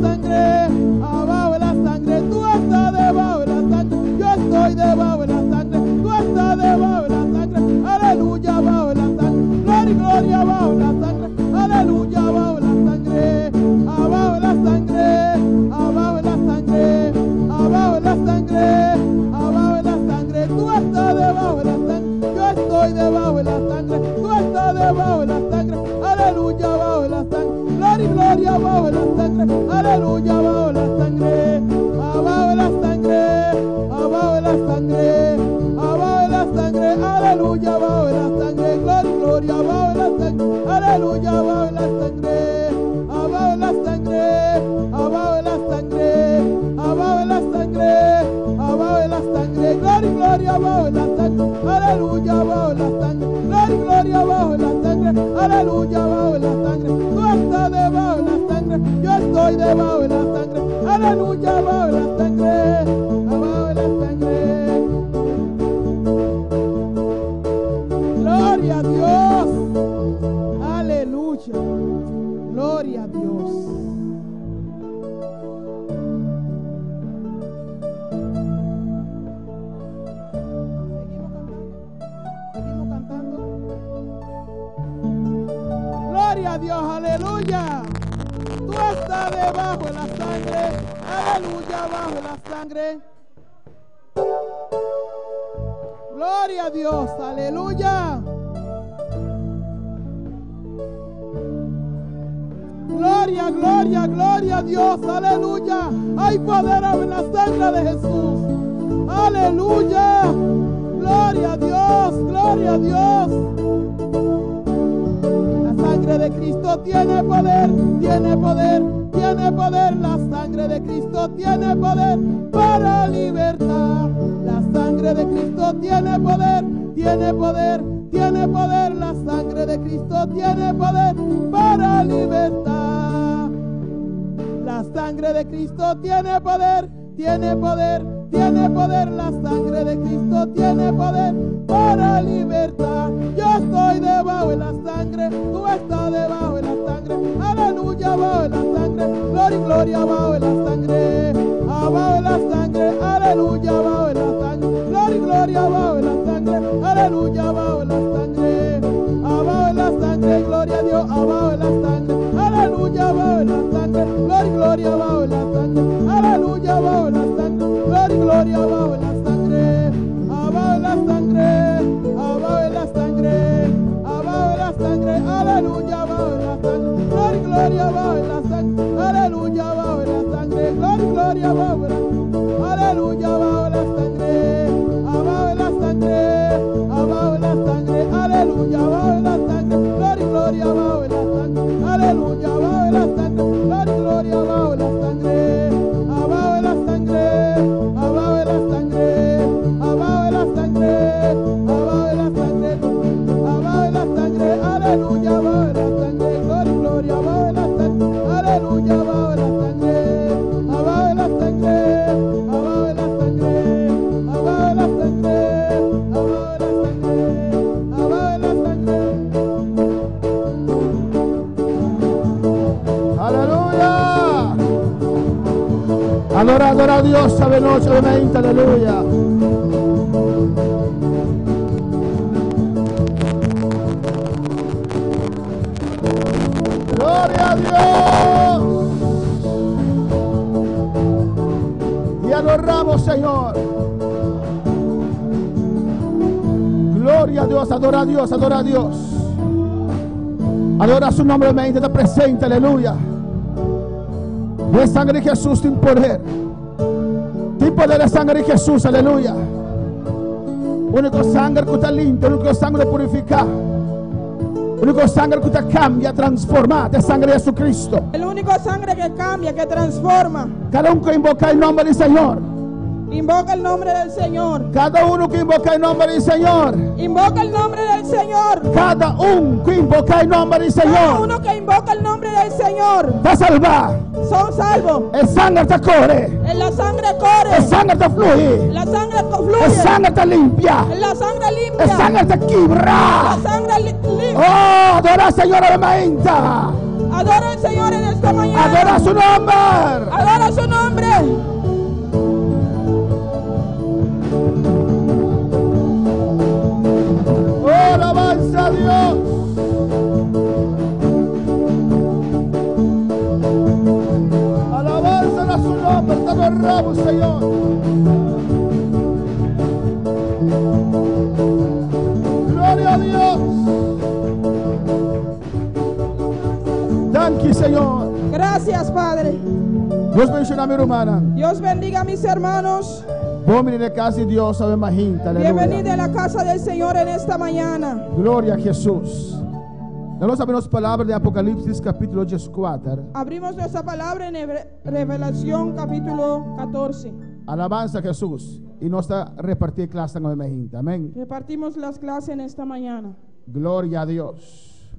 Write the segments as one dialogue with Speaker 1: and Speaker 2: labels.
Speaker 1: sangre, abajo de la sangre, tú estás debajo de la sangre, yo estoy debajo de la sangre, tú estás debajo de la sangre, aleluya, abajo de la sangre, gloria y gloria, abajo de la sangre, aleluya, abajo de la sangre, abajo de la sangre, abajo de la sangre, abajo de la sangre, abajo de la sangre, tú estás debajo de la sangre, yo estoy debajo de la sangre, tú estás debajo de la sangre, aleluya, abajo de la sangre, gloria y gloria, abajo de la sangre, aleluya, abajo de la sangre, abajo de la sangre, abajo de la sangre, abajo de la sangre, aleluya, abajo de la sangre, gloria y gloria, abajo de la sangre, aleluya, abajo de la sangre, abajo de la sangre, abajo de la sangre, abajo de la sangre, abajo de la sangre, gloria y gloria, abajo de la sangre, aleluya, abajo de la sangre, gloria y gloria, abajo de la sangre, aleluya, abajo de la sangre, tú estás debajo de la sangre, yo estoy debajo de la sangre, aleluya, abajo de la sangre, abajo de la sangre, gloria a Dios, aleluya, gloria a Dios. Seguimos cantando. Gloria a Dios, aleluya. Tú estás debajo de la sangre, aleluya, bajo de la sangre. Gloria a Dios, aleluya. Gloria, gloria, gloria a Dios, aleluya. Hay poder en la sangre de Jesús, aleluya. Gloria a Dios, gloria a Dios. La sangre de Cristo tiene poder, tiene poder, tiene poder. La sangre de Cristo tiene poder para libertar. La sangre de Cristo tiene poder, tiene poder, tiene poder. La sangre de Cristo tiene poder para libertar. La sangre de Cristo tiene poder, tiene poder, tiene poder. La sangre de Cristo tiene poder para libertar. Yo estoy debajo de la sangre, tú estás debajo de la sangre, aleluya, abajo de la sangre, gloria y gloria, abajo de la sangre, abajo de la sangre, aleluya, abajo de la sangre, gloria y gloria, abajo de la sangre, aleluya, abajo de la sangre, abajo de la sangre, gloria a Dios, abajo de la sangre, aleluya, abajo de la sangre, gloria y gloria, abajo de la sangre, aleluya, abajo de la sangre, gloria y gloria, abajo de la sangre, abajo de la sangre, abajo de la sangre, abajo de la sangre, aleluya, abajo de la sangre, gloria y gloria, abajo de la sangre, aleluya, abajo de la sangre, gloria y gloria, abajo de la sangre, aleluya, abajo de la sangre, abajo de la sangre, abajo de la sangre, aleluya, abajo de la sangre, gloria y gloria, abajo de la sangre, aleluya, abajo de la sangre, gloria y gloria, abajo de la sangre, abajo de la sangre, abajo de la sangre, abajo de la sangre, abajo de la sangre, abajo de la sangre, aleluya, abajo de la sangre, gloria y gloria, abajo de la sangre, aleluya, abajo de la sangre, abajo de la sangre, abajo de la sangre, abajo de la sangre, abajo de la sangre, abajo de la sangre.
Speaker 2: Aleluya. Adora, adora a Dios, sabe noche de mente, aleluya. Gloria a Dios. Y adoramos, Señor. Gloria a Dios, adora a Dios, adora a Dios. Adora su nombre, mente, te presente, aleluya. La sangre de Jesús tiene poder. Tiene poder la sangre de Jesús, aleluya. Único sangre que te limpia, único sangre que purifica, único sangre que te cambia, transforma, la sangre de Jesucristo.
Speaker 1: El único sangre que cambia, que transforma.
Speaker 2: Cada uno que invoca el nombre del Señor.
Speaker 1: Invoca el nombre del Señor.
Speaker 2: Cada uno que invoca el nombre del Señor.
Speaker 1: Invoca el nombre del Señor.
Speaker 2: Cada uno que invoca el nombre del
Speaker 1: Cada
Speaker 2: Señor.
Speaker 1: uno que invoca el nombre del Señor
Speaker 2: Te salva.
Speaker 1: son salvos.
Speaker 2: El sangre te corre.
Speaker 1: La sangre corre.
Speaker 2: El sangre te fluye.
Speaker 1: La sangre
Speaker 2: El
Speaker 1: fluye.
Speaker 2: sangre te limpia.
Speaker 1: La sangre
Speaker 2: El
Speaker 1: limpia.
Speaker 2: sangre te quebra.
Speaker 1: La sangre limpia.
Speaker 2: Oh, adora al Señor, hermanita.
Speaker 1: Adora al Señor en esta mañana.
Speaker 2: Adora su nombre.
Speaker 1: Adora su nombre.
Speaker 2: Oh, alabanza a Dios. Alabanza a su nombre. Te adoramos, Señor. Gloria a Dios. Thank you, Señor.
Speaker 1: Gracias, Padre.
Speaker 2: Dios bendiga a mi hermana.
Speaker 1: Dios bendiga a mis hermanos.
Speaker 2: Vos venir de casa y Dios sabe más gente.
Speaker 1: Bienvenido a la casa del Señor en esta mañana.
Speaker 2: Gloria a Jesús. Vamos a ver las palabras de Apocalipsis capítulo 14.
Speaker 1: Abrimos nuestra palabra en Revelación capítulo 14.
Speaker 2: Alabanza a Jesús. Y nos está repartir clase en la gente. Amén.
Speaker 1: Repartimos las clases en esta mañana.
Speaker 2: Gloria a Dios.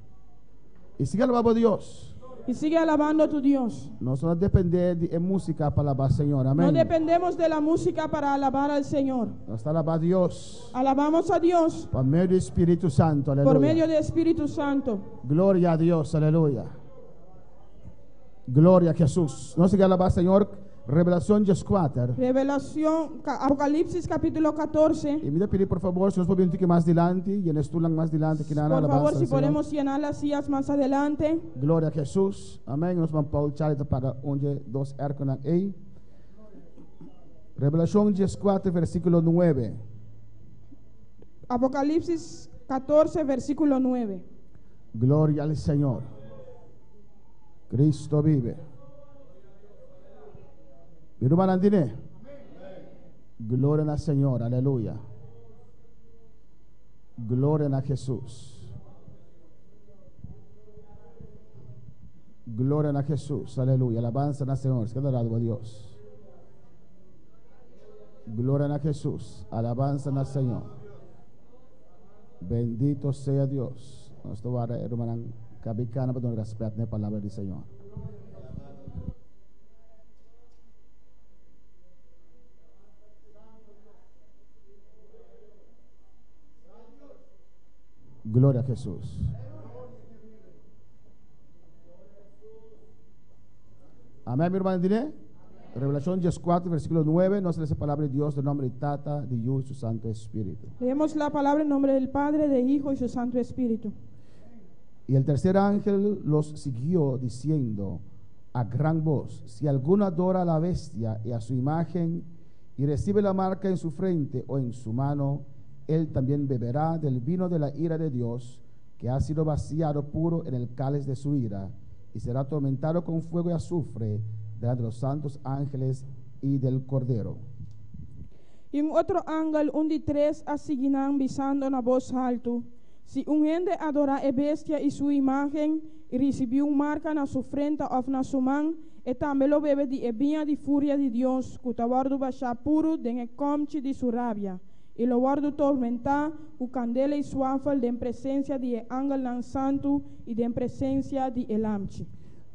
Speaker 2: Y sigue alabando a Dios.
Speaker 1: Y sigue alabando a tu Dios.
Speaker 2: No solo depender de música para alabar al Señor. Amén.
Speaker 1: No dependemos de la música para alabar al Señor.
Speaker 2: Nos alaba a Dios.
Speaker 1: Alabamos a Dios
Speaker 2: Por medio del Espíritu Santo. Aleluya.
Speaker 1: por medio del Espíritu Santo.
Speaker 2: Gloria a Dios. Aleluya. Gloria a Jesús. No sigue alabar al Señor. Revelación 14.
Speaker 1: Revelación, Apocalipsis capítulo 14.
Speaker 2: Y me pedir por favor, si nos podemos ir más adelante, y en esto más adelante que nada.
Speaker 1: Por favor, si podemos llenar las sillas más adelante.
Speaker 2: Gloria a Jesús. Amén. Nos vamos a Paul Charita para onde dos erconan ahí. Revelación 14, versículo 9.
Speaker 1: Apocalipsis 14, versículo 9.
Speaker 2: Gloria al Señor. Cristo vive. Hermano Andine. Gloria al Señor. Aleluya. Gloria a Jesús. Gloria a Jesús. Aleluya. Alabanza al Señor. Se ha adorado a Dios. Gloria a Jesús. Alabanza al Señor. Bendito sea Dios. Nuestro hermano Cabicana para respetar la palabra del Señor. Gloria a Jesús. Amén, mi hermano. Diré Revelación 14, versículo 9. No se les palabra de Dios, del nombre de Tata, de Hijo y su Santo Espíritu.
Speaker 1: Leemos la palabra en nombre del Padre, del Hijo y su Santo Espíritu.
Speaker 2: Y el tercer ángel los siguió diciendo a gran voz: si alguno adora a la bestia y a su imagen y recibe la marca en su frente o en su mano, él también beberá del vino de la ira de Dios, que ha sido vaciado puro en el cáliz de su ira, y será atormentado con fuego y azufre delante de los santos ángeles y del Cordero.
Speaker 1: Y un outro ángel, de três, a seguirán visando na voz alto: si un gente adora a bestia y su imagen, y recibió una marca na su frente o na su mão, e também lo bebe de vinha de fúria de Dios, que está guardo baixar puro den comche de su rabia, y lo guardo tormentar, o candela y su ángel de presencia de ángel santo y de presencia de el amche.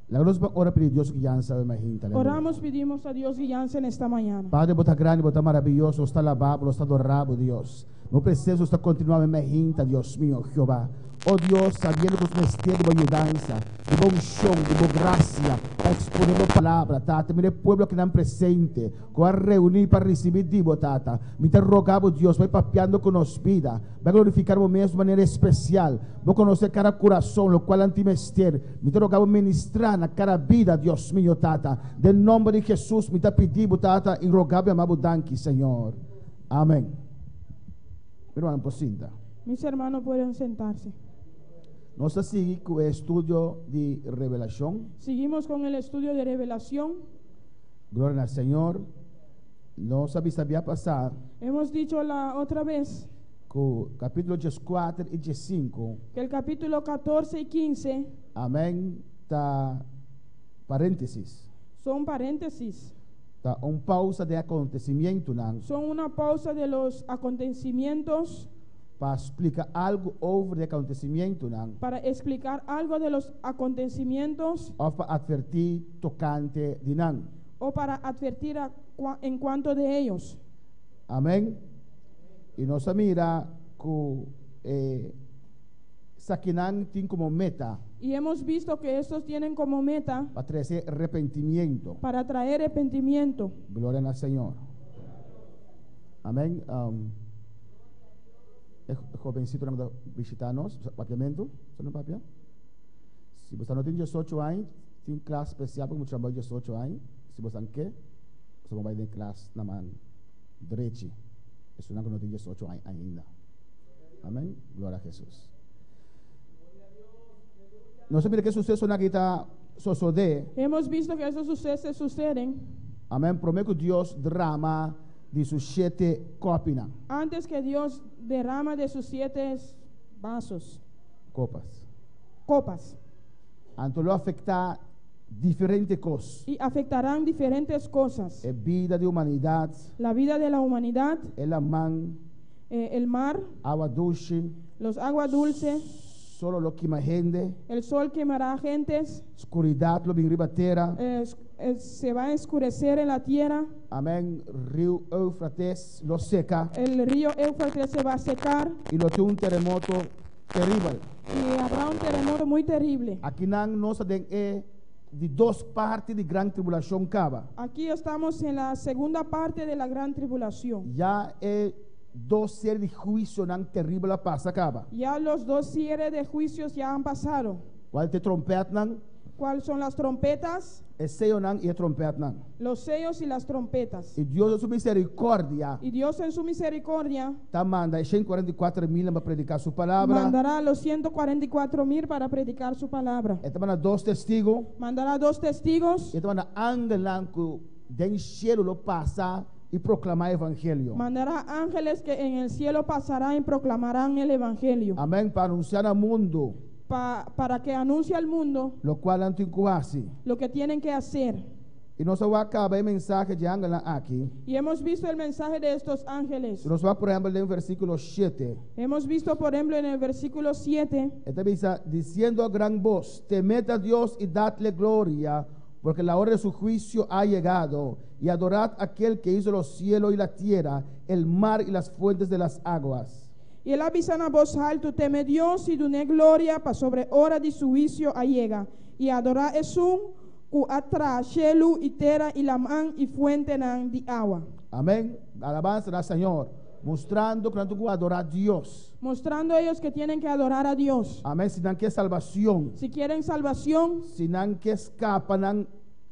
Speaker 2: La gloria ora pedir Dios guianza de gente.
Speaker 1: Oramos, pedimos a Dios guianza en esta mañana.
Speaker 2: Padre, bota grande, bota maravilloso, está lavado, está adorado, Dios. No preciso estar continuando en gente, Dios mío, Jehová. Oh Dios, sabiendo que os mistérios de ayudanza, de bom chão, de boa graça, para exponer a palavra, Tata. Mire pueblo que están presente, que va a reunir para recibir divo, Tata. Me te rogamos, Dios, vai papeando con nos vida, vai glorificar o mesmo de maneira especial, vou conhecer cada coração, lo qual antimester. Me te rogamos ministrar na cada vida, Dios mío, Tata. De nome de Jesus, me te pedimos, Tata, e rogamos e amamos danke, Senhor. Amém. Hermano, por cinta.
Speaker 1: Mis hermanos pueden sentarse.
Speaker 2: Nos sigue con el estudio de revelación.
Speaker 1: Seguimos con el estudio de revelación.
Speaker 2: Gloria al Señor. No sabía pasar.
Speaker 1: Hemos dicho la otra vez
Speaker 2: Que capítulo 4 y 5.
Speaker 1: que el capítulo 14 y 15.
Speaker 2: Amén. Está paréntesis.
Speaker 1: Son paréntesis.
Speaker 2: Está una pausa de acontecimiento.
Speaker 1: Son una pausa de los acontecimientos.
Speaker 2: Para explicar algo sobre el acontecimiento.
Speaker 1: Para explicar algo de los acontecimientos.
Speaker 2: O para advertir tocante de nan.
Speaker 1: O para advertir en cuanto de ellos.
Speaker 2: Amén. Y nos mira que Saquinan tiene como meta
Speaker 1: Y hemos visto que estos tienen como meta
Speaker 2: para traer arrepentimiento.
Speaker 1: para traer arrepentimiento.
Speaker 2: Gloria al Señor. Amén. El jovencito no visitarnos, apartamento, ¿son papia? Si você não tem 18 anos, tem classe especial para trabalhar 18 anos. Se você não quer, você vai ter classe na mão direita. Isso não tem 18 anos ainda. Amém? Glória a Jesus. Não sei que sucesso na guitarra sucede.
Speaker 1: Hemos visto que esos sucesos suceden
Speaker 2: Amém. Prometo que Deus derrama de sus 7 copas.
Speaker 1: antes que Dios derrama de sus 7 vasos, copas,
Speaker 2: Anto lo afecta diferentes cosas.
Speaker 1: y afectarán diferentes cosas.
Speaker 2: La vida de humanidad,
Speaker 1: La vida de la humanidad,
Speaker 2: el man,
Speaker 1: el mar,
Speaker 2: agua dulce,
Speaker 1: los aguas dulces,
Speaker 2: solo lo quema gente,
Speaker 1: el sol quemará gentes,
Speaker 2: oscuridad lo vem ribatera.
Speaker 1: se va a oscurecer en la tierra,
Speaker 2: Amén. Río Éufrates lo seca
Speaker 1: el río Éufrates se va a secar
Speaker 2: y lo tiene un terremoto terrible.
Speaker 1: y habrá un terremoto muy terrible.
Speaker 2: Aquí no se den de 2 partes de gran tribulación cava.
Speaker 1: Aquí estamos en la segunda parte de la gran tribulación.
Speaker 2: Ya 2 series de juicio tan terrible la pasa cava.
Speaker 1: Ya los 2 cierres de juicios ya han pasado.
Speaker 2: Cual te trompetan,
Speaker 1: ¿Cuáles son las trompetas?
Speaker 2: el sello nan y el trompetan.
Speaker 1: Los sellos y las trompetas.
Speaker 2: Y Dios en su misericordia
Speaker 1: Y Dios en su misericordia
Speaker 2: ta manda 144,000 para predicar su palabra.
Speaker 1: mandará a los 144,000 para predicar su palabra.
Speaker 2: Esta manda 2 testigos.
Speaker 1: Mandará 2 testigos.
Speaker 2: Esta manda ángeles que den cielo lo pasa y proclamar evangelio.
Speaker 1: Mandará ángeles que en el cielo pasarán y proclamarán el evangelio.
Speaker 2: Amén. Para anunciar al mundo
Speaker 1: Para que anuncie al mundo
Speaker 2: lo cual anticuasi.
Speaker 1: lo que tienen que hacer.
Speaker 2: Y no se va a acabar el mensaje de ángeles aquí.
Speaker 1: Y hemos visto el mensaje de estos ángeles.
Speaker 2: Nos va, por ejemplo, en versículo 7.
Speaker 1: Hemos visto, por ejemplo, en el versículo 7,
Speaker 2: Esta dice, diciendo a gran voz, temed a Dios y dadle gloria, porque la hora de su juicio ha llegado, y adorad a aquel que hizo los cielos y la tierra, el mar y las fuentes de las aguas.
Speaker 1: y él avisa a voz alta, teme Dios y dune gloria, para sobre hora de su juicio llega, y adora Esum, ku atra shelu y tera y laman y fuente nan de agua.
Speaker 2: Amén. Alabanza al Señor, mostrando que nosotros adorar a Dios.
Speaker 1: Mostrando a ellos que tienen que adorar a Dios.
Speaker 2: Amén. Si no que salvación,
Speaker 1: Si quieren salvación,
Speaker 2: si no que escapan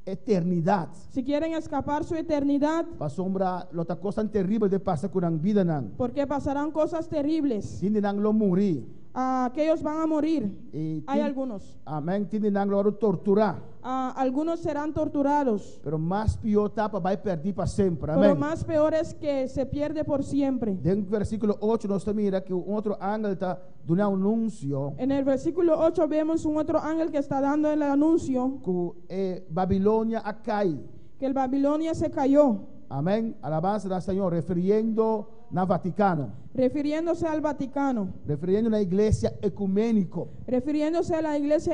Speaker 2: eternidad.
Speaker 1: si quieren escapar su eternidad,
Speaker 2: Pa sombra lo ta cosa terrible de pasa con la vida nan.
Speaker 1: porque pasarán cosas terribles.
Speaker 2: Sin nan lo morir.
Speaker 1: Aquellos van a morir.
Speaker 2: Y
Speaker 1: Hay algunos.
Speaker 2: amén. Tiene nan lo torturar.
Speaker 1: Algunos serán torturados.
Speaker 2: Pero más peor tapa va a perder para siempre.
Speaker 1: Pero
Speaker 2: Amén.
Speaker 1: más peor es que se pierde por siempre.
Speaker 2: En versículo 8 nos mira que otro ángel está dando un anuncio
Speaker 1: En el versículo 8 vemos un otro ángel que está dando el anuncio
Speaker 2: que Babilonia ha caído.
Speaker 1: que el Babilonia se cayó,
Speaker 2: Amén. Alabanza al Señor, refiriendo al Vaticano,
Speaker 1: refiriéndose al Vaticano,
Speaker 2: refiriendo a la iglesia ecuménico.
Speaker 1: refiriéndose a la iglesia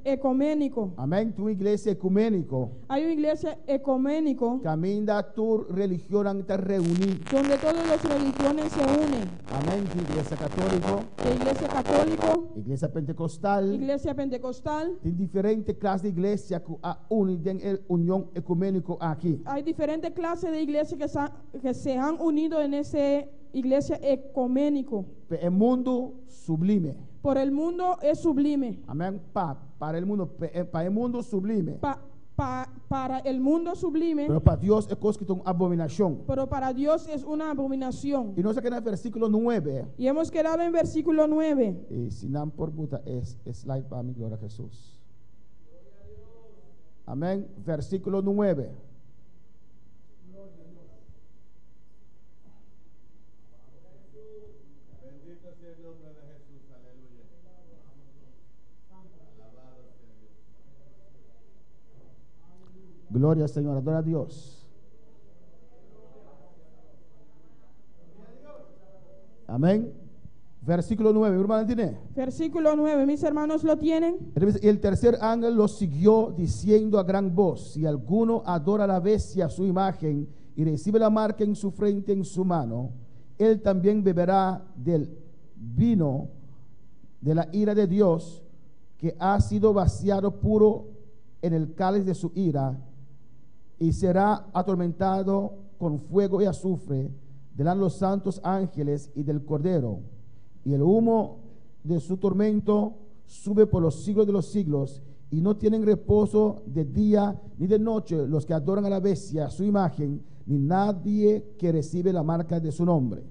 Speaker 1: ecuménico.
Speaker 2: Amén. Tu iglesia ecuménico.
Speaker 1: Hay una iglesia ecuménico
Speaker 2: Camina tu religión ante reunir.
Speaker 1: donde todas las religiones se unen.
Speaker 2: Amén. Tu iglesia católica,
Speaker 1: La iglesia católico,
Speaker 2: iglesia pentecostal.
Speaker 1: iglesia pentecostal.
Speaker 2: Hay diferentes clases de iglesia que unen en unión ecuménico aquí.
Speaker 1: Hay diferentes clases de iglesias que se han unido en esa iglesia ecuménico.
Speaker 2: El mundo sublime.
Speaker 1: Por el mundo es sublime.
Speaker 2: Amén. Para el mundo, para el mundo sublime.
Speaker 1: Para el mundo sublime,
Speaker 2: Pero para Dios es cosa que es una abominación.
Speaker 1: pero para Dios es una abominación.
Speaker 2: Y no se queda en el versículo 9.
Speaker 1: Y hemos quedado en versículo 9.
Speaker 2: Y si no por puta es slide para mi gloria a Jesús. Amén. Versículo 9.
Speaker 3: Bendito sea el nombre de Jesús, aleluya. Alabado sea Dios.
Speaker 2: Gloria al Señor, adora a Dios. Amén. Versículo 9, mi hermano tiene.
Speaker 1: Versículo 9, mis hermanos lo tienen.
Speaker 2: Y el tercer ángel lo siguió diciendo a gran voz: si alguno adora a la bestia su imagen y recibe la marca en su frente en su mano, él también beberá del vino de la ira de Dios, que ha sido vaciado puro en el cáliz de su ira, y será atormentado con fuego y azufre delante de los santos ángeles y del Cordero, y el humo de su tormento sube por los siglos de los siglos, y no tienen reposo de día ni de noche los que adoran a la bestia, a su imagen, ni nadie que recibe la marca de su nombre.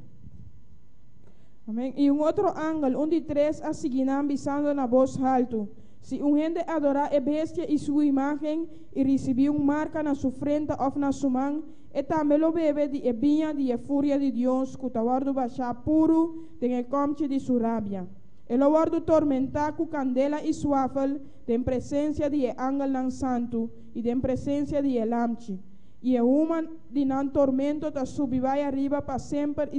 Speaker 4: Amém. E outro ángel, de 3 a seguirán avisando na voz alto: se gente adorar a bestia e sua imagem e receber marca na sua frente ou na sua mão, e também lo bebe de vinha de fúria de Deus, que está guardo baixar puro tem comte de sua rabia. Ele guardo tormentar com candela e suável, tem presença de ángel não santo e tem presença de lamche. E a uma de não tormento está subir vai arriba para sempre,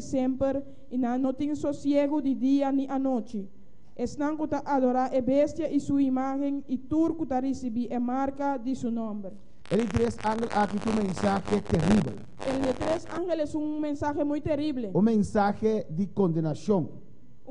Speaker 4: e não tem sossego de dia nem a noite. Estão que está adorar a bestia e sua imagem, e turco está receber a marca de seu nome.
Speaker 2: El de 3 ángeles aquí un mensaje terrible,
Speaker 4: El de 3 ángeles mensaje muito terrível,
Speaker 2: un mensaje de condenación,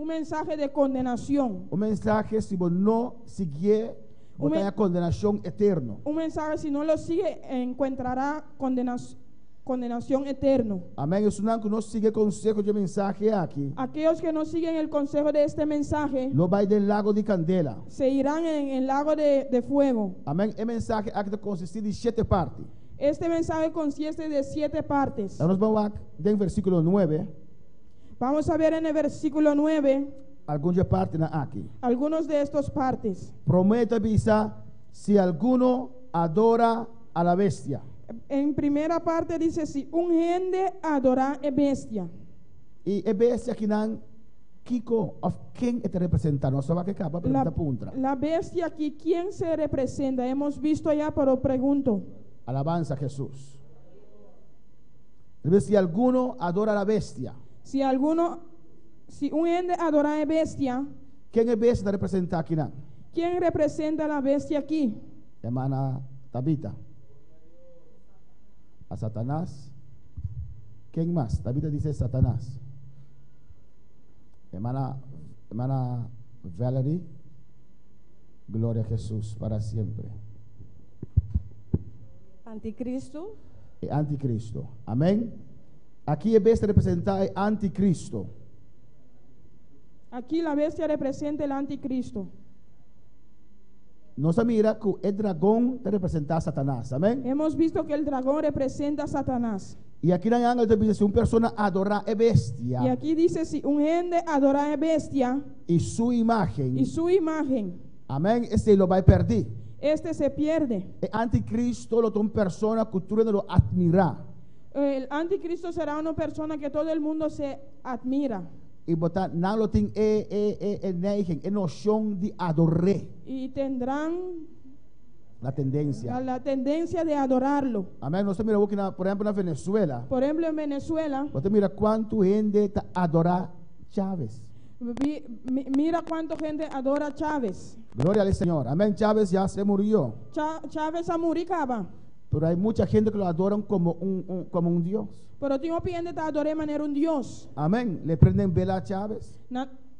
Speaker 4: mensaje de condenação,
Speaker 2: un mensaje si vos no sigues, vos tenés condenación eterna.
Speaker 4: mensaje si no lo sigue encontrará condenación eterna.
Speaker 2: Amén. Es un que no sigue consejo de mensaje aquí.
Speaker 4: Aquellos que no siguen el consejo de este mensaje
Speaker 2: No va del lago de candela.
Speaker 4: se irán en el lago de fuego.
Speaker 2: Amén. El mensaje aquí consiste de 7 partes.
Speaker 4: Este mensaje consiste de 7 partes.
Speaker 2: Ahora nos vamos a ver en versículo 9.
Speaker 4: Vamos a ver en el versículo 9
Speaker 2: Algunas partes aquí.
Speaker 4: algunos de estos partes.
Speaker 2: Promete avisar si alguno adora a la bestia.
Speaker 4: En primera parte dice: si un gente adora a bestia.
Speaker 2: Y a bestia que nan Kiko of quién te representa, no se va a que capa, pero te punta.
Speaker 4: La bestia aquí, ¿quién se representa? Hemos visto ya, pero pregunto.
Speaker 2: Alabanza a Jesús. Si alguno adora a la bestia,
Speaker 4: Si un gente adora a bestia,
Speaker 2: ¿quién es bestia representa aquí nan?
Speaker 4: ¿quién representa a la bestia aquí?
Speaker 2: Hermana Tabita. A Satanás. ¿Quién más? Tabita dice Satanás. Hermana Valerie. Gloria a Jesús para siempre.
Speaker 5: Anticristo.
Speaker 2: Anticristo. Amén. Aquí es bestia representa el anticristo.
Speaker 4: Aquí la bestia representa el anticristo.
Speaker 2: No se mira que el dragón te representa a Satanás. Amén.
Speaker 4: Hemos visto que el dragón representa a Satanás.
Speaker 2: Y aquí en el ángel te dice: si una persona adora a bestia
Speaker 4: Y aquí dice: si un gente adora a bestia
Speaker 2: y su imagen,
Speaker 4: y su imagen,
Speaker 2: amén, ese lo va a perder.
Speaker 4: este se pierde.
Speaker 2: El anticristo lo toma persona que tú no lo admira.
Speaker 4: El anticristo será una persona que todo el mundo se admira.
Speaker 2: Y botar no lo tiene noción de adorar.
Speaker 4: Y tendrán
Speaker 2: La tendencia.
Speaker 4: la tendencia de adorarlo.
Speaker 2: Amén. No se mira, por ejemplo, en Venezuela.
Speaker 4: Por ejemplo, en Venezuela,
Speaker 2: Usted mira cuánto gente adora Chávez.
Speaker 4: mira cuánta gente adora a Chávez.
Speaker 2: Gloria al Señor. Amén. Chávez ya se murió.
Speaker 4: Chávez amuricaba.
Speaker 2: Pero hay mucha gente que lo adoran como un Dios.
Speaker 4: Pero tengo gente que adora de manera un Dios.
Speaker 2: Amén. Le prenden vela a Chávez.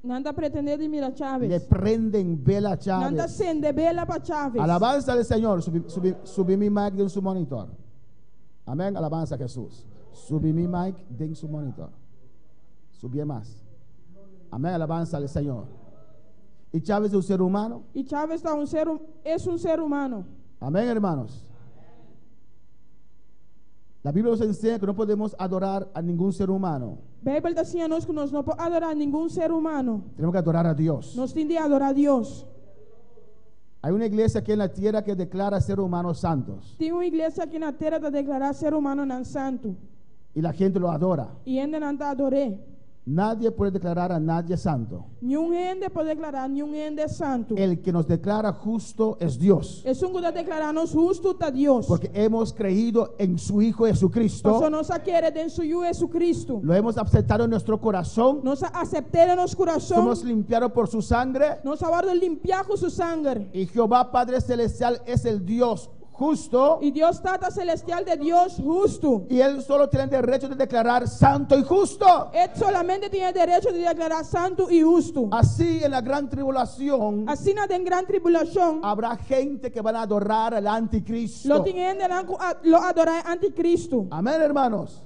Speaker 4: Nada pretende de mirar
Speaker 2: Le
Speaker 4: Chávez.
Speaker 2: prenden vela a
Speaker 4: Nada
Speaker 2: Chávez.
Speaker 4: sende vela para Chávez.
Speaker 2: Alabanza al Señor. Subí mi mic de su monitor. Amén. Alabanza a Jesús. Subí mi mic de su monitor. Subí más. Amén. Alabanza al Señor. Y Chávez es un ser humano.
Speaker 4: Y Chávez es un ser humano.
Speaker 2: Amén, hermanos. La Biblia nos enseña que no podemos adorar a ningún ser humano.
Speaker 4: La Biblia dice que nos no podemos adorar a ningún ser humano.
Speaker 2: Tenemos que adorar a Dios.
Speaker 4: Nos tiene que adorar a Dios.
Speaker 2: Hay una iglesia aquí en la tierra que declara ser humanos santos.
Speaker 4: Tem uma igreja aqui na terra que declarar ser humano não santo.
Speaker 2: Y la gente lo adora.
Speaker 4: E ainda não está adorando.
Speaker 2: Nadie puede declarar a nadie santo.
Speaker 4: Nenhum gente pode declarar nenhum gente santo.
Speaker 2: El que nos declara justo es Dios.
Speaker 4: É um que declarar-nos justo a Deus.
Speaker 2: Porque hemos creído en su Hijo Jesucristo.
Speaker 4: Porque nós queremos em seu Jesucristo.
Speaker 2: Lo hemos aceptado en nuestro corazón.
Speaker 4: Nós aceitamos nosso coração.
Speaker 2: Somos limpiados por su sangre.
Speaker 4: Nós agora limpiar com seu sangue.
Speaker 2: Y Jehová Padre Celestial es el Dios justo,
Speaker 4: Y Dios Tata Celestial de Dios justo.
Speaker 2: y él solo tiene el derecho de declarar santo y justo.
Speaker 4: Él solamente tiene derecho de declarar santo y justo.
Speaker 2: Así en la gran tribulación
Speaker 4: Así en gran tribulación,
Speaker 2: habrá gente que van a adorar al anticristo.
Speaker 4: lo adorar anticristo.
Speaker 2: Amén, hermanos.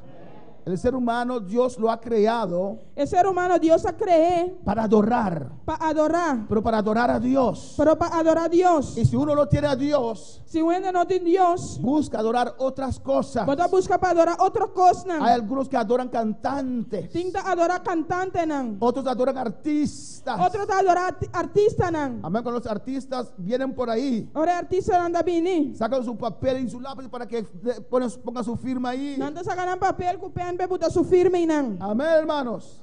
Speaker 2: El ser humano Dios lo ha creado
Speaker 4: El ser humano Dios ha creado
Speaker 2: para adorar,
Speaker 4: para adorar,
Speaker 2: pero para adorar a Dios.
Speaker 4: pero para adorar a Dios.
Speaker 2: Y si uno no tiene a Dios,
Speaker 4: Si uno no tiene Dios,
Speaker 2: busca adorar otras cosas.
Speaker 4: vos busca para adorar otra cosa.
Speaker 2: Hay algunos que adoran cantantes,
Speaker 4: Tinta adorar cantante nan.
Speaker 2: otros adoran artistas.
Speaker 4: Otro adorar artista nan.
Speaker 2: Amén, cuando los artistas vienen por ahí,
Speaker 4: Ahora artista anda bini.
Speaker 2: sacan su papel y su lápiz para que ponga su firma ahí.
Speaker 4: Nanda sacan papel kupen bebuta su firme nan.
Speaker 2: Amén, hermanos.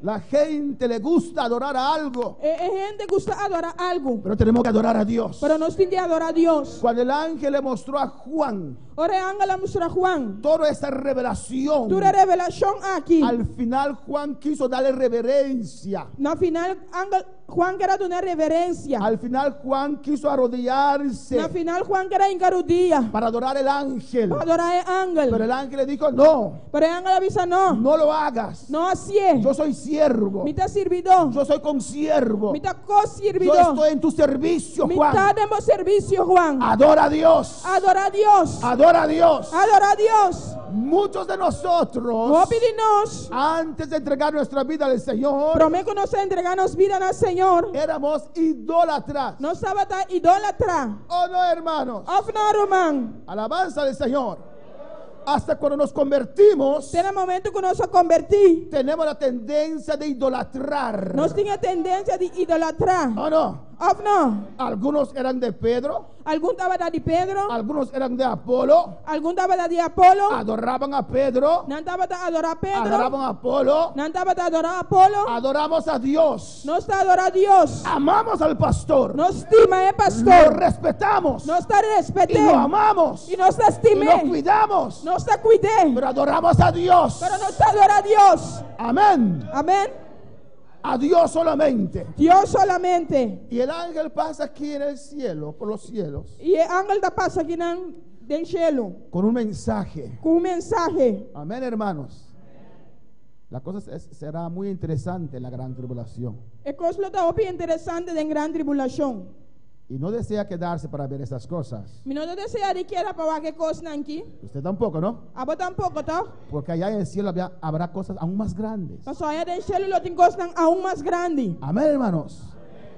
Speaker 2: La gente le gusta adorar a algo,
Speaker 4: Gente gusta adorar algo,
Speaker 2: pero tenemos que adorar a Dios.
Speaker 4: pero no tiene que adorar a Dios.
Speaker 2: Cuando el ángel le mostró a Juan
Speaker 4: Ahora ángela musra Juan.
Speaker 2: toda esta revelación,
Speaker 4: Tu revelación aquí.
Speaker 2: al final Juan quiso darle reverencia.
Speaker 4: No final ángel Juan quiere una reverencia.
Speaker 2: Al final Juan quiso arrodillarse
Speaker 4: No final Juan quiere encarudía.
Speaker 2: para adorar al ángel.
Speaker 4: Para adorar al ángel.
Speaker 2: Pero el ángel le dijo, no,
Speaker 4: Pero el ángel avisa no.
Speaker 2: no lo hagas.
Speaker 4: No así es.
Speaker 2: Yo soy siervo.
Speaker 4: Mitad servidor.
Speaker 2: Yo soy consiervo.
Speaker 4: Mitad
Speaker 2: Yo
Speaker 4: co-servidor.
Speaker 2: estoy en tu servicio, Juan.
Speaker 4: Mitad de servicio, Juan.
Speaker 2: Adora a Dios.
Speaker 4: Adora a Dios.
Speaker 2: Adora a Dios.
Speaker 4: Adora a Dios.
Speaker 2: Muchos de nosotros,
Speaker 4: No pedinos.
Speaker 2: antes de entregar nuestra vida al Señor,
Speaker 4: Prometo que nos entregarnos vida al Señor.
Speaker 2: éramos idólatras.
Speaker 4: No estaba tan idólatra.
Speaker 2: ¿O no, hermanos?
Speaker 4: Of no, Roman.
Speaker 2: Alabanza al Señor. Hasta cuando nos convertimos,
Speaker 4: Tiene momento que nos convertí.
Speaker 2: tenemos la tendencia de idolatrar.
Speaker 4: Nos tiene tendencia de idolatrar.
Speaker 2: ¿O no?
Speaker 4: Of no.
Speaker 2: Algunos eran de Pedro,
Speaker 4: Algún estaba de Pedro.
Speaker 2: algunos eran de Apolo,
Speaker 4: Algún estaba de Apolo.
Speaker 2: adoraban a Pedro,
Speaker 4: No estaba de adorar Pedro.
Speaker 2: adoraban a Apolo,
Speaker 4: No estaba de adorar Apolo.
Speaker 2: adoramos a Dios,
Speaker 4: No está adorar a Dios.
Speaker 2: amamos al pastor,
Speaker 4: No estima
Speaker 2: lo
Speaker 4: pastor.
Speaker 2: respetamos
Speaker 4: No está
Speaker 2: y
Speaker 4: respeté.
Speaker 2: lo amamos
Speaker 4: Y no está
Speaker 2: y
Speaker 4: estimé.
Speaker 2: lo cuidamos,
Speaker 4: No está cuidé.
Speaker 2: pero adoramos a Dios.
Speaker 4: Pero no está adorar a Dios.
Speaker 2: Amén.
Speaker 4: Amén.
Speaker 2: A Dios solamente.
Speaker 4: Dios solamente.
Speaker 2: Y el ángel pasa aquí en el cielo, por los cielos,
Speaker 4: Y el ángel da pasa aquí del cielo
Speaker 2: con un mensaje.
Speaker 4: con un mensaje.
Speaker 2: Amén, hermanos. La cosa será muy interesante en la gran tribulación.
Speaker 4: Es cosa lo da interesante de gran tribulación.
Speaker 2: Y no desea quedarse para ver estas cosas.
Speaker 4: Mi no desea de quiera para que cosa aquí.
Speaker 2: Usted tampoco, ¿no?
Speaker 4: Abo tampoco, ¿tá?
Speaker 2: Porque allá en el cielo habrá cosas aún más grandes.
Speaker 4: Paso allá del cielo lo tiene cosas aún más grande.
Speaker 2: Amén, hermanos.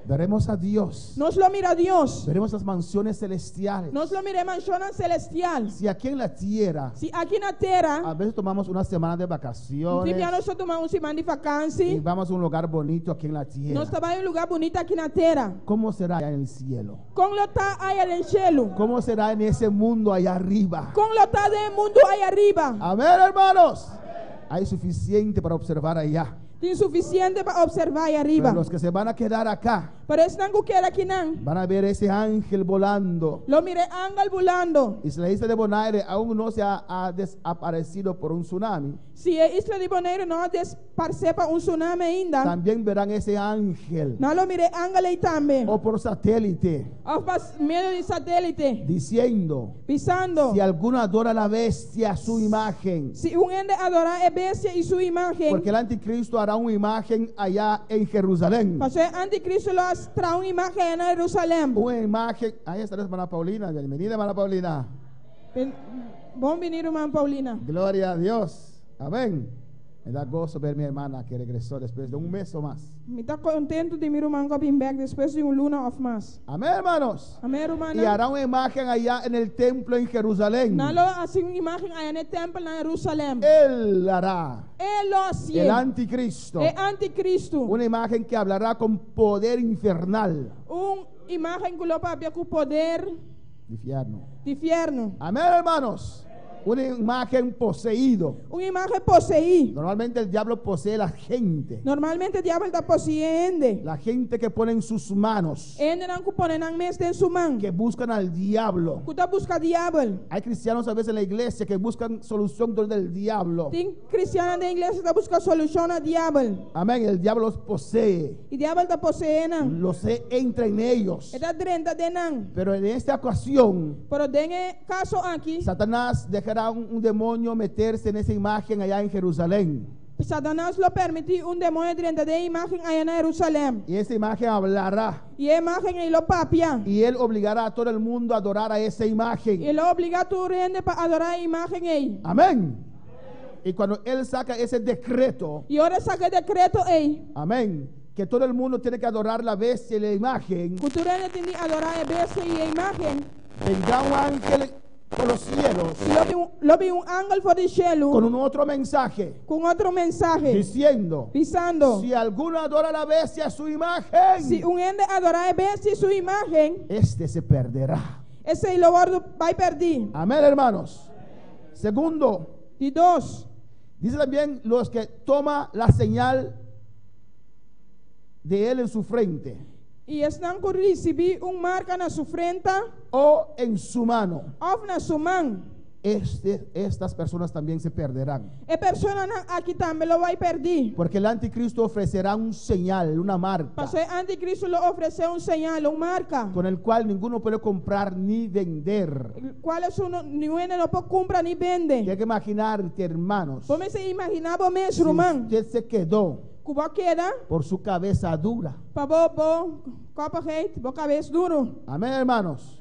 Speaker 2: Veremos a Dios.
Speaker 4: Nos lo mira Dios.
Speaker 2: Veremos las mansiones celestiales.
Speaker 4: Nos lo mire mansión celestial.
Speaker 2: Si aquí en la tierra
Speaker 4: Si aquí en la tierra,
Speaker 2: a veces tomamos una semana de
Speaker 4: si
Speaker 2: vacaciones
Speaker 4: ya nosotros tomamos un semana de
Speaker 2: y
Speaker 4: vacancia,
Speaker 2: vamos a un lugar bonito aquí en la tierra,
Speaker 4: nos estaba en un lugar bonito aquí en la tierra.
Speaker 2: ¿cómo será allá en el cielo?
Speaker 4: Con lo está allá del cielo.
Speaker 2: ¿Cómo será en ese mundo allá arriba?
Speaker 4: Con lo está del mundo allá arriba.
Speaker 2: Amén, hermanos. Hay suficiente para observar allá.
Speaker 4: Tiene suficiente para observar allá arriba.
Speaker 2: Pero los que se van a quedar acá
Speaker 4: Pero es nangu quiera aquí nan.
Speaker 2: van a ver ese ángel volando.
Speaker 4: Lo mire ángel volando.
Speaker 2: Y si la isla de Bonaire aún no se ha desaparecido por un tsunami,
Speaker 4: Si la isla de Bonaire no desparcepa un tsunami ainda,
Speaker 2: también verán ese ángel.
Speaker 4: no lo mire ángel ahí también.
Speaker 2: O por satélite,
Speaker 4: O medio de satélite.
Speaker 2: diciendo:
Speaker 4: Pisando.
Speaker 2: si alguno adora a la bestia, su imagen.
Speaker 4: Si un ende adora a bestia y su imagen.
Speaker 2: Porque el anticristo hará una imagen allá en Jerusalén.
Speaker 4: Pasó el anticristo lo trae una imagen en Jerusalén.
Speaker 2: Una imagen. Ahí está la hermana Paulina. Bienvenida, hermana Paulina.
Speaker 4: Buen venir, hermana Paulina.
Speaker 2: Gloria a Dios. Amén. Me da gozo ver a mi hermana que regresó después de un mes o más.
Speaker 4: Me está contento de mi hermano coming back después de un luna of más.
Speaker 2: Amén, hermanos.
Speaker 4: Amén,
Speaker 2: Y
Speaker 4: hermana.
Speaker 2: hará una imagen allá en el templo en Jerusalén.
Speaker 4: No lo hace una imagen allá en el templo en Jerusalén.
Speaker 2: Él hará.
Speaker 4: Él lo hacía.
Speaker 2: El anticristo.
Speaker 4: El anticristo.
Speaker 2: Una imagen que hablará con poder infernal.
Speaker 4: Una imagen que lo papia con poder
Speaker 2: Infierno.
Speaker 4: de infierno.
Speaker 2: Amén, hermanos. Una imagen poseído.
Speaker 4: Uma imagem poseída.
Speaker 2: Normalmente el diablo posee a la gente.
Speaker 4: Normalmente o diabo está possuindo.
Speaker 2: La gente que pone en sus manos,
Speaker 4: Ainda não põe na mesa de sua mão.
Speaker 2: que buscan al diablo.
Speaker 4: Que está buscando diabo.
Speaker 2: Hay cristianos a veces en la iglesia que buscan solución donde el diablo.
Speaker 4: Tem cristiano da igreja que está buscando solução ao diabo.
Speaker 2: Amén. El diablo los posee.
Speaker 4: E o diabo está possuindo.
Speaker 2: Los entra en ellos.
Speaker 4: Está dentro de nós.
Speaker 2: Pero en esta ocasión,
Speaker 4: Pero tem caso aqui.
Speaker 2: Satanás dejará un demonio meterse en esa imagen allá en Jerusalén.
Speaker 4: Satanás lo permitiu demônio dentro da imagem aí na Jerusalém.
Speaker 2: Y esa imagen hablará.
Speaker 4: E a imagem aí lo papia.
Speaker 2: Y él obligará a todo el mundo a adorar a esa imagen.
Speaker 4: Ele obriga tu rende para adorar a imagem aí.
Speaker 2: Amén. Y cuando él saca ese decreto,
Speaker 4: E ora saca decreto aí.
Speaker 2: amén, que todo el mundo tiene que adorar la bestia y la imagen,
Speaker 4: Que tu rende tem de adorar a bestia e a imagem.
Speaker 2: vendrá un ángel por los cielos
Speaker 4: Lo vi ángel fora do cielo
Speaker 2: con un otro mensaje
Speaker 4: com outro mensagem.
Speaker 2: diciendo:
Speaker 4: Dizendo:
Speaker 2: si alguno adora a la bestia, su imagen,
Speaker 4: se rende adorar a bestia e sua imagem,
Speaker 2: este se perderá.
Speaker 4: esse aí lo vai perder.
Speaker 2: Amén, hermanos. Segundo,
Speaker 4: De dois,
Speaker 2: dice también los que toma la señal de él en su frente
Speaker 4: e estão por receber marca na sua frente
Speaker 2: o en su mano.
Speaker 4: ou na sua mão.
Speaker 2: Estas personas también se perderán.
Speaker 4: E pessoa aqui também lo vai perder.
Speaker 2: Porque el anticristo ofrecerá un señal, una marca,
Speaker 4: Porque o anticristo lo ofereceu señal, marca,
Speaker 2: con el cual ninguno puede comprar ni vender.
Speaker 4: qual ninguém não pode comprar nem
Speaker 2: Y
Speaker 4: vender.
Speaker 2: hay que imaginarte, hermanos,
Speaker 4: Vamos se imaginar o
Speaker 2: si
Speaker 4: mesmo, irmão,
Speaker 2: usted se quedó
Speaker 4: que vou queda
Speaker 2: por su cabeza dura.
Speaker 4: para copa rei, cabeça duro.
Speaker 2: Amén, hermanos.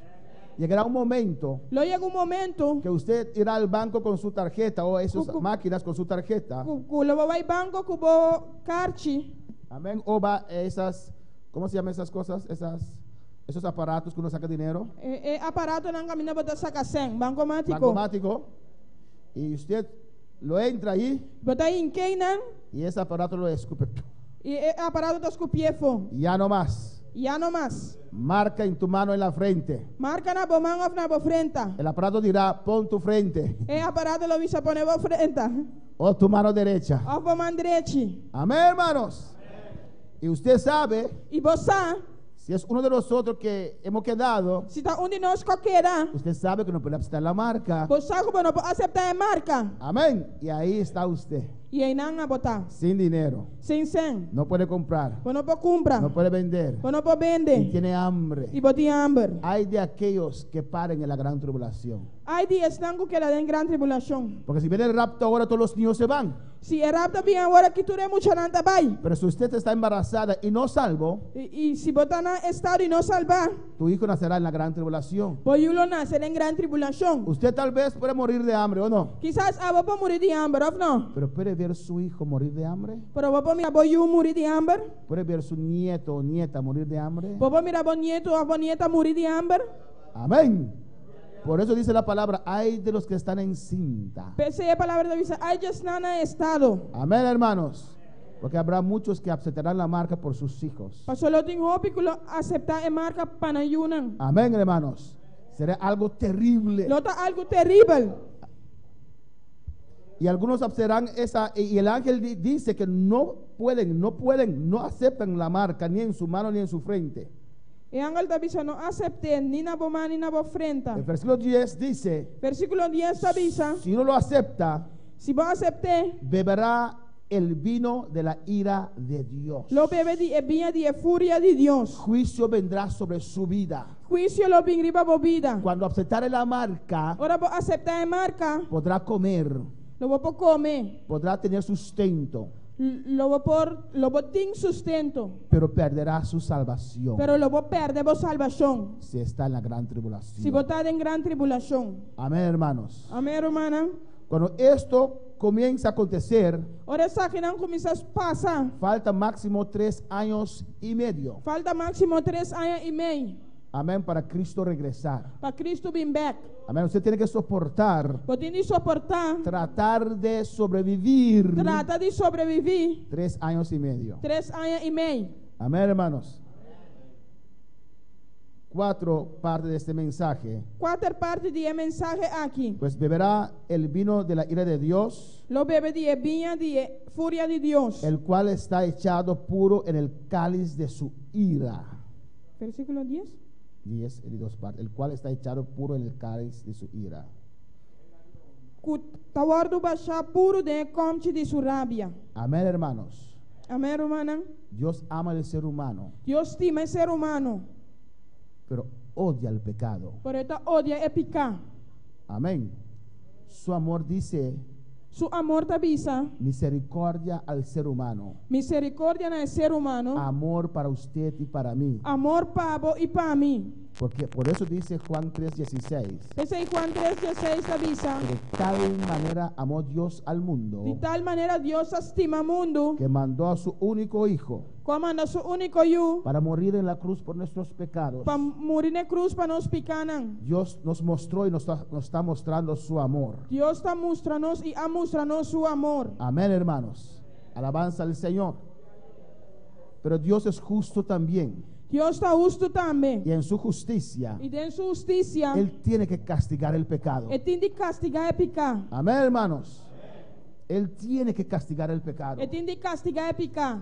Speaker 2: Llegará un momento
Speaker 4: Lo llega momento
Speaker 2: que usted irá al banco con su tarjeta o esas
Speaker 4: Cucu.
Speaker 2: máquinas con su tarjeta.
Speaker 4: que lo vai banco que vou carte.
Speaker 2: Amén. O va a esas, ¿cómo se llaman esas cosas? Esos aparatos que uno saca dinero.
Speaker 4: Aparato não caminha para sacar 100, bancomático.
Speaker 2: Bancomático. Y usted lo entra ahí
Speaker 4: Botar em quem não?
Speaker 2: y ese aparato lo escupe.
Speaker 4: E aparato das copiefo.
Speaker 2: Y ya no más.
Speaker 4: Já não mais.
Speaker 2: Marca en tu mano en la frente.
Speaker 4: Marca na bo mão ou na bo frente.
Speaker 2: El aparato dirá: pon tu frente
Speaker 4: Aparato lo visa poner bo frente.
Speaker 2: o tu mano derecha.
Speaker 4: Ou bo mão direita.
Speaker 2: Amén, hermanos. Y usted sabe,
Speaker 4: E você,
Speaker 2: si es uno de nosotros que hemos quedado,
Speaker 4: se está de nós qualquer,
Speaker 2: usted sabe que no puede aceptar la marca.
Speaker 4: você como não pode aceitar a marca.
Speaker 2: Amén. Y ahí está usted,
Speaker 4: E aí não a botar.
Speaker 2: sin dinero.
Speaker 4: Sem 100.
Speaker 2: No puede comprar,
Speaker 4: Você não pode comprar.
Speaker 2: no puede vender
Speaker 4: Você não pode
Speaker 2: y
Speaker 4: vender.
Speaker 2: tiene hambre.
Speaker 4: E botar hambre.
Speaker 2: Hay de aquellos que paren en la gran tribulación.
Speaker 4: Hay dias não que ela tem grande tribulação.
Speaker 2: Porque si viene el rapto ahora, todos los niños se van.
Speaker 4: Se é rápido bem agora que tu é muito nada vai.
Speaker 2: Pero si usted está embarazada y no salvo,
Speaker 4: E se botar na estado e não salvar,
Speaker 2: tu hijo nacerá en la gran tribulación.
Speaker 4: Boyulo nascer em grande tribulação.
Speaker 2: Usted tal vez puede morir de hambre o no,
Speaker 4: Quizás a vou morir de hambre, ou não?
Speaker 2: pero puede ver su hijo morir de hambre.
Speaker 4: Pero vou mirar boyu morir de hambre.
Speaker 2: Puede ver su nieto o nieta morir de hambre.
Speaker 4: Vou mirar bo nieto ou bo nieta morir de hambre.
Speaker 2: Amén. Por eso dice la palabra: hay de los que están en cinta.
Speaker 4: Pensei a palavra da visa, ai just na estado.
Speaker 2: Amén, hermanos. Porque habrá muchos que aceptarán la marca por sus hijos.
Speaker 4: Pastor, eu tenho hope que aceitar a marca panayunan.
Speaker 2: Amén, hermanos. Será algo terrible.
Speaker 4: Lota algo terrível.
Speaker 2: Y algunos aceptarán esa. Y el ángel dice que no aceptan la marca ni en su mano ni en su frente.
Speaker 4: E angel da visa não aceitem nem na bo mão nem na bo frente.
Speaker 2: El versículo 10 dice:
Speaker 4: Versículo 10 da visa,
Speaker 2: si no lo acepta,
Speaker 4: se vou aceitar,
Speaker 2: beberá el vino de la ira de Dios.
Speaker 4: lo bebe de vinha de fúria de Deus.
Speaker 2: Juicio vendrá sobre su vida.
Speaker 4: Juízo lo vingriba bo vida.
Speaker 2: Cuando aceptare la marca,
Speaker 4: Ora vou aceitar a marca,
Speaker 2: podrá comer,
Speaker 4: lo vou comer.
Speaker 2: podrá tener sustento,
Speaker 4: Lo vou ter sustento.
Speaker 2: pero perderá su salvación
Speaker 4: Pero lo vou perder bo salvação.
Speaker 2: si está en la gran
Speaker 4: Se
Speaker 2: tribulación.
Speaker 4: botar em grande tribulação.
Speaker 2: Amén, hermanos.
Speaker 4: Amém, hermana?
Speaker 2: Cuando esto comienza a acontecer,
Speaker 4: Ora essa que não começa a passar.
Speaker 2: falta máximo 3 años y medio.
Speaker 4: Falta máximo 3 anos e meio
Speaker 2: Amén, para Cristo regresar.
Speaker 4: para Cristo vir back.
Speaker 2: Amén, usted tiene que soportar,
Speaker 4: Vou ter de suportar.
Speaker 2: tratar de sobrevivir
Speaker 4: Trata de sobreviver
Speaker 2: 3 años y medio.
Speaker 4: 3 anos e meio.
Speaker 2: Amén, hermanos. 4 partes de este mensaje.
Speaker 4: 4 partes de mensaje aqui.
Speaker 2: Pues beberá el vino de la ira de Dios,
Speaker 4: Lo bebe de vinha de fúria de Deus.
Speaker 2: el cual está echado puro en el cáliz de su ira.
Speaker 4: Versículo 10.
Speaker 2: 10 de 2 partes. El cual está echado puro en el cáliz de su ira.
Speaker 4: Tawardo baixar puro de comte de sua rábia.
Speaker 2: Amén, hermanos.
Speaker 4: Amém, hermana?
Speaker 2: Dios ama al ser humano,
Speaker 4: Deus estima o ser humano,
Speaker 2: pero odia el pecado.
Speaker 4: por isso odia é picar.
Speaker 2: Amén. Su amor dice
Speaker 4: Su amor tabisa,
Speaker 2: misericordia al ser humano,
Speaker 4: misericórdia no ser humano,
Speaker 2: amor para usted y para mí.
Speaker 4: amor pabo e para mim.
Speaker 2: Porque por eso dice Juan 3:16,
Speaker 4: Esse aí Juan 3:16 tabisa.
Speaker 2: que de tal manera amó Dios al mundo
Speaker 4: De tal maneira Deus estima o mundo,
Speaker 2: que mandó a su único hijo
Speaker 4: como anda su único yu,
Speaker 2: para morir en la cruz por nuestros pecados.
Speaker 4: para morir na cruz para nos picanan.
Speaker 2: Dios nos mostró y nos está mostrando su amor.
Speaker 4: Deus está mostrando-nos e a mostrar-nos seu amor.
Speaker 2: Amén, hermanos. Alabanza al Señor. Pero Dios es justo también,
Speaker 4: Deus está justo também.
Speaker 2: y en su justicia
Speaker 4: E dentro sua justiça,
Speaker 2: Él tiene que castigar el pecado.
Speaker 4: ele tem de castigar e picar.
Speaker 2: Amén, hermanos. Él tiene que castigar el pecado.
Speaker 4: Ele tem de castigar e picar.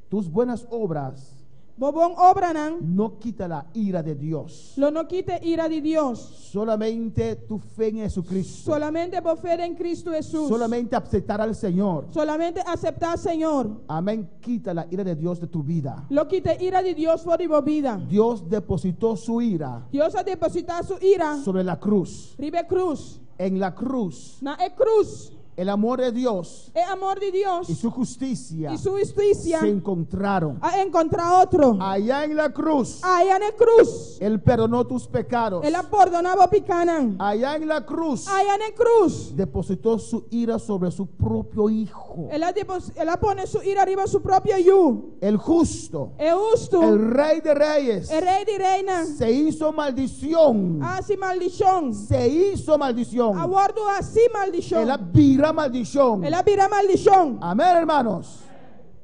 Speaker 2: Tus buenas obras
Speaker 4: Bobong obra nan,
Speaker 2: no quita la ira de Dios.
Speaker 4: lo no quite ira de Deus.
Speaker 2: Solamente tu fe en Jesucristo.
Speaker 4: Solamente por fe em Cristo Jesus.
Speaker 2: Solamente aceptar al Señor.
Speaker 4: Solamente aceptar Senhor.
Speaker 2: Amén. Quita la ira de Dios de tu vida.
Speaker 4: Lo quite ira de Deus fora de tua vida.
Speaker 2: Dios depositó su ira
Speaker 4: Deus a depositar sua ira
Speaker 2: sobre la cruz.
Speaker 4: ribe cruz.
Speaker 2: En la cruz,
Speaker 4: Na é cruz.
Speaker 2: el amor de Dios
Speaker 4: É amor de Deus
Speaker 2: y su justicia
Speaker 4: e sua justiça
Speaker 2: se encontraron.
Speaker 4: a encontrar outro.
Speaker 2: Allá en la cruz,
Speaker 4: Aí na cruz.
Speaker 2: Él perdonó tus pecados.
Speaker 4: Ela perdonava picanan.
Speaker 2: Allá en la cruz,
Speaker 4: Aí na cruz.
Speaker 2: depositó su ira sobre su propio Hijo.
Speaker 4: Ela pone sua ira riba seu próprio yu.
Speaker 2: El justo,
Speaker 4: É justo.
Speaker 2: el Rey de Reyes,
Speaker 4: É rei de reina.
Speaker 2: se hizo maldición.
Speaker 4: Assim maldição.
Speaker 2: Se hizo maldición.
Speaker 4: Aguardo assim maldição.
Speaker 2: Él vira maldición.
Speaker 4: Ela vira maldição.
Speaker 2: Amén, hermanos.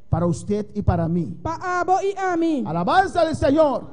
Speaker 2: Para usted y para mí.
Speaker 4: Pa abo e a mim.
Speaker 2: Alabanza del Señor.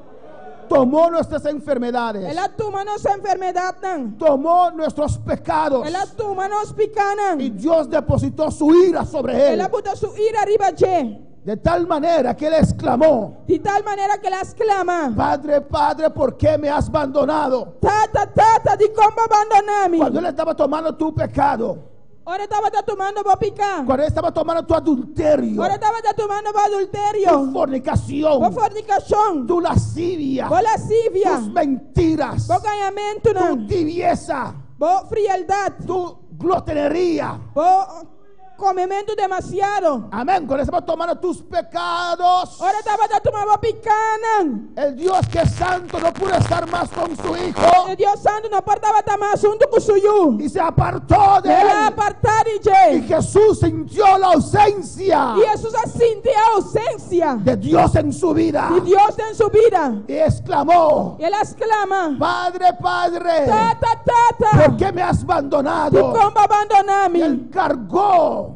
Speaker 2: Tomó nuestras enfermedades.
Speaker 4: Ela toma nossa enfermidade nan.
Speaker 2: Tomó nuestros pecados.
Speaker 4: Ela toma nos picanan.
Speaker 2: Y Dios depositó su ira sobre él.
Speaker 4: Ela bota sua ira riba de.
Speaker 2: De tal manera que él exclamó:
Speaker 4: De tal maneira que ela exclama:
Speaker 2: Padre, Padre, ¿por qué me has abandonado?
Speaker 4: Tata, tata, de como abandonar-me.
Speaker 2: Cuando él estaba tomando tu pecado,
Speaker 4: Ora estava tomando vou picar.
Speaker 2: cuando él estaba tomando tu adulterio,
Speaker 4: Ora estava tomando vou
Speaker 2: tu
Speaker 4: adultério.
Speaker 2: fornicación,
Speaker 4: Vou fornicação.
Speaker 2: tu lascivia,
Speaker 4: Vou lascívia.
Speaker 2: tus mentiras,
Speaker 4: Vou ganhamento
Speaker 2: tu
Speaker 4: nan.
Speaker 2: tibieza,
Speaker 4: Vou frialdade.
Speaker 2: tu glotonería.
Speaker 4: Vou comimento demasiado.
Speaker 2: Amén. Cuando estaba tomando tus pecados,
Speaker 4: Ora estava tomando picanan.
Speaker 2: el Dios que es santo no pudo estar más con su Hijo
Speaker 4: E Deus Santo não portava mais junto com o suyo.
Speaker 2: y se apartó de
Speaker 4: Ela
Speaker 2: él.
Speaker 4: apartar
Speaker 2: Y
Speaker 4: de.
Speaker 2: Jesús sintió la ausencia
Speaker 4: E Jesus sentiu a ausência
Speaker 2: de Dios en su vida
Speaker 4: de Deus em sua vida.
Speaker 2: y exclamó:
Speaker 4: Ela exclama:
Speaker 2: Padre, Padre,
Speaker 4: Tata,
Speaker 2: ¿por
Speaker 4: tata,
Speaker 2: qué me has
Speaker 4: de
Speaker 2: abandonado?
Speaker 4: como
Speaker 2: Y
Speaker 4: abandonar-me.
Speaker 2: él cargó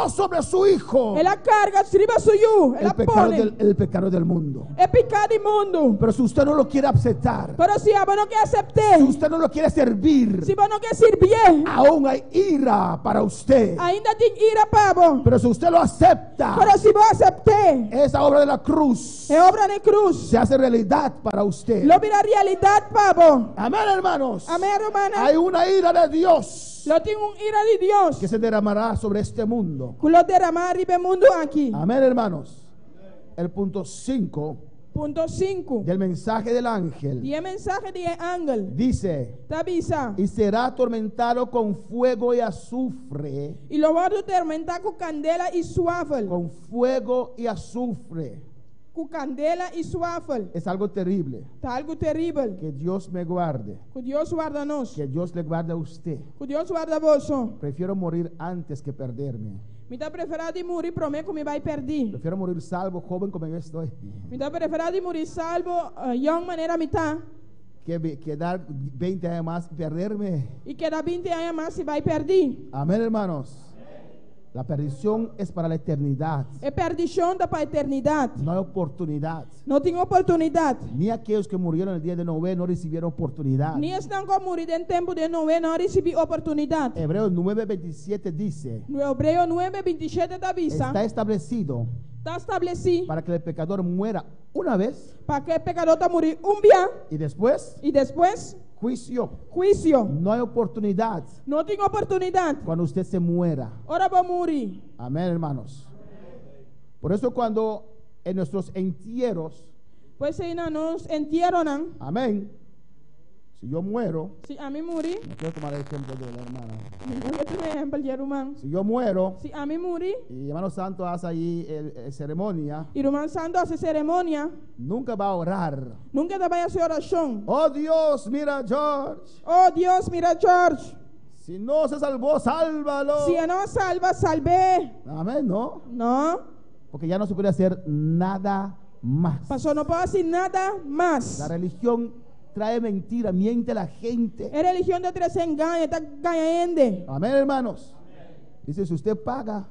Speaker 2: sobre su Hijo
Speaker 4: Ela carga, escriba suyo. Ela pone.
Speaker 2: el pecado del mundo.
Speaker 4: É pecado imundo.
Speaker 2: Pero si usted no lo quiere aceptar,
Speaker 4: Pero se você não quer aceitar,
Speaker 2: si usted no lo quiere servir,
Speaker 4: se você não quer servir,
Speaker 2: aún hay ira para usted.
Speaker 4: ainda tem ira pavo.
Speaker 2: Pero si usted lo acepta,
Speaker 4: Pero se você aceitar,
Speaker 2: esa obra de la cruz
Speaker 4: é obra de cruz.
Speaker 2: se hace realidad para usted.
Speaker 4: Lo vira realidade pavo.
Speaker 2: Amén, hermanos.
Speaker 4: Amém, hermana.
Speaker 2: Hay una ira de Dios
Speaker 4: Lo tem ira de Deus.
Speaker 2: que se derramará sobre este mundo.
Speaker 4: Que lo derramar ribe mundo aqui.
Speaker 2: Amén, hermanos. El punto 5
Speaker 4: Ponto 5.
Speaker 2: del mensaje del ángel
Speaker 4: E é mensagem de ángel.
Speaker 2: dice:
Speaker 4: Tabisa.
Speaker 2: y será atormentado con fuego y azufre.
Speaker 4: E lo vai tormentar com candela e suave.
Speaker 2: Con fuego y azufre.
Speaker 4: Com candela e suave.
Speaker 2: Es algo terrible.
Speaker 4: Tá algo terrível.
Speaker 2: Que Dios me guarde.
Speaker 4: Que Deus guarda nós.
Speaker 2: Que Dios le guarde a usted.
Speaker 4: Que Deus guarda vos.
Speaker 2: Prefiero morir antes que perderme.
Speaker 4: Me dá preferado de morir, prometo que me vai perder.
Speaker 2: Prefiero morir salvo, joven como yo estoy,
Speaker 4: Me dá preferado de morir salvo, young maneira me tá.
Speaker 2: que dar 20 años más y perderme.
Speaker 4: E que dá 20 anos mais se vai perder.
Speaker 2: Amén, hermanos. La perdición es para la eternidad.
Speaker 4: É perdição para a eternidade.
Speaker 2: No hay oportunidad.
Speaker 4: Não tem oportunidade.
Speaker 2: Ni aquellos que murieron el día de Noé no recibieron oportunidad.
Speaker 4: Nem estão como morir em tempo de Noé, não recebi oportunidade.
Speaker 2: Hebreos 9:27 dice:
Speaker 4: No Hebreu 9:27 da visa,
Speaker 2: está establecido
Speaker 4: está estabelecido
Speaker 2: para que el pecador muera una vez
Speaker 4: para que o pecador está morir dia
Speaker 2: y después
Speaker 4: e depois
Speaker 2: juicio.
Speaker 4: juízo.
Speaker 2: No hay oportunidad
Speaker 4: Não tem oportunidade.
Speaker 2: cuando usted se muera.
Speaker 4: Ora vai morir.
Speaker 2: Amén, hermanos. Por eso cuando en nuestros entierros,
Speaker 4: Pois aí nos entierram.
Speaker 2: amén, si yo muero,
Speaker 4: Se a mim morir,
Speaker 2: no quiero tomar el ejemplo de la hermana.
Speaker 4: eu tenho exemplo de irmão.
Speaker 2: Si yo muero
Speaker 4: Se a mim morir,
Speaker 2: y hermano santo hace allí ceremonia,
Speaker 4: irmão santo hace cerimônia,
Speaker 2: nunca va a orar.
Speaker 4: nunca vai fazer oração.
Speaker 2: Oh Dios, mira a George.
Speaker 4: Oh Deus, mira George.
Speaker 2: Si no se salvó, sálvalo.
Speaker 4: Se não salva, salve.
Speaker 2: Amén, ¿no?
Speaker 4: Não,
Speaker 2: Porque ya no se puede hacer nada más.
Speaker 4: pastor, não pode fazer nada mais.
Speaker 2: La religión trae mentira, miente a la gente.
Speaker 4: É religião de três enganos, está ganhando.
Speaker 2: Amén, hermanos. Dice, si usted paga,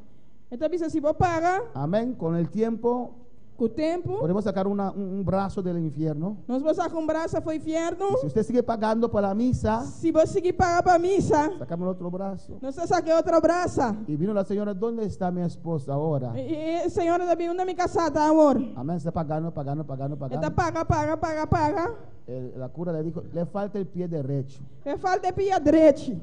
Speaker 4: Então, se você paga
Speaker 2: amén, con el tiempo
Speaker 4: com o tempo,
Speaker 2: podemos sacar un brazo del infierno.
Speaker 4: nós vamos sacar um braço para o inferno.
Speaker 2: Si usted sigue pagando para la misa,
Speaker 4: Se você seguir pagar para a missa,
Speaker 2: sacamos otro brazo.
Speaker 4: nós saquemos outro braço.
Speaker 2: Y vino la señora, ¿dónde está mi esposa ahora?
Speaker 4: E senhora da Bíblia me casada amor.
Speaker 2: Amén, está pagando.
Speaker 4: Então paga.
Speaker 2: La cura le dijo, le falta el pie derecho.
Speaker 4: É falta de pia direito.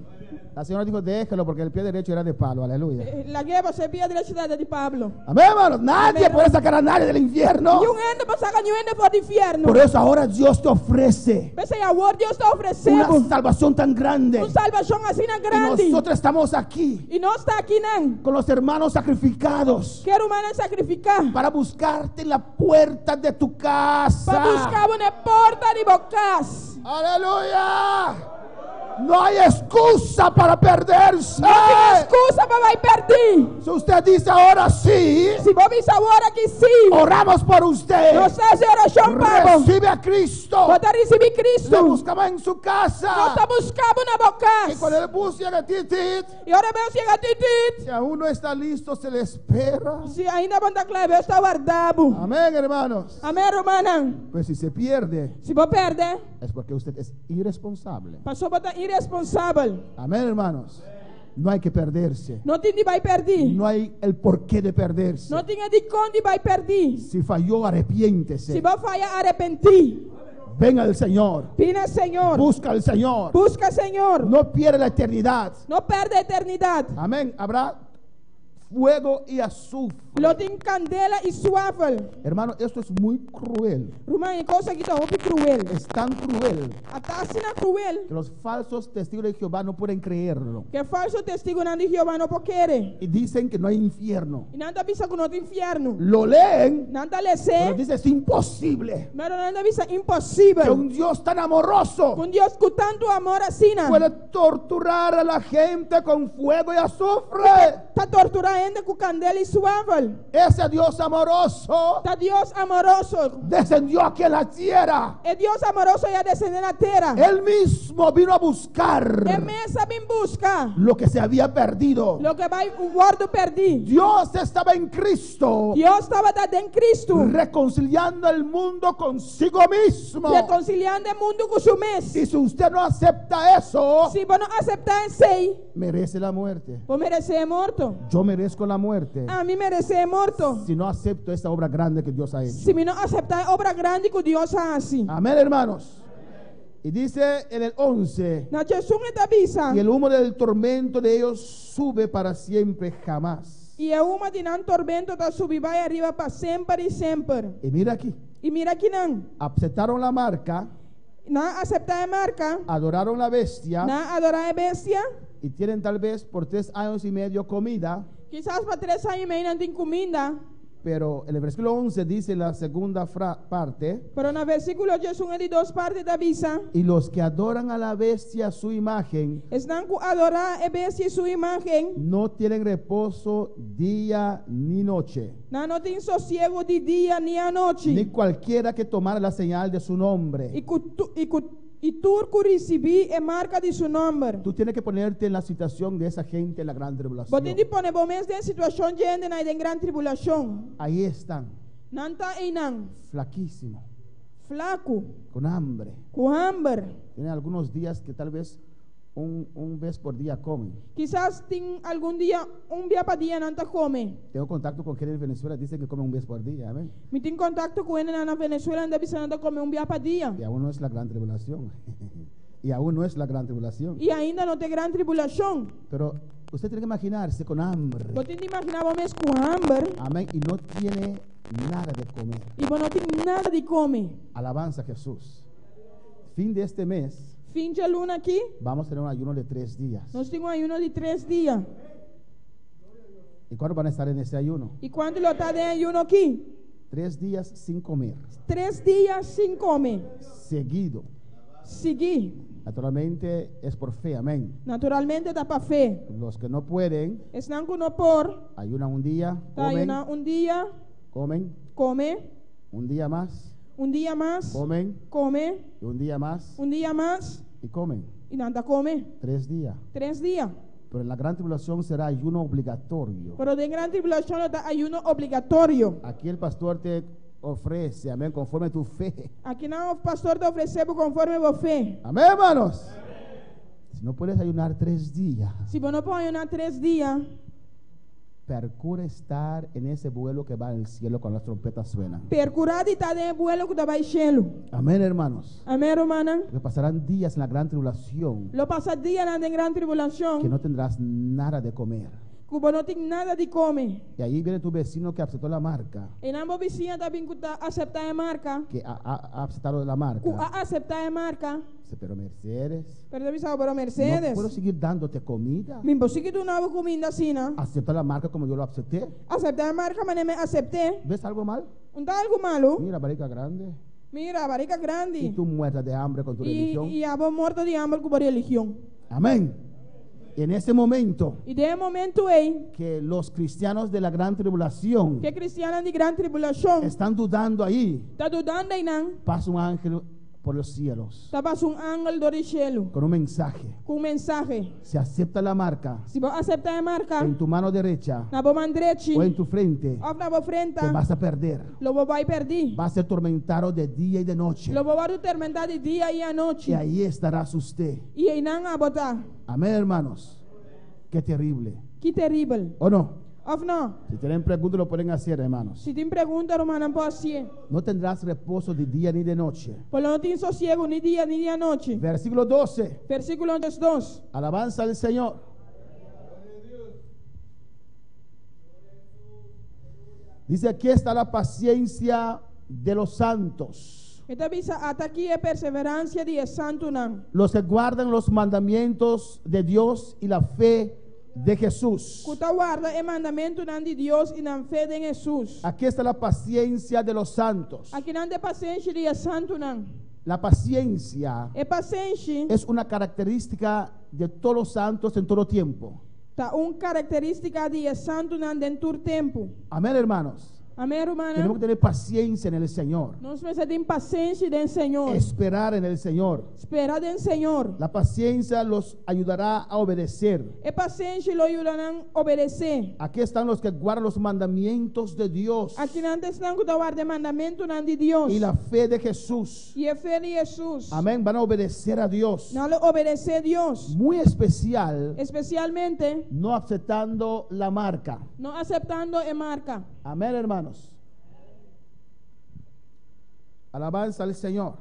Speaker 2: La señora dijo, déjelo porque el pie derecho era de palo, aleluya.
Speaker 4: La guerra você pia direito de Pablo.
Speaker 2: Amén, hermanos, nadie
Speaker 4: Amén.
Speaker 2: puede sacar a nadie del infierno.
Speaker 4: E ende para sacar ende para o inferno.
Speaker 2: Por eso ahora Dios te ofrece
Speaker 4: Pensa aí, agora Deus está
Speaker 2: una
Speaker 4: oferecendo
Speaker 2: salvación tan grande.
Speaker 4: salvação assim na
Speaker 2: Y
Speaker 4: grande.
Speaker 2: nosotros estamos aquí
Speaker 4: E nós está aqui não.
Speaker 2: con los hermanos sacrificados
Speaker 4: Quero humano sacrificar.
Speaker 2: para buscarte en la puerta de tu casa.
Speaker 4: Para buscar uma porta de bocas.
Speaker 2: Aleluya. No hay excusa para perderse.
Speaker 4: Não tem excusa para vai perder.
Speaker 2: Si usted dice ahora sí,
Speaker 4: Se vou pensar agora que sim.
Speaker 2: oramos por usted.
Speaker 4: Nós fazemos oração para vos.
Speaker 2: Recibe a Cristo.
Speaker 4: Vou receber
Speaker 2: Le
Speaker 4: Cristo.
Speaker 2: buscamos en su
Speaker 4: Nós
Speaker 2: casa.
Speaker 4: está buscando na
Speaker 2: Y
Speaker 4: bocas.
Speaker 2: cuando el bus llega, titit,
Speaker 4: E ora vem chegar titit.
Speaker 2: si aún no está listo, se le espera.
Speaker 4: Se ainda vão dar clave, eu está guardado.
Speaker 2: Amén, hermanos.
Speaker 4: Amém, romana.
Speaker 2: Pues si se pierde,
Speaker 4: Se vou perder,
Speaker 2: es porque usted es irresponsable.
Speaker 4: passou para irresponsável.
Speaker 2: Amén, hermanos. No hay que perderse.
Speaker 4: Não tem de vai perder.
Speaker 2: No hay el porqué de perderse.
Speaker 4: Não tem de onde vai perder.
Speaker 2: Si falló,
Speaker 4: Se
Speaker 2: arrepiéntese.
Speaker 4: vou falhar, arrepentir.
Speaker 2: Venga al Señor.
Speaker 4: Pina, Senhor.
Speaker 2: Busca al Señor.
Speaker 4: Busca, Senhor.
Speaker 2: No pierde la eternidad.
Speaker 4: Não perde a eternidade.
Speaker 2: Amén. Habrá fuego y azufre.
Speaker 4: Lo tem candela e suave.
Speaker 2: Hermano, esto es muy cruel.
Speaker 4: Romano, é coisa que está muito cruel.
Speaker 2: Es tan cruel
Speaker 4: Até assim é cruel.
Speaker 2: que los falsos testigos de Jehová no pueden creerlo.
Speaker 4: Que falso testigo não de Jeová não pode querer.
Speaker 2: Y dicen que no hay infierno.
Speaker 4: E não está pensando que não tem inferno.
Speaker 2: Lo leen,
Speaker 4: Não está
Speaker 2: pero
Speaker 4: lendo.
Speaker 2: dice es imposible
Speaker 4: Mas não está pensando
Speaker 2: que
Speaker 4: impossível.
Speaker 2: un Dios tan amoroso
Speaker 4: Com Deus com tanto amor assim.
Speaker 2: puede torturar a la gente con fuego y azufre.
Speaker 4: Está torturando com candela e suave.
Speaker 2: Ese Dios amoroso
Speaker 4: Está Deus amoroso.
Speaker 2: descendió aquí en la tierra.
Speaker 4: É Deus amoroso e a descender na terra.
Speaker 2: Él mismo vino a buscar
Speaker 4: É mesa bem busca.
Speaker 2: lo que se había perdido.
Speaker 4: Lo que vai o guardo perdi.
Speaker 2: Dios estaba en Cristo
Speaker 4: Deus estava em Cristo.
Speaker 2: reconciliando el mundo consigo mismo.
Speaker 4: Reconciliando o mundo com o mês.
Speaker 2: Y si usted no acepta eso,
Speaker 4: Se você não aceitar isso aí,
Speaker 2: merece la muerte.
Speaker 4: vou merecer morto.
Speaker 2: Yo merezco la muerte
Speaker 4: A mim merecer morto.
Speaker 2: si no acepto esta obra grande que Dios ha hecho.
Speaker 4: Se me não aceitar a obra grande que Deus faz.
Speaker 2: Amén, hermanos. Y dice en el 11,
Speaker 4: Na Jesus está avisa.
Speaker 2: y el humo del tormento de ellos sube para siempre jamás.
Speaker 4: E a uma de não tormento está subir vai arriba para sempre e sempre.
Speaker 2: Y mira aquí,
Speaker 4: E mira que não.
Speaker 2: aceptaron la marca,
Speaker 4: Não aceitar a marca.
Speaker 2: adoraron la bestia
Speaker 4: Não adorar a bestia.
Speaker 2: y tienen tal vez por 3 años y medio comida.
Speaker 4: Quizás para 3 anos e meio não tem comida.
Speaker 2: Pero en el versículo 11 dice la segunda parte,
Speaker 4: Pero no versículo Jesus é de 2 partes da visa.
Speaker 2: y los que adoran a la bestia su imagen
Speaker 4: Estão com adorar a bestia e sua imagem.
Speaker 2: no tienen reposo día ni noche,
Speaker 4: Não tem sossego de dia nem a noite.
Speaker 2: ni cualquiera que tomara la señal de su nombre.
Speaker 4: E com E tu recebi a marca de seu nome.
Speaker 2: Tú tienes que ponerte en la situación de esa gente en la gran tribulación.
Speaker 4: Você tem que pôr momentos de situação de gente na grande tribulação.
Speaker 2: Ahí están,
Speaker 4: Nanta e não.
Speaker 2: flaquísimos,
Speaker 4: Flaco.
Speaker 2: con hambre.
Speaker 4: Com hambre.
Speaker 2: Tienen algunos días que tal vez un vez por día comen.
Speaker 4: Quizás tem algum dia, dia para dia, não come.
Speaker 2: Tengo contacto con gente en Venezuela, dicen que comen un vez por día. Amén.
Speaker 4: Me tem contato com ele na Venezuela, anda visando come dia para dia.
Speaker 2: Y aún no es la gran tribulación. Y aún no es la gran tribulación.
Speaker 4: E ainda não tem grande tribulação.
Speaker 2: Pero usted tiene que imaginarse con hambre.
Speaker 4: Você tem que imaginar momentos com hambre
Speaker 2: Amén. Y no tiene nada de comer.
Speaker 4: e você não tem nada de comer.
Speaker 2: Alabanza a Jesús. Fin de este mes
Speaker 4: Fim de luna aqui,
Speaker 2: vamos a tener un ayuno de 3 días.
Speaker 4: nós temos ayuno de 3 dias.
Speaker 2: ¿Y cuándo van a estar en ese ayuno?
Speaker 4: E quando ele está de ayuno aqui?
Speaker 2: 3 días sin comer.
Speaker 4: 3 dias sem comer.
Speaker 2: Seguido.
Speaker 4: Seguir.
Speaker 2: Naturalmente es por fe. Amén.
Speaker 4: Naturalmente está para fé.
Speaker 2: Los que no pueden,
Speaker 4: Estão com no por,
Speaker 2: ayunan un día,
Speaker 4: tá
Speaker 2: comen,
Speaker 4: ayuna dia,
Speaker 2: comen,
Speaker 4: come,
Speaker 2: un día más,
Speaker 4: dia mais,
Speaker 2: comen,
Speaker 4: come,
Speaker 2: y un día más,
Speaker 4: dia mais,
Speaker 2: y comen.
Speaker 4: e não está come.
Speaker 2: 3 días.
Speaker 4: 3 dias.
Speaker 2: Pero en la gran tribulación será ayuno obligatorio.
Speaker 4: Pero de grande tribulação está ayuno obrigatório.
Speaker 2: Aquí el pastor te ofrece, amén, conforme tu fe.
Speaker 4: Aqui não o pastor te ofereceu conforme a fé.
Speaker 2: Amén, hermanos. Si no puedes ayunar 3 días,
Speaker 4: Se você não pode ayunar 3 dias,
Speaker 2: procura estar en ese vuelo que va al cielo cuando las trompetas suenan.
Speaker 4: percurar de estar de vuelo que está baixando.
Speaker 2: Amén, hermanos.
Speaker 4: Amém, hermana?
Speaker 2: Porque pasarán días en la gran tribulación
Speaker 4: Lo passa dia na grande tribulação,
Speaker 2: que no tendrás nada de comer.
Speaker 4: que você não tem nada de comer.
Speaker 2: Y ahí viene tu vecino que aceptó la marca,
Speaker 4: E na vizinha também que está aceitar a marca,
Speaker 2: que ha aceptado la
Speaker 4: que
Speaker 2: marca.
Speaker 4: a aceitar a marca,
Speaker 2: Dice, pero Mercedes,
Speaker 4: pero avisado para
Speaker 2: no
Speaker 4: Mercedes.
Speaker 2: puedo seguir dándote comida.
Speaker 4: Me impossível que tu não have comida assim, não?
Speaker 2: Acepta la marca como yo lo acepté.
Speaker 4: Aceitar a marca, mas me aceitar.
Speaker 2: ¿Ves algo mal?
Speaker 4: Não está algo malo?
Speaker 2: Mira, barriga grande.
Speaker 4: Mira, a barriga
Speaker 2: Y
Speaker 4: grande.
Speaker 2: tú muertas de hambre con tu religión.
Speaker 4: E a morta de hambre com a religião.
Speaker 2: Amén. En ese momento
Speaker 4: E de momento aí,
Speaker 2: que los cristianos de la gran tribulación
Speaker 4: que cristiana de grande tribulação
Speaker 2: están dudando ahí,
Speaker 4: está dudando aí, não?
Speaker 2: pasa un ángel por los cielos
Speaker 4: Está passando ángel do cielo
Speaker 2: con un mensaje.
Speaker 4: com mensagem.
Speaker 2: Se acepta la marca
Speaker 4: Se você aceitar a marca,
Speaker 2: en tu mano derecha
Speaker 4: na boa mão direita,
Speaker 2: o en tu frente,
Speaker 4: ou na boa frente,
Speaker 2: te vas a perder.
Speaker 4: lo vai perder.
Speaker 2: Va a ser tormentado de día y de noche.
Speaker 4: Lo vai atormentar de dia e à noite.
Speaker 2: Y ahí estarás usted.
Speaker 4: E aí não a botar.
Speaker 2: Amén, hermanos. Qué terrible.
Speaker 4: Que terrível.
Speaker 2: ¿O no?
Speaker 4: Ou não?
Speaker 2: Si tienen preguntas lo pueden hacer, hermanos.
Speaker 4: Se tem pergunta, irmã, não pode ser.
Speaker 2: No tendrás reposo de día ni de noche.
Speaker 4: Porque não tem sossego nem dia nem à noite.
Speaker 2: Versículo 12.
Speaker 4: Versículo 2.
Speaker 2: Alabanza al Señor. Dice, aquí está la paciencia de los santos,
Speaker 4: Então, até aqui é perseverança de santo não.
Speaker 2: los que guardan los mandamientos de Dios y la fe de Jesús.
Speaker 4: Que guarda o mandamento não de Deus e não fé de Jesus.
Speaker 2: Aquí está la paciencia de los santos.
Speaker 4: Aqui não tem paciência de santo não.
Speaker 2: La paciencia
Speaker 4: É paciência.
Speaker 2: es una característica de todos los santos en todo tiempo.
Speaker 4: Tá característica de santo não dentro do tempo.
Speaker 2: Amén, hermanos.
Speaker 4: Amém, irmã?
Speaker 2: Tenemos que tener paciencia en el Señor.
Speaker 4: Nós precisamos paciência do Senhor.
Speaker 2: Esperar en el Señor.
Speaker 4: Esperar do Senhor.
Speaker 2: La paciencia los ayudará a obedecer.
Speaker 4: É paciência lo ajudarão a obedecer.
Speaker 2: Aquí están los que guardan los mandamientos de Dios
Speaker 4: Aqui não estão que guardar mandamento não de Deus.
Speaker 2: y la fe de Jesús.
Speaker 4: E a fé de Jesus.
Speaker 2: Amén. Van a obedecer a Dios.
Speaker 4: Não le obedecer a Deus.
Speaker 2: Muy especial,
Speaker 4: Especialmente
Speaker 2: no aceptando la marca.
Speaker 4: não aceitando a marca.
Speaker 2: Amén, hermanos. Alabanza al Señor.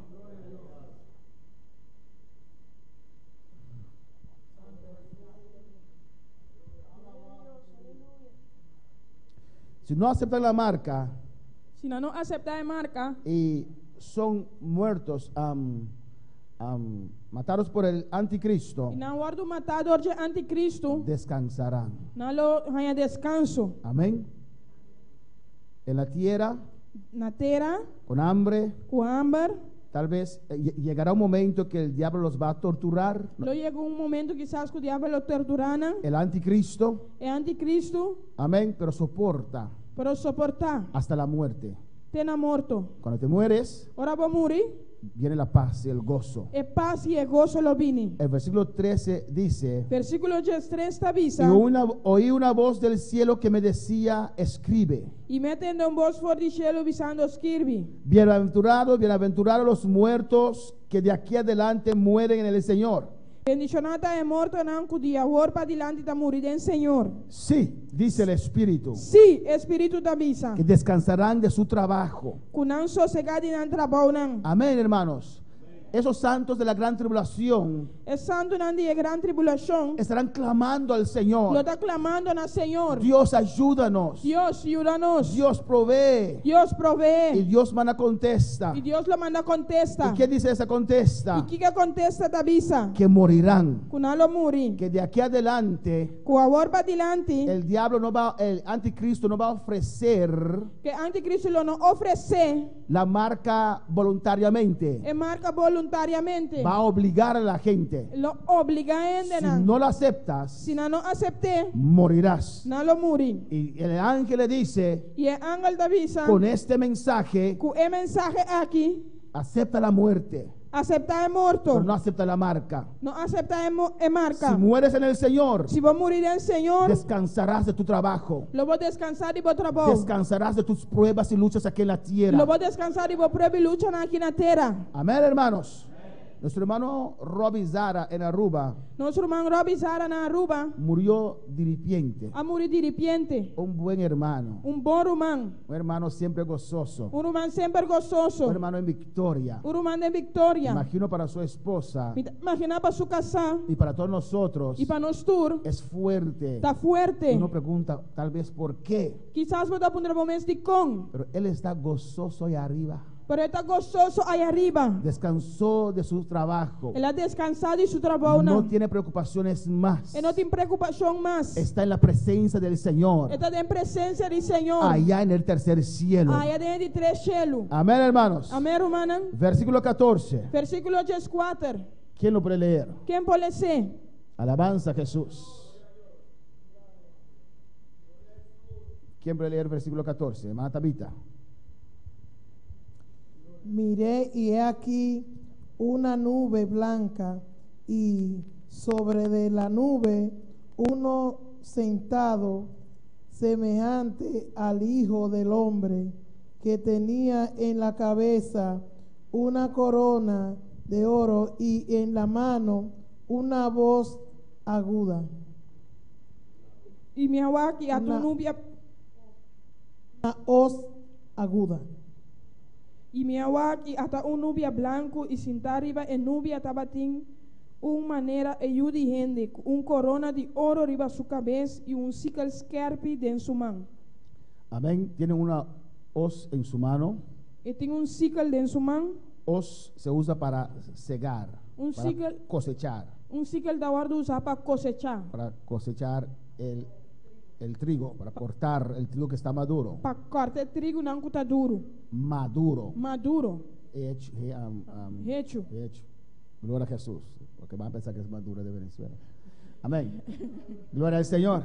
Speaker 2: Si no aceptan la marca
Speaker 4: Se não aceitar a marca,
Speaker 2: y son muertos, matados por el anticristo,
Speaker 4: e não guarda o matador de anticristo,
Speaker 2: descansarán.
Speaker 4: não lo ganha descanso.
Speaker 2: Amén. En la tierra,
Speaker 4: Na terra,
Speaker 2: con hambre,
Speaker 4: com hambre,
Speaker 2: tal vez llegará un momento que el diablo los va a torturar.
Speaker 4: lo chega momento que quizás o diabo lo torturana,
Speaker 2: El anticristo,
Speaker 4: é anticristo,
Speaker 2: amén, pero soporta
Speaker 4: para suportar,
Speaker 2: hasta la muerte.
Speaker 4: tena morto.
Speaker 2: Cuando te mueres,
Speaker 4: Ora vai morrer,
Speaker 2: viene la paz y el gozo.
Speaker 4: e paz e gozo lo vini.
Speaker 2: El versículo 13 dice,
Speaker 4: Versículo 13
Speaker 2: y
Speaker 4: avisa,
Speaker 2: oí una voz del cielo que me decía, escribe,
Speaker 4: e metendo un voz for di cielo visando scrivi.
Speaker 2: bienaventurados, bienaventurados los muertos que de aquí adelante mueren en el Señor.
Speaker 4: Bendicionata è morto nanco di agora pa dilanti da morire in Signor.
Speaker 2: Sí, dice el Espíritu,
Speaker 4: Sì, Spirito d'avisa.
Speaker 2: que descansarán de su trabajo.
Speaker 4: Kunan sossegati nan trabaho nan.
Speaker 2: Amén, hermanos. Esos santos de la gran tribulación
Speaker 4: E santo nan di gran tribulazione.
Speaker 2: estarán clamando al
Speaker 4: Lo
Speaker 2: Señor.
Speaker 4: está clamando na Signor.
Speaker 2: Dios, ayúdanos.
Speaker 4: Dios, ayúdanos.
Speaker 2: Dios provee.
Speaker 4: Dios
Speaker 2: Y
Speaker 4: provee.
Speaker 2: Dios manda contesta.
Speaker 4: E Dios lo manda contesta.
Speaker 2: ¿Y qué dice esa contesta?
Speaker 4: E chi che contesta d'avisa?
Speaker 2: Que morirán.
Speaker 4: Kunan lo muri.
Speaker 2: Que de aquí adelante
Speaker 4: Ku agora pa dilanti.
Speaker 2: el diablo no va, el anticristo no va a ofrecer
Speaker 4: Che anticristo lo non offre
Speaker 2: la marca voluntariamente.
Speaker 4: e marca volontariamente.
Speaker 2: Va a obligar a la gente.
Speaker 4: Lo obbliga a
Speaker 2: Si
Speaker 4: endere.
Speaker 2: no lo aceptas,
Speaker 4: Si non accette,
Speaker 2: morirás.
Speaker 4: non lo muri.
Speaker 2: Y el ángel le dice,
Speaker 4: E angel d'avisa.
Speaker 2: con este mensaje,
Speaker 4: Ku e mensaje aqui.
Speaker 2: acepta la muerte,
Speaker 4: Acepta è morto.
Speaker 2: pero no acepta la marca.
Speaker 4: Non acepta è marca.
Speaker 2: Si mueres en el Señor,
Speaker 4: Si vuoi morire in Signore,
Speaker 2: descansarás de tu trabajo.
Speaker 4: lo vuoi descansare di vostro lavoro.
Speaker 2: Descansarás de tus pruebas y luchas aquí en la tierra.
Speaker 4: Lo vuoi descansare di vostre prove e luce anche in terra.
Speaker 2: Amén, hermanos. Nuestro hermano Robbie Zara en Aruba
Speaker 4: Nostro irmão Robbie Zara na Aruba
Speaker 2: murió diripiente.
Speaker 4: a morire di ripiente.
Speaker 2: Un buen hermano.
Speaker 4: Un buon romano.
Speaker 2: Un hermano siempre gozoso.
Speaker 4: Un romano sempre gostoso.
Speaker 2: Un hermano en victoria.
Speaker 4: Un romano di vittoria.
Speaker 2: Imagino para su esposa
Speaker 4: Imagina para su casa
Speaker 2: y para todos nosotros
Speaker 4: e para nós tour.
Speaker 2: es fuerte.
Speaker 4: Está fuerte.
Speaker 2: Uno pregunta tal vez por qué,
Speaker 4: Quizás vou dar um momento de com.
Speaker 2: pero él está gozoso ahí arriba.
Speaker 4: Pero está gostoso aí arriba.
Speaker 2: Descansó de su trabajo.
Speaker 4: Ele ha descansado de seu trabalho.
Speaker 2: No tiene preocupaciones más.
Speaker 4: Ele não tem preocupação mais.
Speaker 2: Está en la presencia del Señor,
Speaker 4: Está em presença do Senhor.
Speaker 2: allá en el tercer cielo.
Speaker 4: Aí dentro de três cielo.
Speaker 2: Amén, hermanos.
Speaker 4: Amém, romana.
Speaker 2: Versículo 14.
Speaker 4: Versículo 14.
Speaker 2: ¿Quién lo puede leer?
Speaker 4: Quem pode ser?
Speaker 2: Alabanza a Jesús. ¿Quién puede leer versículo 14? Hermana Tabita.
Speaker 5: Miré y he aquí una nube blanca y sobre de la nube uno sentado semejante al Hijo del Hombre, que tenía en la cabeza una corona de oro y en la mano una voz aguda.
Speaker 4: E minha waki a tu
Speaker 5: Una-
Speaker 4: núbia.
Speaker 5: Una hoz aguda.
Speaker 4: E minha waki ata núbia branco e sentariba e núbia tabatim. Maneira e yudi hende, corona de ouro riba sua cabeça e sickle scarpe de sua mão.
Speaker 2: Amén. Tienen una hoz en su mano.
Speaker 4: E tem sickle de sua mão,
Speaker 2: Hoz se usa para cegar,
Speaker 4: Un
Speaker 2: para
Speaker 4: sickle-
Speaker 2: cosechar,
Speaker 4: sickle da guarda usa para cosechar,
Speaker 2: para cosechar el trigo, para cortar el trigo que está maduro.
Speaker 4: para cortar trigo não custa duro,
Speaker 2: Maduro.
Speaker 4: maduro,
Speaker 2: Hecho.
Speaker 4: hecho.
Speaker 2: Hecho. Gloria a Jesús. Porque van a pensar que es Maduro de Venezuela. Amén. Gloria al Señor.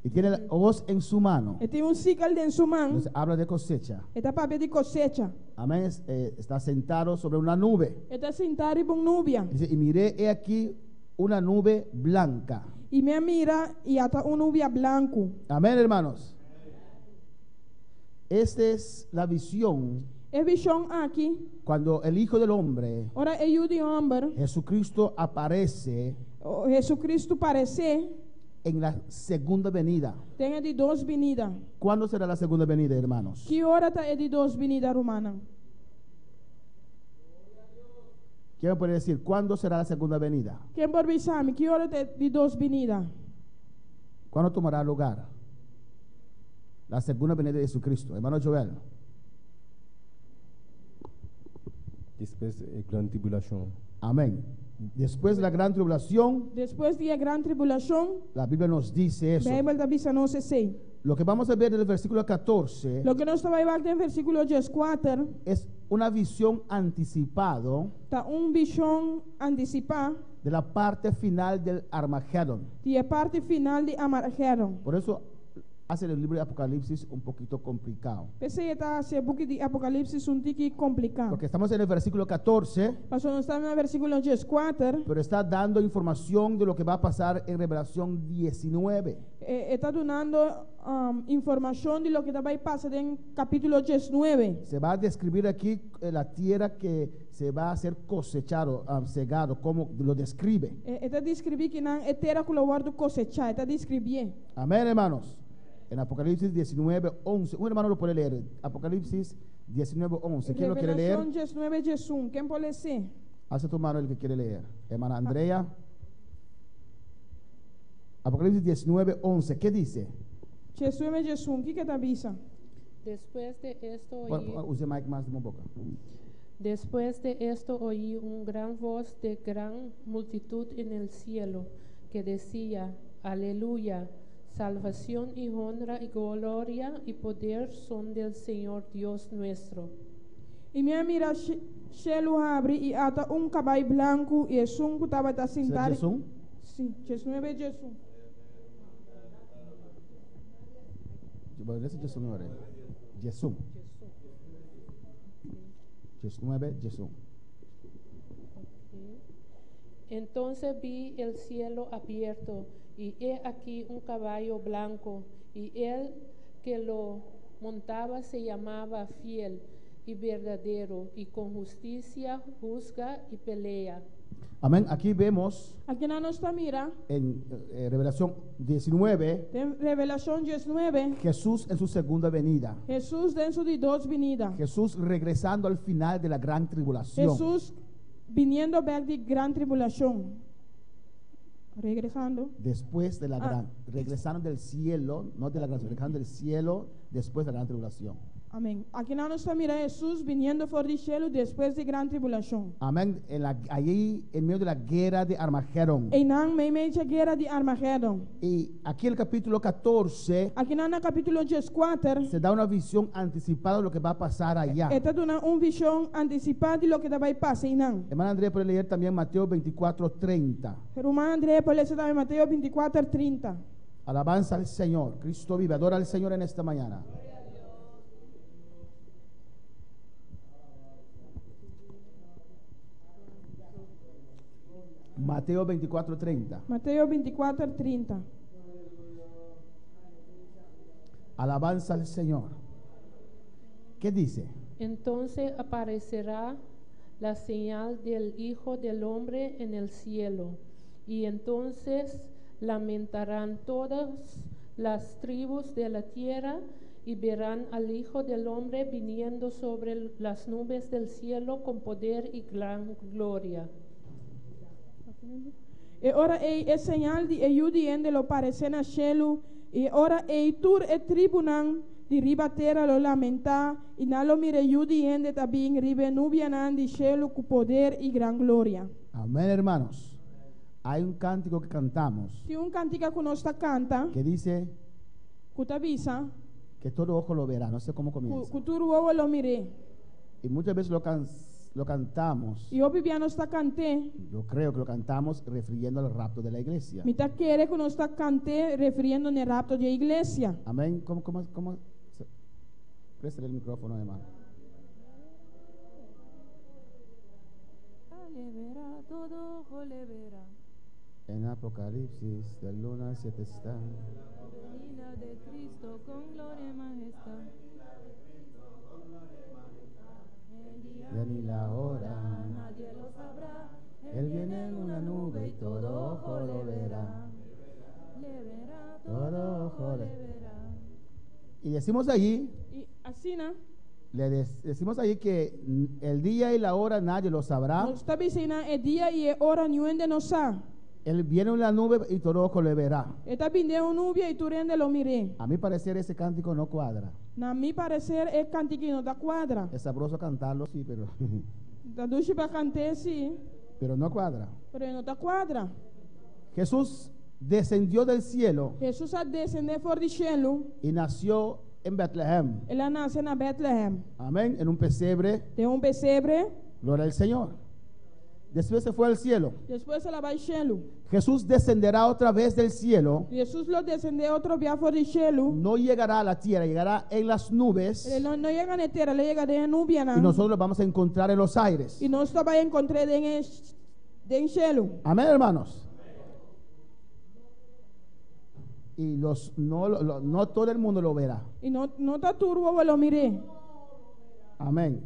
Speaker 2: Y tiene la hoz en su mano.
Speaker 4: E tem sickle de sua mão,
Speaker 2: Entonces habla de cosecha.
Speaker 4: e tá para de cosecha.
Speaker 2: Amén. Está sentado sobre una nube.
Speaker 4: E tá sentado em núbia.
Speaker 2: Dice, y miré he aquí una nube blanca.
Speaker 4: E minha mira e ata núbia branco.
Speaker 2: Amén, hermanos. Esta es la visión
Speaker 4: E visão aqui,
Speaker 2: cuando el Hijo del Hombre,
Speaker 4: ora e o de homem,
Speaker 2: Jesucristo, aparece
Speaker 4: o Jesus Cristo parecer,
Speaker 2: en la segunda venida.
Speaker 4: tem de duas venidas.
Speaker 2: ¿Cuándo será la segunda venida, hermanos?
Speaker 4: Que hora tá de duas venidas romana?
Speaker 2: ¿Quién me puede decir cuándo será la segunda venida?
Speaker 4: Quem pode avisar que hora tá de duas venidas?
Speaker 2: ¿Cuándo tomará lugar la segunda venida de Jesucristo? Hermano Joel.
Speaker 3: Después de grande tribulación.
Speaker 2: Amén. Después de la gran tribulación,
Speaker 4: Depois de grande tribulação,
Speaker 2: la Biblia nos dice
Speaker 4: a
Speaker 2: eso.
Speaker 4: Bíblia da avisa não se sei.
Speaker 2: Lo que vamos a ver en el versículo 14
Speaker 4: Lo que nós estava aí no versículo 14,
Speaker 2: es una visión anticipado
Speaker 4: tá visão antecipada
Speaker 2: de la parte final del Armagedón.
Speaker 4: de a parte final de Amargeron.
Speaker 2: Por eso hace el libro de Apocalipsis un poquito complicado.
Speaker 4: Pese está se boek die Apocalipsis un tiki complicado.
Speaker 2: Porque estamos en el versículo 14,
Speaker 4: Mas nós estamos no versículo 4,
Speaker 2: pero está dando información de lo que va a pasar en Revelación 19.
Speaker 4: está dando información de lo que vai passar en capítulo 19.
Speaker 2: Se va a describir aquí la tierra que se va a hacer cosechado, cegado, como lo describe.
Speaker 4: Está descrever que não é terra que o guardo cosechar, está descrever.
Speaker 2: Amén, hermanos. En Apocalipsis 19, 11. Un hermano lo puede leer. Apocalipsis 19, 11. ¿Quién lo quiere leer?
Speaker 4: Revelación 19, 1. Quem pode ser?
Speaker 2: Hace tu mano el que quiere leer. Hermana Andrea. Apocalipsis 19, 11. ¿Qué dice?
Speaker 4: 19, 1. O que está avisa?
Speaker 6: Después de esto
Speaker 2: Use mic más de mi boca.
Speaker 6: Después de esto oí una gran voz de gran multitud en el cielo que decía: Aleluya, salvación y honra y gloria y poder son del Señor Dios nuestro.
Speaker 4: E minha mira Shelo abre e ata caballo branco e que estava sentado.
Speaker 2: ¿Jesús?
Speaker 4: Sim, 19, 1.
Speaker 2: Jesús. 19, Jesús.
Speaker 6: Entonces vi el cielo abierto, y he aquí un caballo blanco, y él que lo montaba se llamaba Fiel y Verdadero, y con justicia juzga y pelea.
Speaker 2: Amén. Aquí vemos
Speaker 4: Aqui na nossa mira,
Speaker 2: en Revelación 19
Speaker 4: tem Revelação 19,
Speaker 2: Jesús en su segunda venida.
Speaker 4: Jesus dentro de duas venidas.
Speaker 2: Jesús regresando al final de la gran tribulación.
Speaker 4: Jesus viniendo back de gran tribulação. Regresando.
Speaker 2: Después de la gran, regresando del cielo, no de la gran, regresando del cielo después de la gran tribulación.
Speaker 4: Amém. Aqui na nossa mira, Jesus viniendo fora do cielo depois de gran tribulação.
Speaker 2: Amén. Allí en medio de la guerra de Armagedón.
Speaker 4: E não meio guerra de Armagedon.
Speaker 2: Y aquí en el capítulo 14
Speaker 4: Aqui no capítulo 4,
Speaker 2: se da una visión anticipada de lo que va a pasar allá.
Speaker 4: está dando uma visão antecipada de lo que vai passar.
Speaker 2: Hermana Andrea puede leer también Mateo 24:30.
Speaker 4: Romano André pode ler também Mateus 24, 30.
Speaker 2: Alabanza al Señor. Cristo vive. Adora al Señor en esta mañana. Mateo 24:30.
Speaker 4: Mateus 24, 30.
Speaker 2: Alabanza al Señor. ¿Qué dice?
Speaker 6: Entonces aparecerá la señal del Hijo del Hombre en el cielo, y entonces lamentarán todas las tribus de la tierra, y verán al Hijo del Hombre viniendo sobre las nubes del cielo con poder y gran gloria.
Speaker 4: E ora é señal de ayudiende lo parecer na cielo, e ora é tur e tribunal de ribatera lo lamentar, e na lo mire ayudiende também ribe nubianan de cielo con poder y gran gloria.
Speaker 2: Amén, hermanos. Hay un cántico que cantamos
Speaker 4: Tem cantica que nós canta,
Speaker 2: que dice
Speaker 4: que te avisa,
Speaker 2: que todo ojo lo verá. No sé cómo comienza.
Speaker 4: que tu ovo lo mire.
Speaker 2: Y muchas veces lo cantamos.
Speaker 4: E o piano está cante,
Speaker 2: Yo creo que lo cantamos refiriendo al rapto de la iglesia.
Speaker 4: me tá querer que nós está cante referindo no rapto da igreja.
Speaker 2: Amén. ¿Cómo? Préstale el micrófono, hermano.
Speaker 7: Le verá, todo ojo le verá.
Speaker 2: En Apocalipsis, de luna 7 está.
Speaker 7: Venida de Cristo con gloria y majestad. El día
Speaker 2: Ya ni la hora.
Speaker 7: nadie lo sabrá.
Speaker 2: Él viene en una nube y todo ojo lo verá.
Speaker 7: Le verá,
Speaker 2: Todo ojo
Speaker 7: le
Speaker 2: le
Speaker 7: verá.
Speaker 2: Y decimos allí,
Speaker 4: E assim, né?
Speaker 2: decimos allí que el día y la hora nadie lo sabrá.
Speaker 4: Nós está dizendo é dia e é hora nenhum não sabe.
Speaker 2: Él viene en la nube y todo ojo le verá.
Speaker 4: Está vindo nuvem e tu rende lo mire.
Speaker 2: A mi parecer ese cántico no cuadra.
Speaker 4: Na mi parecer é cantiquinho da quadra.
Speaker 2: Es sabroso cantarlo, sí, pero,
Speaker 4: Da duche para cantar sim,
Speaker 2: pero no cuadra.
Speaker 4: pero não da quadra.
Speaker 2: Jesús descendió del cielo
Speaker 4: Jesus a descender fora do cielo.
Speaker 2: y nació en Betlehem.
Speaker 4: Ela nasce na Bethlehem.
Speaker 2: Amén. En un pesebre.
Speaker 4: Tem pesebre.
Speaker 2: Gloria al Señor. Después se fue al cielo.
Speaker 4: Depois ela vai ao cielo.
Speaker 2: Jesús descenderá otra vez del cielo.
Speaker 4: Jesus lo descendeu outro via fora do cielo.
Speaker 2: No llegará a la tierra, llegará en las nubes.
Speaker 4: Ele não chega na terra, ele chega de nuvem.
Speaker 2: Y nosotros lo vamos a encontrar en los aires.
Speaker 4: E nós também encontramos em cielo.
Speaker 2: Amén, hermanos. Y no todo el mundo lo verá.
Speaker 4: E não está turbo lo mire.
Speaker 2: Amén.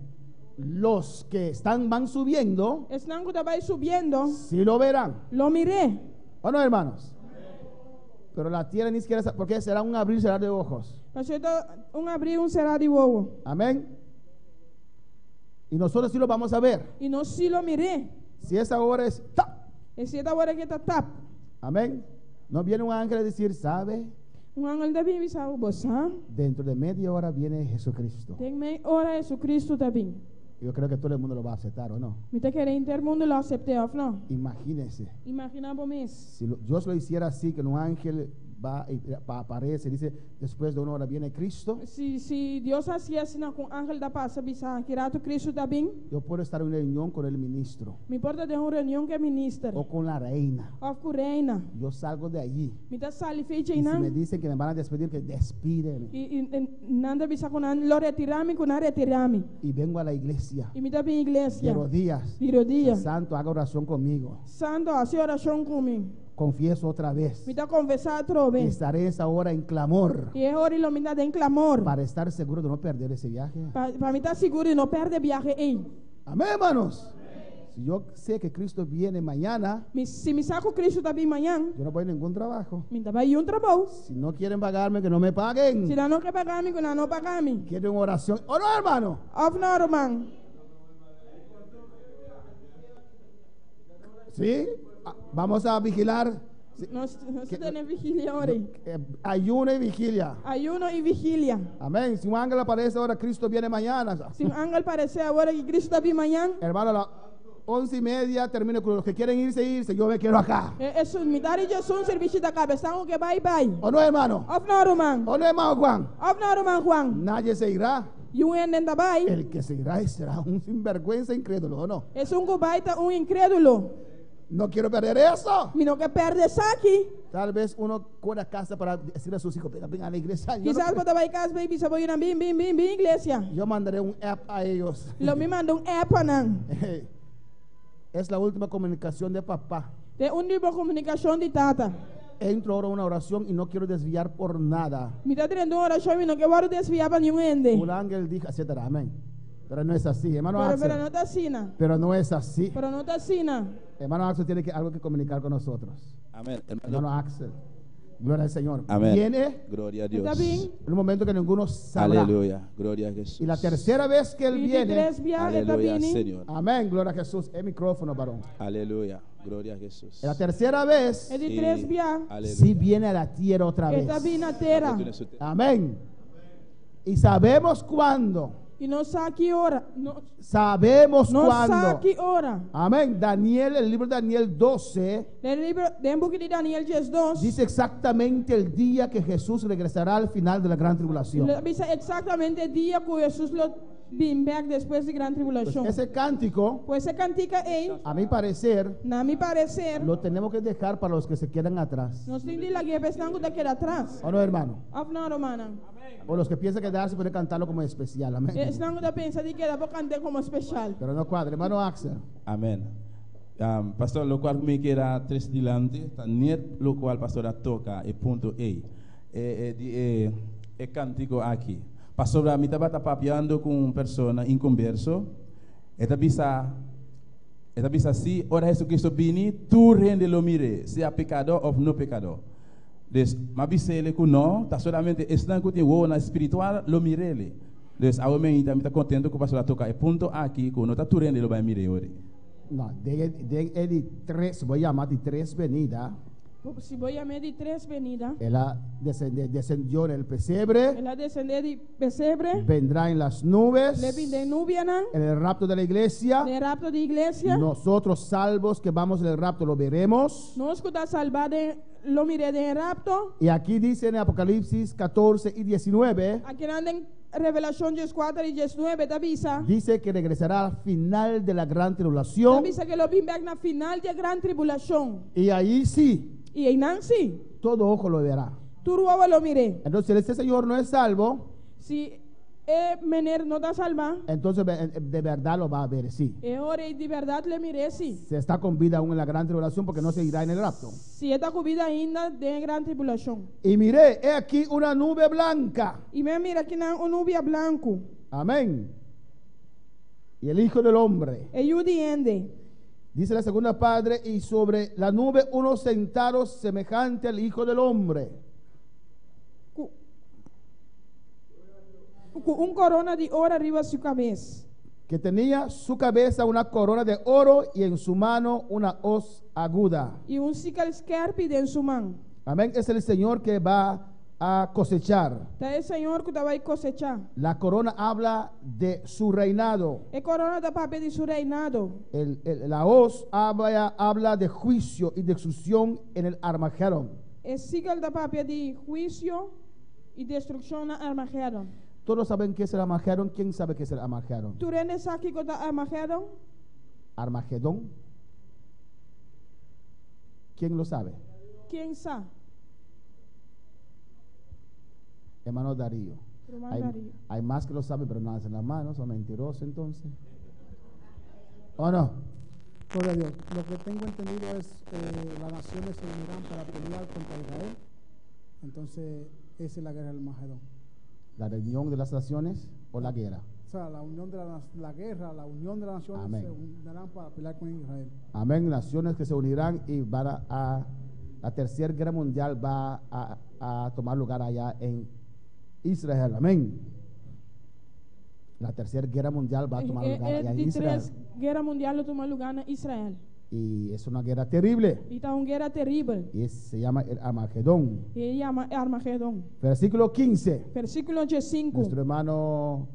Speaker 2: Los que van subiendo,
Speaker 4: Estão que vai subindo,
Speaker 2: sí lo verán.
Speaker 4: lo miré.
Speaker 2: ¿O no, hermanos? Pero la tierra ni siquiera, porque será un abrir y cerrar de ojos.
Speaker 4: Pastor, abrir cerrar de bobo.
Speaker 2: Amén. Y nosotros sí lo vamos a ver.
Speaker 4: E nós sim lo miré.
Speaker 2: Si esa hora es ¡tap!
Speaker 4: Esse é da hora que está tap.
Speaker 2: Amén. No viene un ángel a decir, ¿sabe?
Speaker 4: Ángel da bem sabe você.
Speaker 2: Dentro de media hora viene Jesucristo.
Speaker 4: Tem meia hora Jesus Cristo também.
Speaker 2: Yo creo que todo el mundo lo va a aceptar, ¿o no?
Speaker 4: Me está querendo todo mundo lo aceitar, ou não?
Speaker 2: Imagínense.
Speaker 4: Imagina por mês.
Speaker 2: Si Dios lo hiciera así, que un ángel aparece y dice, después de una hora viene Cristo.
Speaker 4: Se Deus assim assina com ángel da paz, bisa que rato Cristo também.
Speaker 2: Yo puedo estar en una reunión con el ministro
Speaker 4: Me importa de uma reunião que ministra.
Speaker 2: o con la reina.
Speaker 4: Of com reina.
Speaker 2: Yo salgo de allí.
Speaker 4: Me está sali fecha
Speaker 2: Y si me
Speaker 4: não.
Speaker 2: dicen que me van a despedir, que despídeme.
Speaker 4: E nada bisa com lo retirame com retirame.
Speaker 2: Y vengo a la iglesia.
Speaker 4: E me está bem igreja.
Speaker 2: De rodillas.
Speaker 4: Viro dia.
Speaker 2: Santo, haga oración conmigo.
Speaker 4: Santo, a senhora oração comigo.
Speaker 2: Confieso otra vez.
Speaker 4: Me está conversar outra
Speaker 2: Y
Speaker 4: vez.
Speaker 2: estaré esa hora en clamor
Speaker 4: E é hora de me dar em clamor.
Speaker 2: para estar seguro de no perder ese viaje.
Speaker 4: Para me estar seguro de não perder viagem aí.
Speaker 2: Amén, hermanos. Si yo sé que Cristo viene mañana,
Speaker 4: Se me saco Cristo também amanhã,
Speaker 2: yo no voy a ningún trabajo.
Speaker 4: me vai trabalho.
Speaker 2: Si no quieren pagarme, que no me paguen.
Speaker 4: Se não quer pagar-me, que não pagar-me.
Speaker 2: Quieren oración. ¿O no, hermano?
Speaker 4: Of não, irmão.
Speaker 2: ¿Sí? Vamos a vigilar. Sí.
Speaker 4: Nós temos vigília hora.
Speaker 2: Ayuno y vigilia.
Speaker 4: Ayuno e vigília.
Speaker 2: Amén. Si un ángel aparece ahora, Cristo viene mañana.
Speaker 4: Se ángel aparecer agora que Cristo está bem amanhã,
Speaker 2: Hermano, a las 11:30 termino con los que quieren irse. Yo me quedo acá.
Speaker 4: isso me dá de Jesus serviço da cabeça, que vai.
Speaker 2: ¿O no, hermano?
Speaker 4: Of não, irmão.
Speaker 2: ¿O no, hermano Juan?
Speaker 4: Of não, irmão Juan.
Speaker 2: Nadie se irá.
Speaker 4: E ende vai.
Speaker 2: El que se irá será un sinvergüenza incrédulo, ¿o no?
Speaker 4: É baita incrédulo.
Speaker 2: No quiero perder eso.
Speaker 4: Me não quer perder isso aqui.
Speaker 2: Tal vez uno corre a casa para decirle a sus hijos, venga a la iglesia.
Speaker 4: Quizás quando vai casa, baby, se vai ir bem, igreja.
Speaker 2: Yo mandaré un app a ellos.
Speaker 4: Lo me manda app não.
Speaker 2: Es la última comunicación de papá.
Speaker 4: Tem tipo comunicação de tata.
Speaker 2: Entro ahora a una oración y no quiero desviar por nada.
Speaker 4: Me está tendo uma oração e não quero desviar para nenhum ende.
Speaker 2: Un ángel dijo, etcétera, amén. Pero no es así, hermano
Speaker 4: Pero
Speaker 2: Axel.
Speaker 4: não está assim, não.
Speaker 2: Pero no es así.
Speaker 4: Pero não está assim, não.
Speaker 2: Hermano Axel tiene algo que comunicar con nosotros.
Speaker 8: Amén.
Speaker 2: Hermano Axel. Gloria al Señor.
Speaker 8: Amén.
Speaker 2: Viene
Speaker 8: Gloria a Dios.
Speaker 4: Está bem?
Speaker 2: en un momento que ninguno sabrá.
Speaker 8: Aleluya. Gloria a Jesús.
Speaker 2: Y la tercera vez que él
Speaker 4: E de
Speaker 2: viene,
Speaker 4: três viagens está
Speaker 8: Aleluya,
Speaker 4: bem.
Speaker 8: Señor.
Speaker 2: amén, gloria a Jesús. El micrófono, varón.
Speaker 8: Aleluya. Gloria a Jesús.
Speaker 2: La tercera vez,
Speaker 4: É de
Speaker 8: Sí.
Speaker 4: três viagens.
Speaker 8: Aleluya.
Speaker 2: sí viene a la tierra otra vez.
Speaker 4: Está bem na terra.
Speaker 2: Amén. Y sabemos cuándo.
Speaker 4: E não sabe que hora.
Speaker 2: Sabemos
Speaker 4: Não sabe
Speaker 2: cuándo.
Speaker 4: que hora.
Speaker 2: Amén. Daniel, el libro de Daniel 12,
Speaker 4: No livro de Daniel 2,
Speaker 2: dice exactamente el día que Jesús regresará al final de la gran tribulación.
Speaker 4: dice exatamente o dia que Jesus lo vem back depois da grande
Speaker 2: Pues
Speaker 4: tribulação.
Speaker 2: ese cántico,
Speaker 4: Pois essa cantica aí,
Speaker 2: a mi parecer,
Speaker 4: na mi parecer,
Speaker 2: lo tenemos que dejar para los que se quedan atrás.
Speaker 4: nós temos de lá que pensando daqui atrás.
Speaker 2: ¿O no, hermano?
Speaker 4: Of não, romana.
Speaker 2: O los que piensan quedarse pueden cantarlo como especial. Amén.
Speaker 4: Estamos da pensar de que dá para cantar como especial.
Speaker 2: Pero no cuadra. Hermano Axel.
Speaker 8: Amén. Pastor, lo cual me queda tres delante, niet lo cual pastora toca, el punto E. El cántico aquí. Pastor, me estaba papeando con una persona inconverso. Esta bisa assim, ora Jesucristo vini, tu rende lo mire, sea pecador o no pecador. Des, ma bisele que não, tá solamente estando com o na espiritual lo mirele. Des, a homem está contento com o pastor toca. E ponto aqui, que não tá tu rende lo vai mire ore.
Speaker 2: No, de tres, voy a llamar de tres venidas.
Speaker 4: Se vou chamar de três venidas,
Speaker 2: Él descendió en el pesebre,
Speaker 4: ela descender de pesebre,
Speaker 2: vendrá en las nubes,
Speaker 4: le vem de nuvem,
Speaker 2: en el rapto de la iglesia.
Speaker 4: de rapto de igreja.
Speaker 2: Nosotros salvos que vamos en el rapto lo veremos.
Speaker 4: Nós que está salvado, lo miré de rapto.
Speaker 2: Y aquí dice en Apocalipsis 14 y 19,
Speaker 4: Aqui andem Revelación 4 y 9 te avisa.
Speaker 2: dice que regresará al final de la gran tribulación.
Speaker 4: Te avisa que lo vim back na final de gran tribulación.
Speaker 2: Y ahí sí,
Speaker 4: Y en Nancy,
Speaker 2: todo ojo lo verá.
Speaker 4: tú ruaba lo miré.
Speaker 2: Entonces, si este señor no es salvo,
Speaker 4: Si mener no da salva,
Speaker 2: entonces de verdad lo va a ver, sí.
Speaker 4: ahora de verdad le miré sí.
Speaker 2: Se está con vida aún en la gran tribulación porque no se irá en el rapto.
Speaker 4: Si está con vida ainda de gran tribulación.
Speaker 2: Y miré, he aquí una nube blanca.
Speaker 4: Y me mira aquí na un nubia blanco.
Speaker 2: Amén. Y el Hijo del Hombre.
Speaker 4: E o diende.
Speaker 2: Dice la segunda parte, y sobre la nube unos sentados semejante al Hijo del Hombre.
Speaker 4: Un corona de oro arriba su cabeza.
Speaker 2: Que tenía su cabeza una corona de oro y en su mano una hoz aguda.
Speaker 4: Y un sical scarpi en su mano.
Speaker 2: Amén. Es el Señor que va a cosechar.
Speaker 4: Está el Señor que te va a cosechar.
Speaker 2: La corona habla de su reinado.
Speaker 4: El corona da papel de su reinado.
Speaker 2: La hoz habla de juicio y de destrucción en el Armagedón.
Speaker 4: El sical da papel de juicio y destrucción en Armagedón.
Speaker 2: Todos saben qué es el Armagedón. ¿Quién sabe qué es el Armagedón?
Speaker 4: ¿Tú eres aquí con Armagedón?
Speaker 2: Armagedón. ¿Quién lo sabe?
Speaker 4: ¿Quién sabe?
Speaker 2: Hermano Darío.
Speaker 4: Hermano Darío.
Speaker 2: Hay más que lo saben, pero no hacen las manos. Son mentirosos entonces. ¿O no?
Speaker 9: Gloria a Dios. Lo que tengo entendido es las naciones se unirán para pelear contra Israel. Entonces, esa es la guerra del Armagedón.
Speaker 2: ¿La reunión de las naciones o la guerra?
Speaker 9: O sea, la unión de la guerra, la unión de las naciones
Speaker 2: Amén.
Speaker 9: se unirán para pelear con Israel.
Speaker 2: Amén. Naciones que se unirán y van a la tercera guerra mundial va a tomar lugar allá en Israel. Amén. La tercera guerra mundial va a tomar lugar allá en Israel.
Speaker 4: Guerra mundial lo toma lugar en Israel.
Speaker 2: Y es una guerra terrible.
Speaker 4: Y está una guerra terrible.
Speaker 2: Y se llama el Armagedón.
Speaker 4: Y se llama Armagedón.
Speaker 2: Versículo 15.
Speaker 4: Versículo 5.
Speaker 2: Nuestro hermano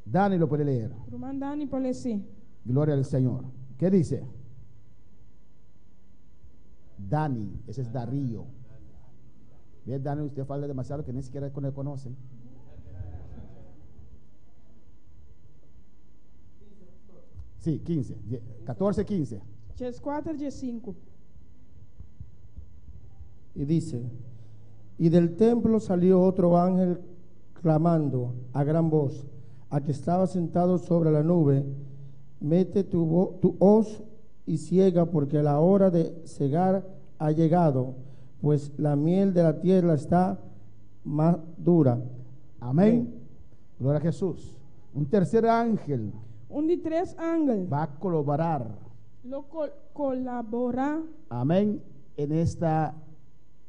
Speaker 2: Dani lo puede leer.
Speaker 4: Hermano Dani puede leer.
Speaker 2: Gloria al Señor. ¿Qué dice? Dani, ese es Darío. Ve, Dani, usted falta demasiado que ni siquiera le conocen. Sí, 15, 14, 15.
Speaker 4: 4, 5.
Speaker 10: Y dice, y del templo salió otro ángel clamando a gran voz, a que estaba sentado sobre la nube, mete tu hoz y ciega, porque la hora de cegar ha llegado, pues la miel de la tierra está madura.
Speaker 2: Amén. Gloria a Jesús. Un tercer ángel
Speaker 4: Un de 3 ángeles
Speaker 2: va a colaborar.
Speaker 4: lo colabora
Speaker 2: Amén. En esta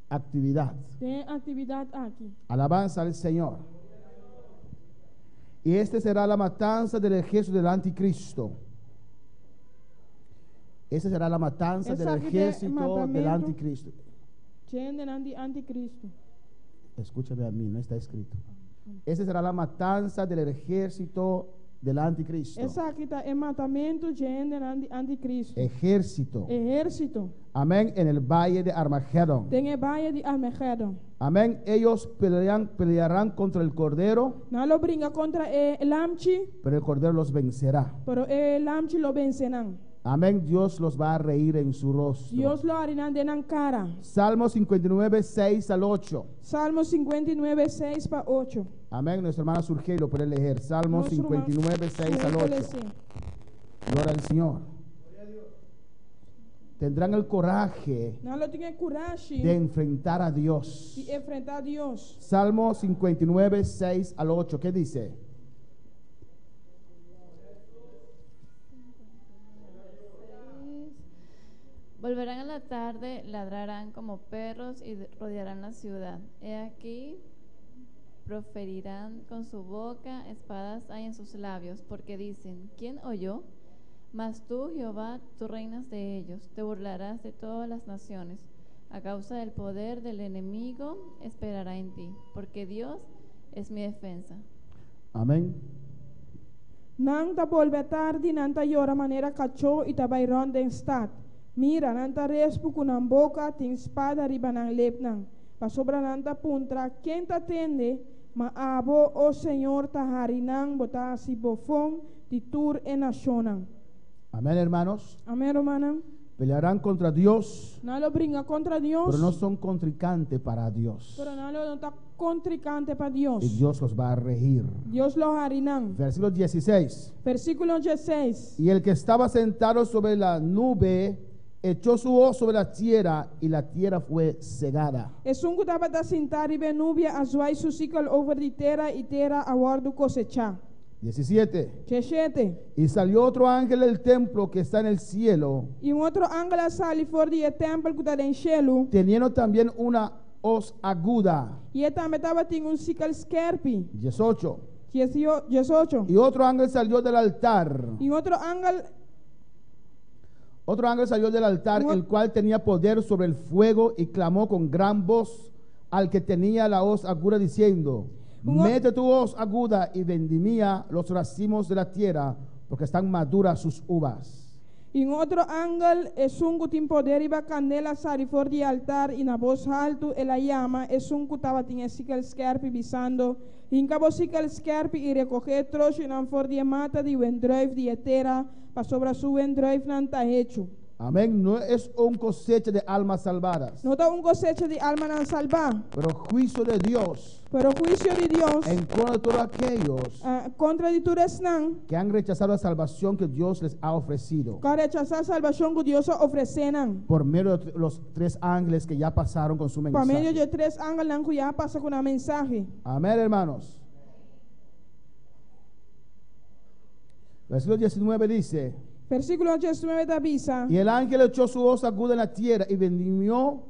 Speaker 2: actividad.
Speaker 4: de actividad aquí.
Speaker 2: Alabanza al Señor. Y este será la matanza del ejército del anticristo. Esta será la matanza del ejército del anticristo.
Speaker 4: Anticristo.
Speaker 2: Escúchame a mí, no está escrito. Esta será la matanza del ejército del anticristo.
Speaker 4: Essa aqui está el matamiento de anticristo.
Speaker 2: Ejército.
Speaker 4: Ejército.
Speaker 2: Amén. En el valle de Armagedón.
Speaker 4: Tem el valle de Armagedón.
Speaker 2: Amén. Ellos pelearán contra el cordero,
Speaker 4: Não lo brinca contra el lamchi,
Speaker 2: pero el cordero los vencerá.
Speaker 4: pero el lamchi lo vencerán.
Speaker 2: Amén. Dios los va a reír en su rostro.
Speaker 4: Dios lo hará de la cara.
Speaker 2: Salmo 59, 6 al 8.
Speaker 4: Salmo 59, 6 para 8.
Speaker 2: Amén. Nuestra hermana Surgey lo puede leer. Salmo 59, 6 al 8. Gloria al Señor. Tendrán el coraje
Speaker 4: Não lo tiene coraje
Speaker 2: de enfrentar a Dios.
Speaker 4: de enfrentar a Dios.
Speaker 2: Salmo 59, 6 al 8. ¿Qué dice?
Speaker 11: Volverán a la tarde, ladrarán como perros y rodearán la ciudad. He aquí, proferirán con su boca, espadas hay en sus labios, porque dicen, ¿quién oyó? Mas tú, Jehová, tú reinas de ellos, te burlarás de todas las naciones. A causa del poder del enemigo, esperará en ti, porque Dios es mi defensa.
Speaker 2: Amén.
Speaker 4: Não ta volver tarde, não ta llora maneira cachorro e ta bairon den stad. Mira, não ta respo com a boca, tem espada riba ng lep nang. pasobralanta puntra, quien te atende, ma abo, oh Señor, taharinang, botasi bofón, titur enacionan.
Speaker 2: Amén, hermanos.
Speaker 4: Amén, hermana.
Speaker 2: Pelearán contra Dios,
Speaker 4: No lo brinca contra Dios,
Speaker 2: pero no son contrincantes para Dios.
Speaker 4: pero no lo está contrincante para Dios.
Speaker 2: Y Dios los va a regir.
Speaker 4: Dios los harinan.
Speaker 2: Versículo 16.
Speaker 4: Versículo 16.
Speaker 2: Y el que estaba sentado sobre la nube echó su hoz sobre la tierra y la tierra fue cegada.
Speaker 4: Es un que estaba sentado y benubia azuai su ciclo over di terra y terra aguardo cosecha.
Speaker 2: 17.
Speaker 4: 17.
Speaker 2: Y salió otro ángel del templo que está en el cielo,
Speaker 4: Y un otro ángel sale fuera del templo que está en el cielo.
Speaker 2: teniendo también una hoz aguda.
Speaker 4: Y él también estaba en un ciclo skerpi.
Speaker 2: 18.
Speaker 4: 18.
Speaker 2: Y otro ángel salió del altar.
Speaker 4: Y otro ángel
Speaker 2: Salió del altar, el cual tenía poder sobre el fuego, y clamó con gran voz al que tenía la hoz aguda, diciendo: mete tu hoz aguda y vendimia los racimos de la tierra, porque están maduras sus uvas.
Speaker 4: Y otro ángel es un que tiene poder y va candela sari fuera del altar y na voz alto en la llama es un que estaba en el ciclo skerpi visando. Y en cabo ciclo skerpi y recoger trozo y nan fuera de mata de wendruif de etera para sobre su wendruif nan ta hecho.
Speaker 2: Amén. No es un cosecha de almas salvadas,
Speaker 4: No está un cosecha de alma nan salva,
Speaker 2: pero juicio de Dios
Speaker 4: pero juicio de Dios
Speaker 2: en contra de todos aquellos
Speaker 4: contra de tu nan
Speaker 2: que han rechazado la salvación que Dios les ha ofrecido
Speaker 4: que rechazar salvación que Dios ofrece nan.
Speaker 2: por medio de los tres ángeles que ya pasaron con su
Speaker 4: Por
Speaker 2: mensaje.
Speaker 4: medio de tres ángeles nan que ya pasa con un mensaje.
Speaker 2: Amén, hermanos. Versículo 19 dice:
Speaker 4: Versículo 19 te avisa.
Speaker 2: y el ángel echó su hoz aguda en la tierra y vendimió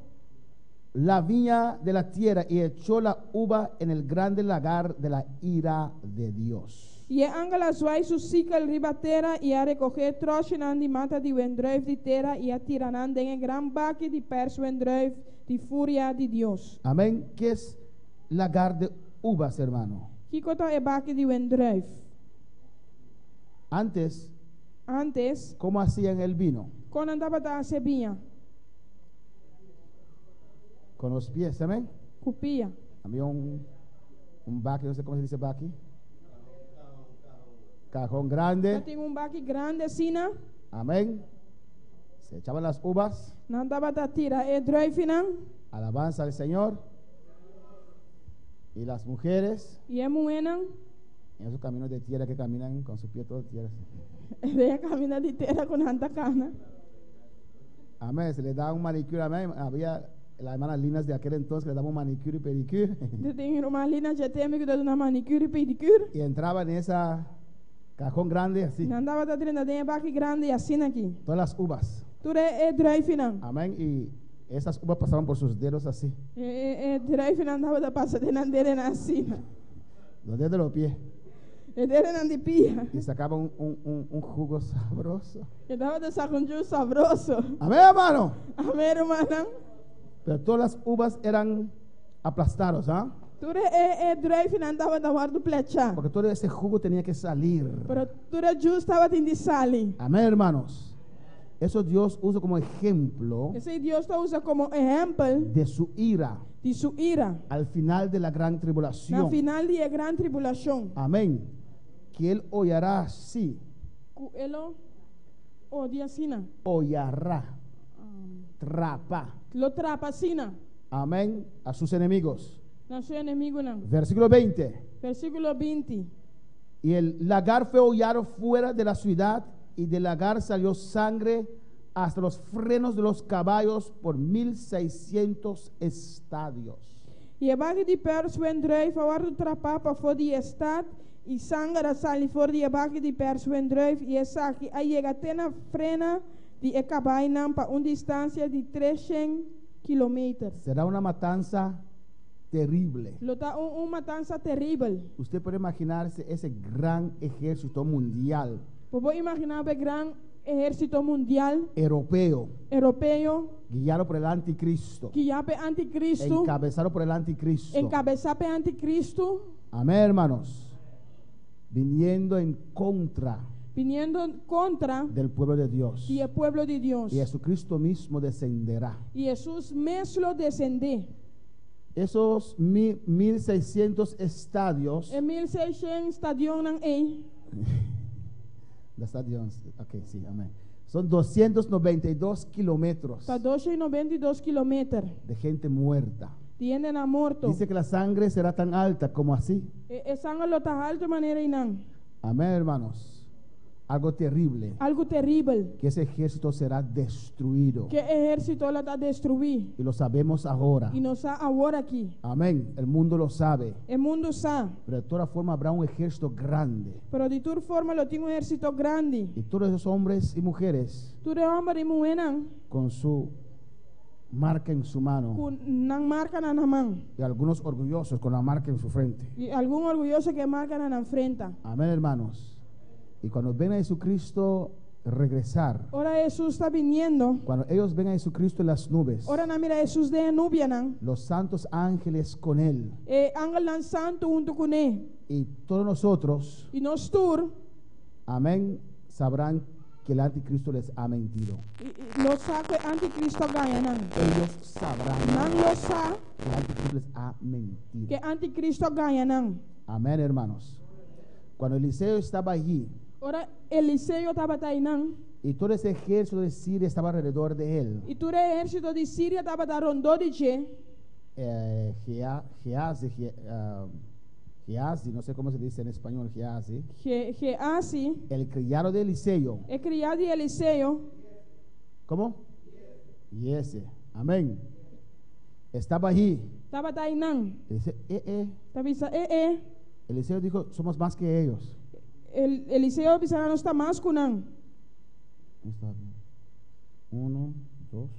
Speaker 2: la viña de la tierra y echó la uva en el grande lagar de la ira de Dios.
Speaker 4: Y el ángel azuai su ciclo ribatera y a recoger trozo nan di mata di wendruif di terra y a tiranan en el gran baque di pers wendruif di furia di Dios.
Speaker 2: Amén. ¿Qué es lagar de uvas, hermano?
Speaker 4: Kikota e baque di wendruif.
Speaker 2: Antes, ¿cómo hacían el vino?
Speaker 4: Con andaba da sebinha,
Speaker 2: Con los pies, amén.
Speaker 4: cupia.
Speaker 2: Había un baque, no sé cómo se dice baque. Cajón grande.
Speaker 4: Ya tengo un baque grande sina.
Speaker 2: Amén. Se echaban las uvas.
Speaker 4: Nandaba da tira e druifinan.
Speaker 2: Alabanza al Señor. Y las mujeres
Speaker 4: Y e muenan.
Speaker 2: en esos caminos de tierra que caminan con sus pies todos tierra.
Speaker 4: Ella camina di terra con anta cana.
Speaker 2: Amén. Se les da un manicure. Amén. Había las hermanas Linas de aquel entonces que le daban un manicure y pedicure.
Speaker 4: De tenho uma lina já tem que dar uma manicure e pedicure.
Speaker 2: Y entraban en esa cajón grande así.
Speaker 4: Nandaba da tira de baque grande e assim aqui.
Speaker 2: Todas las uvas.
Speaker 4: Tudo é druifinan.
Speaker 2: Amén. Y esas uvas pasaban por sus dedos así.
Speaker 4: Druifinan andava da passa de nandere na sina.
Speaker 2: Los dedos de los pies.
Speaker 4: E dele nan di pia.
Speaker 2: Y sacaban un jugo sabroso.
Speaker 4: E dava de sacar um juice sabroso.
Speaker 2: Amén, hermano.
Speaker 4: Amém, hermana.
Speaker 2: Pero todas las uvas eran aplastadas, ¿ah?
Speaker 4: Tudo druifinan andava da guardo plecha.
Speaker 2: Porque todo ese jugo tenía que salir.
Speaker 4: Pero tudo juice estava de sali.
Speaker 2: Amén, hermanos. Eso Dios usa como ejemplo
Speaker 4: Esse Deus está usa como exemplo
Speaker 2: de su ira
Speaker 4: de sua ira
Speaker 2: al final de la gran
Speaker 4: na
Speaker 2: tribulación.
Speaker 4: final de grande tribulação.
Speaker 2: Amén. Que Él hollará así.
Speaker 4: Elo odia sina.
Speaker 2: Hollará. Trapa.
Speaker 4: Lo trapa sina.
Speaker 2: Amén. A sus enemigos.
Speaker 4: Na seu inimigo não.
Speaker 2: Versículo 20.
Speaker 4: Versículo 20.
Speaker 2: Y el lagar fue hollado fuera de la ciudad, y del lagar salió sangre hasta los frenos de los caballos por 1600 estadios.
Speaker 4: E a bag de pers wendruif a do trapa para fora de estad e sangue sali fora de bag de pers wendruif e essa aqui aí chega até na frena de Ekabainam para uma distância de 300 quilômetros.
Speaker 2: Será una matanza terrible.
Speaker 4: Lota matança terrível.
Speaker 2: Usted puede imaginarse ese gran ejército mundial
Speaker 4: Puedo imaginar o grande exército mundial
Speaker 2: europeo
Speaker 4: europeu
Speaker 2: guiado por el anticristo,
Speaker 4: que já é anticristo,
Speaker 2: encabezado por el anticristo.
Speaker 4: encabeçado por anticristo,
Speaker 2: Amén, hermanos. Viniendo en contra
Speaker 4: viniendo contra
Speaker 2: del pueblo de Dios.
Speaker 4: o pueblo de Deus.
Speaker 2: Y Jesucristo mismo descenderá.
Speaker 4: E Jesus mesmo descender.
Speaker 2: Esos 1.600 estadios.
Speaker 4: 1600 stadion ng A.
Speaker 2: De estadios, ok, sí, amén. Son 292 kilómetros
Speaker 4: Tá 292 kilometer.
Speaker 2: de gente muerta.
Speaker 4: Tiene na morto.
Speaker 2: Dice que la sangre será tan alta como así.
Speaker 4: Sanga lo tá alto maneira inang.
Speaker 2: Amén, hermanos. Algo terrible.
Speaker 4: Algo terrível.
Speaker 2: Que ese ejército será destruido.
Speaker 4: Que exército la tá destruir.
Speaker 2: Y lo sabemos ahora.
Speaker 4: E nós sa agora aqui.
Speaker 2: Amén. El mundo lo sabe.
Speaker 4: O mundo sa.
Speaker 2: Pero de toda forma habrá un ejército grande.
Speaker 4: Pero de toda forma lo tem exército grande.
Speaker 2: Y todos esos hombres y mujeres
Speaker 4: Tudo homem e mulher não.
Speaker 2: con su marca en su mano.
Speaker 4: Com não marca na mão.
Speaker 2: Y algunos orgullosos con la marca en su frente.
Speaker 4: E algum orgulhoso que marca na frente.
Speaker 2: Amén, hermanos. Y cuando ven a Jesucristo regresar,
Speaker 4: Ora Jesus está viniendo.
Speaker 2: cuando ellos ven a Jesucristo en las nubes,
Speaker 4: Ora na mira Jesus de nubia não.
Speaker 2: los santos ángeles con él
Speaker 4: Angel nan santo junto com ele.
Speaker 2: y todos nosotros,
Speaker 4: E nós tur.
Speaker 2: amén, sabrán que el anticristo les ha mentido.
Speaker 4: Lo sa que anticristo ganha não.
Speaker 2: Ellos sabrán
Speaker 4: Não lo sa
Speaker 2: que el anticristo les ha mentido.
Speaker 4: que anticristo ganha não.
Speaker 2: Amén, hermanos. Cuando Eliseo estaba allí
Speaker 4: Ora Eliseu estava aí não.
Speaker 2: y todo ese ejército de Siria estaba alrededor de él,
Speaker 4: E todo exército de Síria estava da rondô de Che.
Speaker 2: Gehazi, no sé cómo se dice en español, Gehazi,
Speaker 4: Geasi
Speaker 2: el criado de Eliseo.
Speaker 4: é criado de Eliseu.
Speaker 2: ¿Cómo? Y ese, amén. Estaba allí.
Speaker 4: Estava aí não.
Speaker 2: Dice,
Speaker 4: Estava
Speaker 2: Eliseo dijo, somos más que ellos.
Speaker 4: Eliseu bisara não está mais com não.
Speaker 2: Está bien. 1, 2.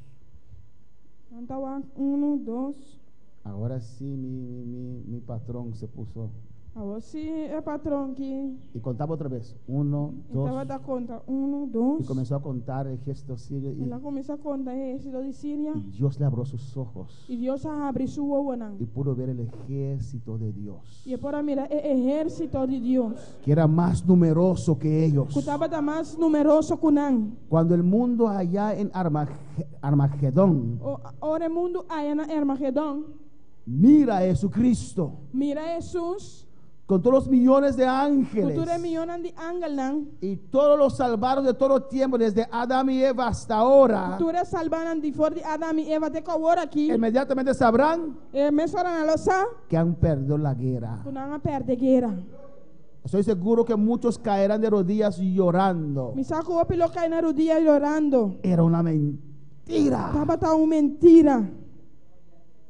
Speaker 4: Não estava 1, 2.
Speaker 2: Ahora sí mi patrón se puso.
Speaker 4: Agora sim é patrão que
Speaker 2: Y contaba otra vez. 1, 2.
Speaker 4: estava da conta 1,
Speaker 2: Y
Speaker 4: 2.
Speaker 2: comenzó a contar el ejército sirio.
Speaker 4: Ela começou a contar exército de Síria.
Speaker 2: Y Dios le abrió sus ojos.
Speaker 4: E Deus abre sua olho não.
Speaker 2: Y pudo ver el ejército de Dios.
Speaker 4: E para mirar é exército de Deus.
Speaker 2: Que era más numeroso que ellos.
Speaker 4: Que estava da mais numeroso com não.
Speaker 2: Cuando el mundo allá en Armagedón
Speaker 4: Ora o mundo aí na Armagedon.
Speaker 2: mira a Jesucristo
Speaker 4: Mira Jesus.
Speaker 2: con todos los millones de ángeles
Speaker 4: Cultura millones de ángeles não.
Speaker 2: y todos los salvados de todo tiempo, desde Adán y Eva hasta ahora,
Speaker 4: Cultura salvaram de fora de Adão e Eva até agora aqui.
Speaker 2: inmediatamente sabrán
Speaker 4: Mesora na losa.
Speaker 2: que han perdido la guerra.
Speaker 4: Que não perde guerra.
Speaker 2: Estoy seguro que muchos caerán de rodillas llorando.
Speaker 4: Me saco o pilo cai na rodilha chorando.
Speaker 2: Era una mentira.
Speaker 4: Tava tá uma mentira.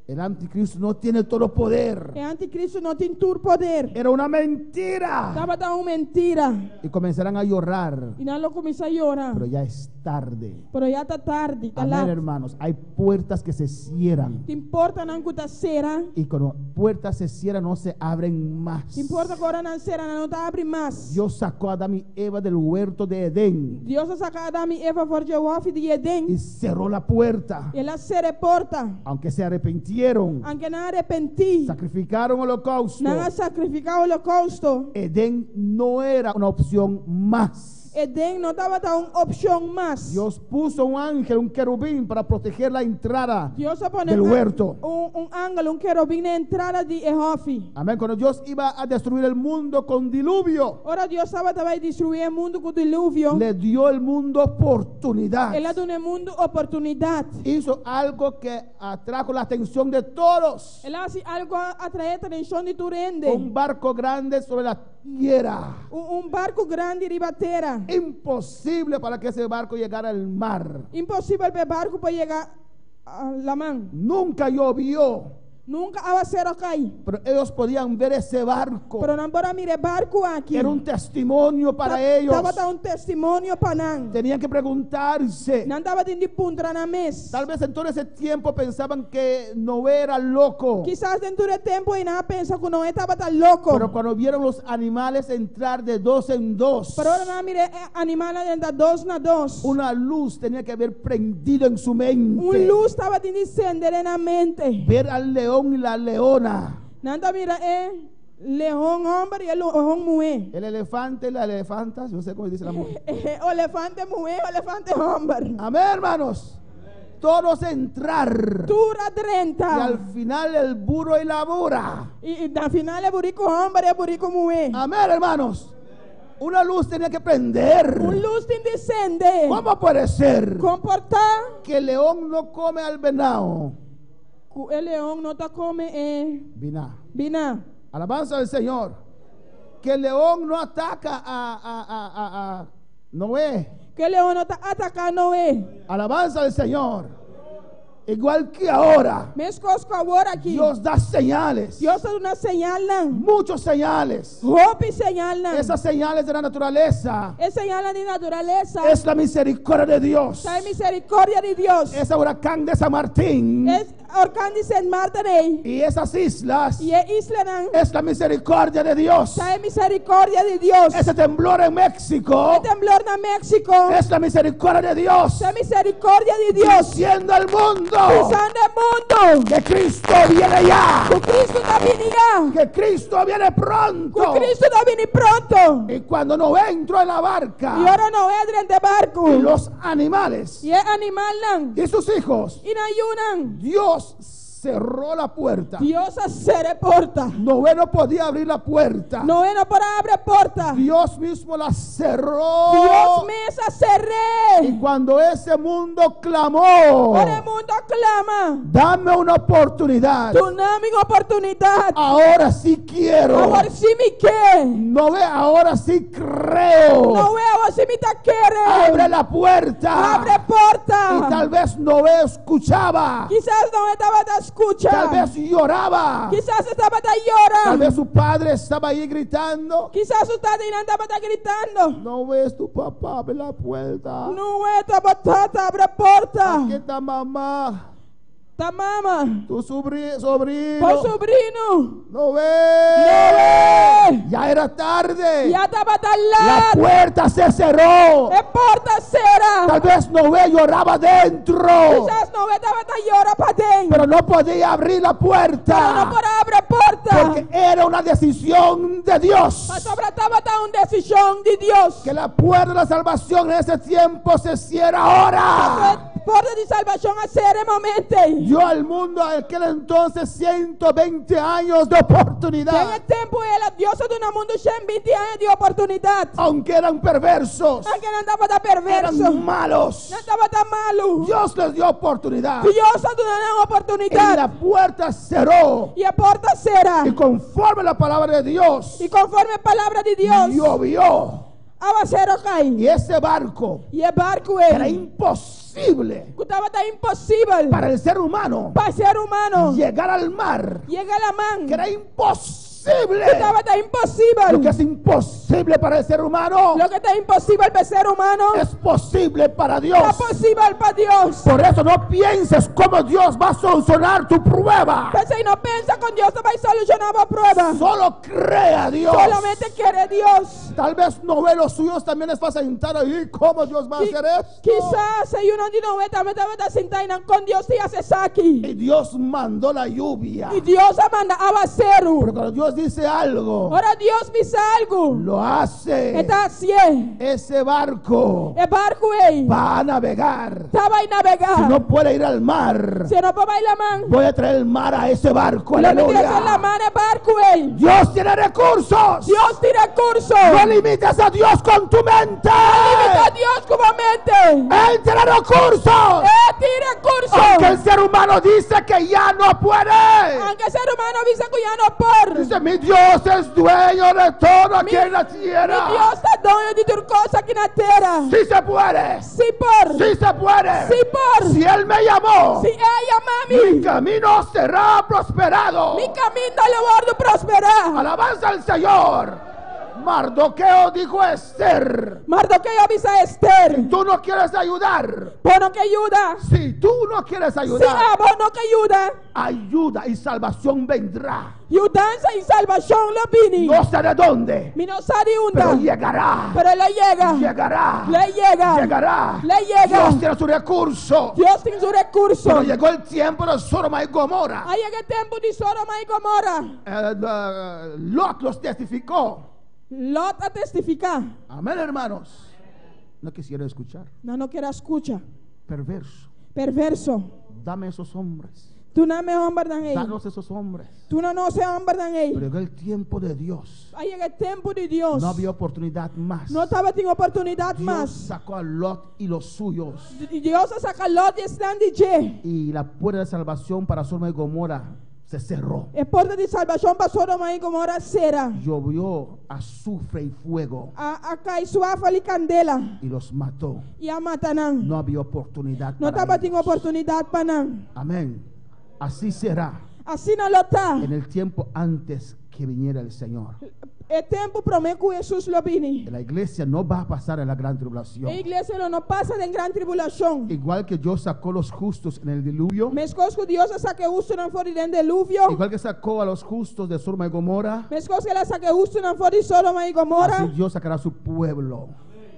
Speaker 2: El anticristo no tiene todo poder.
Speaker 4: E anticristo não tem todo poder.
Speaker 2: Era una mentira.
Speaker 4: Tava tá uma mentira.
Speaker 2: Y comenzarán a llorar.
Speaker 4: E não lo começa a chorar.
Speaker 2: Pero ya es tarde.
Speaker 4: Pero já tá tarde, tá
Speaker 2: Amén,
Speaker 4: lá.
Speaker 2: hermanos. Hay puertas que se cierran.
Speaker 4: Te importa não que tá cera?
Speaker 2: Y cuando puertas se cierran, no se abren más.
Speaker 4: Te importa que agora não cera, não tá abre mais.
Speaker 2: Dios sacó a Adán y Eva del huerto de Edén
Speaker 4: Deus a sacar Adão e Eva fora de Oaf de Edém.
Speaker 2: y cerró la puerta.
Speaker 4: Ela cera a porta.
Speaker 2: Aunque se arrepintieron,
Speaker 4: Aunque não arrependi.
Speaker 2: sacrificaron holocausto,
Speaker 4: Não a sacrificar o holocausto.
Speaker 2: Edén no era una opción más.
Speaker 4: Edém não estava dando uma opção mais.
Speaker 2: Dios puso un ángel, un querubín, para proteger la entrada
Speaker 4: Deus pone
Speaker 2: del huerto.
Speaker 4: um ángel, querubim na entrada de Ehofi.
Speaker 2: Amén. Cuando Dios iba a destruir el mundo con diluvio,
Speaker 4: Ora Deus estava também destruir o mundo com dilúvio.
Speaker 2: le dio el mundo oportunidad.
Speaker 4: Ela deu ao mundo oportunidade.
Speaker 2: Hizo algo que atrajo la atención de todos.
Speaker 4: Ela fez algo atrair a atenção de Turende.
Speaker 2: Un barco grande sobre la tierra.
Speaker 4: Barco grande de batera.
Speaker 2: Imposible para que ese barco llegara al mar.
Speaker 4: Impossível para o barco para chegar a la mão.
Speaker 2: Nunca llovió,
Speaker 4: Nunca va a ser okay.
Speaker 2: pero ellos podían ver ese barco.
Speaker 4: Pero não para mirar barco aqui.
Speaker 2: Era un testimonio para ellos.
Speaker 4: Estava um testemunho para nós.
Speaker 2: Tenían que preguntarse.
Speaker 4: Não estava de punta na mesa.
Speaker 2: Tal vez en todo ese tiempo pensaban que Noé era loco.
Speaker 4: Quizás dentro de tempo e nada pensa que não estava tão louco.
Speaker 2: Pero cuando vieron los animales entrar de dos en dos,
Speaker 4: Pero ahora não mire animales de dos na dos.
Speaker 2: una luz tenía que haber prendido en su mente.
Speaker 4: Luz estava de encender na mente.
Speaker 2: Ver al león y la leona.
Speaker 4: Nada mira leão homem e leão mulher.
Speaker 2: El elefante y la elefanta, no sé cómo dice la mujer.
Speaker 4: Elefante mulher, elefante homem.
Speaker 2: Amén, hermanos. todos entrar.
Speaker 4: Tura
Speaker 2: Y
Speaker 4: drenta.
Speaker 2: al final el burro y la burra.
Speaker 4: Y al final es burico hombre, es burico mujer.
Speaker 2: Amén, hermanos. Una luz tenía que prender.
Speaker 4: Un luz indecente.
Speaker 2: ¿Cómo puede ser
Speaker 4: Comportar.
Speaker 2: que el león no come al venado?
Speaker 4: El león no te come
Speaker 2: Vina.
Speaker 4: vina.
Speaker 2: Alabanza del Señor. Que el león no ataca a Noé.
Speaker 4: Que el león no te ataca no es.
Speaker 2: Alabanza del Señor. Igual que ahora,
Speaker 4: Mescos ahora aquí.
Speaker 2: Dios da señales.
Speaker 4: Dios da una señal.
Speaker 2: Muchos señales.
Speaker 4: Hope señal.
Speaker 2: Esas señales de la naturaleza
Speaker 4: Es señal de naturaleza.
Speaker 2: es la misericordia de Dios.
Speaker 4: Es misericordia de Dios.
Speaker 2: Ese huracán de San Martín
Speaker 4: Es Orcán de San Martín.
Speaker 2: y esas islas
Speaker 4: Y es isla.
Speaker 2: es la misericordia de Dios.
Speaker 4: Es misericordia de Dios.
Speaker 2: Ese temblor en México
Speaker 4: El temblor en México.
Speaker 2: es la misericordia de Dios.
Speaker 4: Es misericordia de Dios.
Speaker 2: Diciendo al mundo
Speaker 4: Pisando el mundo.
Speaker 2: que Cristo viene ya.
Speaker 4: Que Cristo está viniendo.
Speaker 2: Que Cristo viene pronto.
Speaker 4: Que Cristo está viniendo pronto.
Speaker 2: Y cuando no entró en la barca,
Speaker 4: Y ahora no entra en el barco.
Speaker 2: y los animales
Speaker 4: Y es animal.
Speaker 2: y sus hijos,
Speaker 4: Y no ayunan.
Speaker 2: Dios cerró la puerta.
Speaker 4: Dios hace porta.
Speaker 2: Noé no podía abrir la puerta.
Speaker 4: No para abrir porta.
Speaker 2: Dios mismo la cerró.
Speaker 4: Dios me cerré.
Speaker 2: Y cuando ese mundo clamó,
Speaker 4: Por el mundo clama.
Speaker 2: dame una oportunidad.
Speaker 4: Tu dame oportunidad.
Speaker 2: Ahora sí quiero.
Speaker 4: Ahora sí me quiere.
Speaker 2: Noé, ahora sí creo.
Speaker 4: No veo si me te quiere.
Speaker 2: Abre la puerta.
Speaker 4: Abre porta.
Speaker 2: Y tal vez Noé escuchaba.
Speaker 4: Quizás no estaba de escucha.
Speaker 2: Tal vez lloraba.
Speaker 4: Quizás estaba de llorar.
Speaker 2: Tal vez su padre estaba ahí gritando.
Speaker 4: Quizás usted estaba gritando.
Speaker 2: No ves tu papá, abre la puerta.
Speaker 4: No está batata, abre porta.
Speaker 2: Aquí está mamá.
Speaker 4: Ta mamá.
Speaker 2: Tu sobrino.
Speaker 4: Por sobrino.
Speaker 2: No ve.
Speaker 4: No ve.
Speaker 2: Ya era tarde.
Speaker 4: Ya estaba tan
Speaker 2: La
Speaker 4: largo.
Speaker 2: puerta se cerró.
Speaker 4: Es porta cera.
Speaker 2: Tal vez Noé lloraba dentro.
Speaker 4: Quizás no estaba tan llora para dentro.
Speaker 2: Pero no podía abrir la puerta.
Speaker 4: Pero no por abrir porta.
Speaker 2: Porque era una decisión de Dios.
Speaker 4: Sobre estaba tan una decisión de Dios.
Speaker 2: Que la puerta de la salvación en ese tiempo se cierra ahora.
Speaker 4: Porta de salvación a ser el momento.
Speaker 2: Dio al mundo aquel entonces 120 años de
Speaker 4: En
Speaker 2: oportunidad.
Speaker 4: el tiempo el Dios de un mundo 120 años de oportunidad.
Speaker 2: Aunque eran perversos,
Speaker 4: Aunque no estaba tan perverso.
Speaker 2: eran malos,
Speaker 4: No estaba tan malo.
Speaker 2: Dios les dio oportunidad.
Speaker 4: Dios ha dado una
Speaker 2: Y
Speaker 4: oportunidad.
Speaker 2: la puerta cerró.
Speaker 4: Y a porta cera.
Speaker 2: Y conforme la palabra de Dios,
Speaker 4: Y conforme palabra de Dios.
Speaker 2: llovió.
Speaker 4: Abacero cae.
Speaker 2: Y ese barco
Speaker 4: Y el barco
Speaker 2: era
Speaker 4: es.
Speaker 2: imposible
Speaker 4: Estaba tan imposible.
Speaker 2: para el ser humano
Speaker 4: Para el ser humano.
Speaker 2: llegar al mar.
Speaker 4: Llega la man.
Speaker 2: Que era imposible.
Speaker 4: Estaba tan imposible.
Speaker 2: Lo que es imposible para el ser humano
Speaker 4: Lo que está imposible para el ser humano.
Speaker 2: es posible para Dios.
Speaker 4: Está posible para Dios.
Speaker 2: Por eso no pienses cómo Dios va a solucionar tu prueba.
Speaker 4: Pero si no piensa con Dios, te va a solucionar la prueba.
Speaker 2: Solo crea a Dios.
Speaker 4: Solamente quiere Dios.
Speaker 2: Tal vez no ve los suyos, también les va a sentar ahí. ¿Cómo Dios va a hacer esto?
Speaker 4: Quizás si uno no ve, también te va a sentar con Dios y haces aquí.
Speaker 2: Y Dios mandó la lluvia.
Speaker 4: Y Dios manda aguacero.
Speaker 2: Pero cuando Dios dice algo,
Speaker 4: Ahora Dios dice algo.
Speaker 2: lo hace.
Speaker 4: Está haciendo.
Speaker 2: Ese barco
Speaker 4: El barco
Speaker 2: va a navegar.
Speaker 4: estaba a navegar.
Speaker 2: Si no puede ir al mar,
Speaker 4: Si no puede bailar man.
Speaker 2: voy a traer el mar a ese barco.
Speaker 4: Lo que tiene que hacer la
Speaker 2: Aleluya.
Speaker 4: mano el barco
Speaker 2: Dios tiene recursos.
Speaker 4: Dios tiene recursos.
Speaker 2: No limites a Dios con tu mente.
Speaker 4: Limita a Dios como mente.
Speaker 2: Él tiene recursos.
Speaker 4: Tiene recursos.
Speaker 2: Aunque el ser humano dice que ya no puede.
Speaker 4: Aunque el ser humano dice que ya no puede.
Speaker 2: Dice, mi Dios es dueño de todo aquí en la
Speaker 4: Mi
Speaker 2: tierra.
Speaker 4: Dios está dueño de tu cosa aquí en la tierra.
Speaker 2: Sí se puede.
Speaker 4: Sí por.
Speaker 2: Sí se puede.
Speaker 4: Sí por.
Speaker 2: Si Él me llamó,
Speaker 4: Si ella mami.
Speaker 2: mi camino será prosperado.
Speaker 4: Mi camino le voy a prosperar.
Speaker 2: Alabanza al Señor. Mardoqueo dijo a Esther,
Speaker 4: Mardoqueo avisa a Esther.
Speaker 2: tú no quieres ayudar.
Speaker 4: Bueno que ayuda.
Speaker 2: Si tú no quieres
Speaker 4: Si
Speaker 2: ayudar,
Speaker 4: bueno que ayuda.
Speaker 2: ayuda y salvación vendrá.
Speaker 4: Ayudanza y salvación lo vini.
Speaker 2: No sé de dónde,
Speaker 4: Mi no sabe
Speaker 2: pero
Speaker 4: unda.
Speaker 2: llegará.
Speaker 4: Pero le llega.
Speaker 2: Llegará.
Speaker 4: Le llega.
Speaker 2: Llegará.
Speaker 4: Le llega.
Speaker 2: Dios tiene su recurso.
Speaker 4: Dios tiene su recurso.
Speaker 2: Pero llegó el tiempo de Sodoma y Gomorra.
Speaker 4: Ahí llega el tiempo de Sodoma y Gomorra.
Speaker 2: Lot los testificó.
Speaker 4: Lot a testificar.
Speaker 2: Amén, hermanos. No quisiera escuchar.
Speaker 4: No quiere escuchar.
Speaker 2: Perverso.
Speaker 4: perverso.
Speaker 2: Dame esos hombres.
Speaker 4: Tú no me hombres dan él.
Speaker 2: Danos esos hombres.
Speaker 4: Tú no se hombres dan
Speaker 2: Pero
Speaker 4: él.
Speaker 2: llegó el tiempo de Dios.
Speaker 4: Ahí llega el tiempo de Dios.
Speaker 2: No había oportunidad más.
Speaker 4: No estaba teniendo oportunidad
Speaker 2: Dios
Speaker 4: más.
Speaker 2: sacó a Lot y los suyos.
Speaker 4: Y Dios saca Lot y están DJ.
Speaker 2: Y la puerta de salvación para Sodoma y Gomorra se cerró.
Speaker 4: Es puerta de salvación para Sodoma y Gomorra será.
Speaker 2: Llovió azufre y fuego
Speaker 4: Acá hay suafa y candela.
Speaker 2: y los mató.
Speaker 4: Y a Matanán.
Speaker 2: No había oportunidad
Speaker 4: No
Speaker 2: para
Speaker 4: estaba teniendo
Speaker 2: ellos.
Speaker 4: oportunidad para nada.
Speaker 2: Amén. Así será
Speaker 4: Así no lo está.
Speaker 2: en el tiempo antes que viniera el Señor.
Speaker 4: El tiempo promete que Jesús lo vini.
Speaker 2: La iglesia no va a pasar en la gran tribulación.
Speaker 4: La iglesia no pasa de gran tribulación.
Speaker 2: Igual que Dios sacó los justos en el diluvio.
Speaker 4: Mescos que Dios saque justo en fori del diluvio.
Speaker 2: Igual que sacó a los justos de Sodoma y Gomorra.
Speaker 4: Mescos que la saque justo en fori Sodoma y Gomorra.
Speaker 2: Así Dios sacará a su pueblo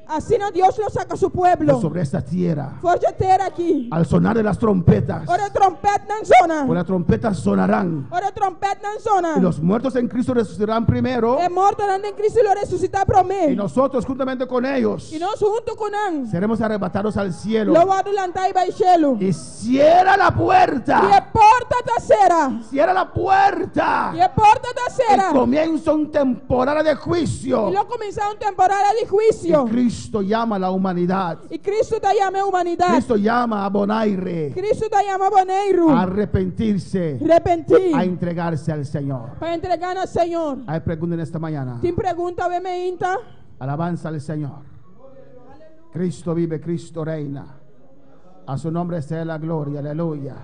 Speaker 4: Así no Dios lo saca a su
Speaker 2: de
Speaker 4: pueblo.
Speaker 2: sobre esta tierra.
Speaker 4: Forja tierra aquí.
Speaker 2: Al sonar de las trompetas.
Speaker 4: Ora trompeta en zona.
Speaker 2: Pues las trompetas sonarán.
Speaker 4: Ora trompeta en zona.
Speaker 2: Y los muertos en Cristo resucitarán primero.
Speaker 4: El muerto en Cristo lo resucita
Speaker 2: Y
Speaker 4: promete.
Speaker 2: nosotros juntamente con ellos
Speaker 4: Y nos junto con él.
Speaker 2: seremos arrebatados al cielo.
Speaker 4: Lo va a adelantar y va al cielo.
Speaker 2: Y cierra la
Speaker 4: Y
Speaker 2: puerta.
Speaker 4: el porta trasera.
Speaker 2: Cierra la puerta.
Speaker 4: Y el porta trasera.
Speaker 2: Y comienza un temporada de
Speaker 4: Y
Speaker 2: juicio.
Speaker 4: lo comenzaron temporada de
Speaker 2: Y
Speaker 4: juicio.
Speaker 2: Cristo llama a la humanidad.
Speaker 4: Y Cristo te llama humanidad.
Speaker 2: Cristo llama a Bonaire
Speaker 4: Cristo te llama Boneiro.
Speaker 2: a arrepentirse,
Speaker 4: Repentir.
Speaker 2: a entregarse al Señor.
Speaker 4: Para entregar al Señor.
Speaker 2: Hay pregunta en esta mañana.
Speaker 4: Te pregunta, veme inta.
Speaker 2: Alabanza al Señor. Cristo vive, Cristo reina. A su nombre sea la gloria, aleluya.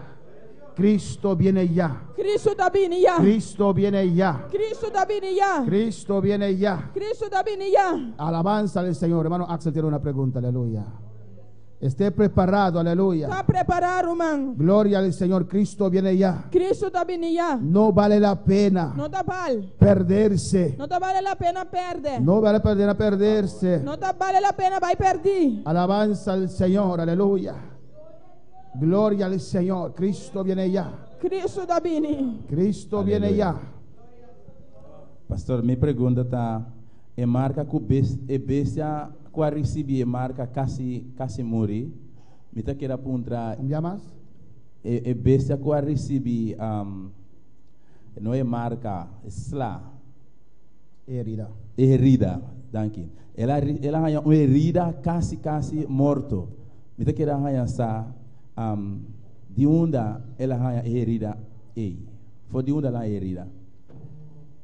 Speaker 2: Cristo viene ya.
Speaker 4: Cristo te viene ya.
Speaker 2: Cristo viene ya.
Speaker 4: Cristo te viene ya.
Speaker 2: Cristo viene ya.
Speaker 4: Cristo te viene ya.
Speaker 2: Alabanza al Señor. Hermano Axel tiene una pregunta, aleluya. Esté preparado, aleluya.
Speaker 4: Está preparado, man.
Speaker 2: Gloria al Señor. Cristo viene ya.
Speaker 4: Cristo te viene ya.
Speaker 2: No vale la pena
Speaker 4: No te vale.
Speaker 2: perderse.
Speaker 4: No te vale la pena perder.
Speaker 2: No vale la pena perderse.
Speaker 4: No te vale la pena va a perder.
Speaker 2: Alabanza al Señor, aleluya. Gloria al Señor. Cristo viene ya.
Speaker 4: Cristo te viene.
Speaker 2: Cristo viene ya.
Speaker 8: Pastor, mi pergunta está, é marca que a bestia que recebe marca quase morre. Me tá querendo apontar.
Speaker 2: ¿Un día más?
Speaker 8: A bestia que recebe não é marca, é slá.
Speaker 2: Herida.
Speaker 8: Herida, danke. Ela tem uma herida quase morto. Me tá querendo arranhar de onde ela tem herida aí. Foi de onde ela é herida.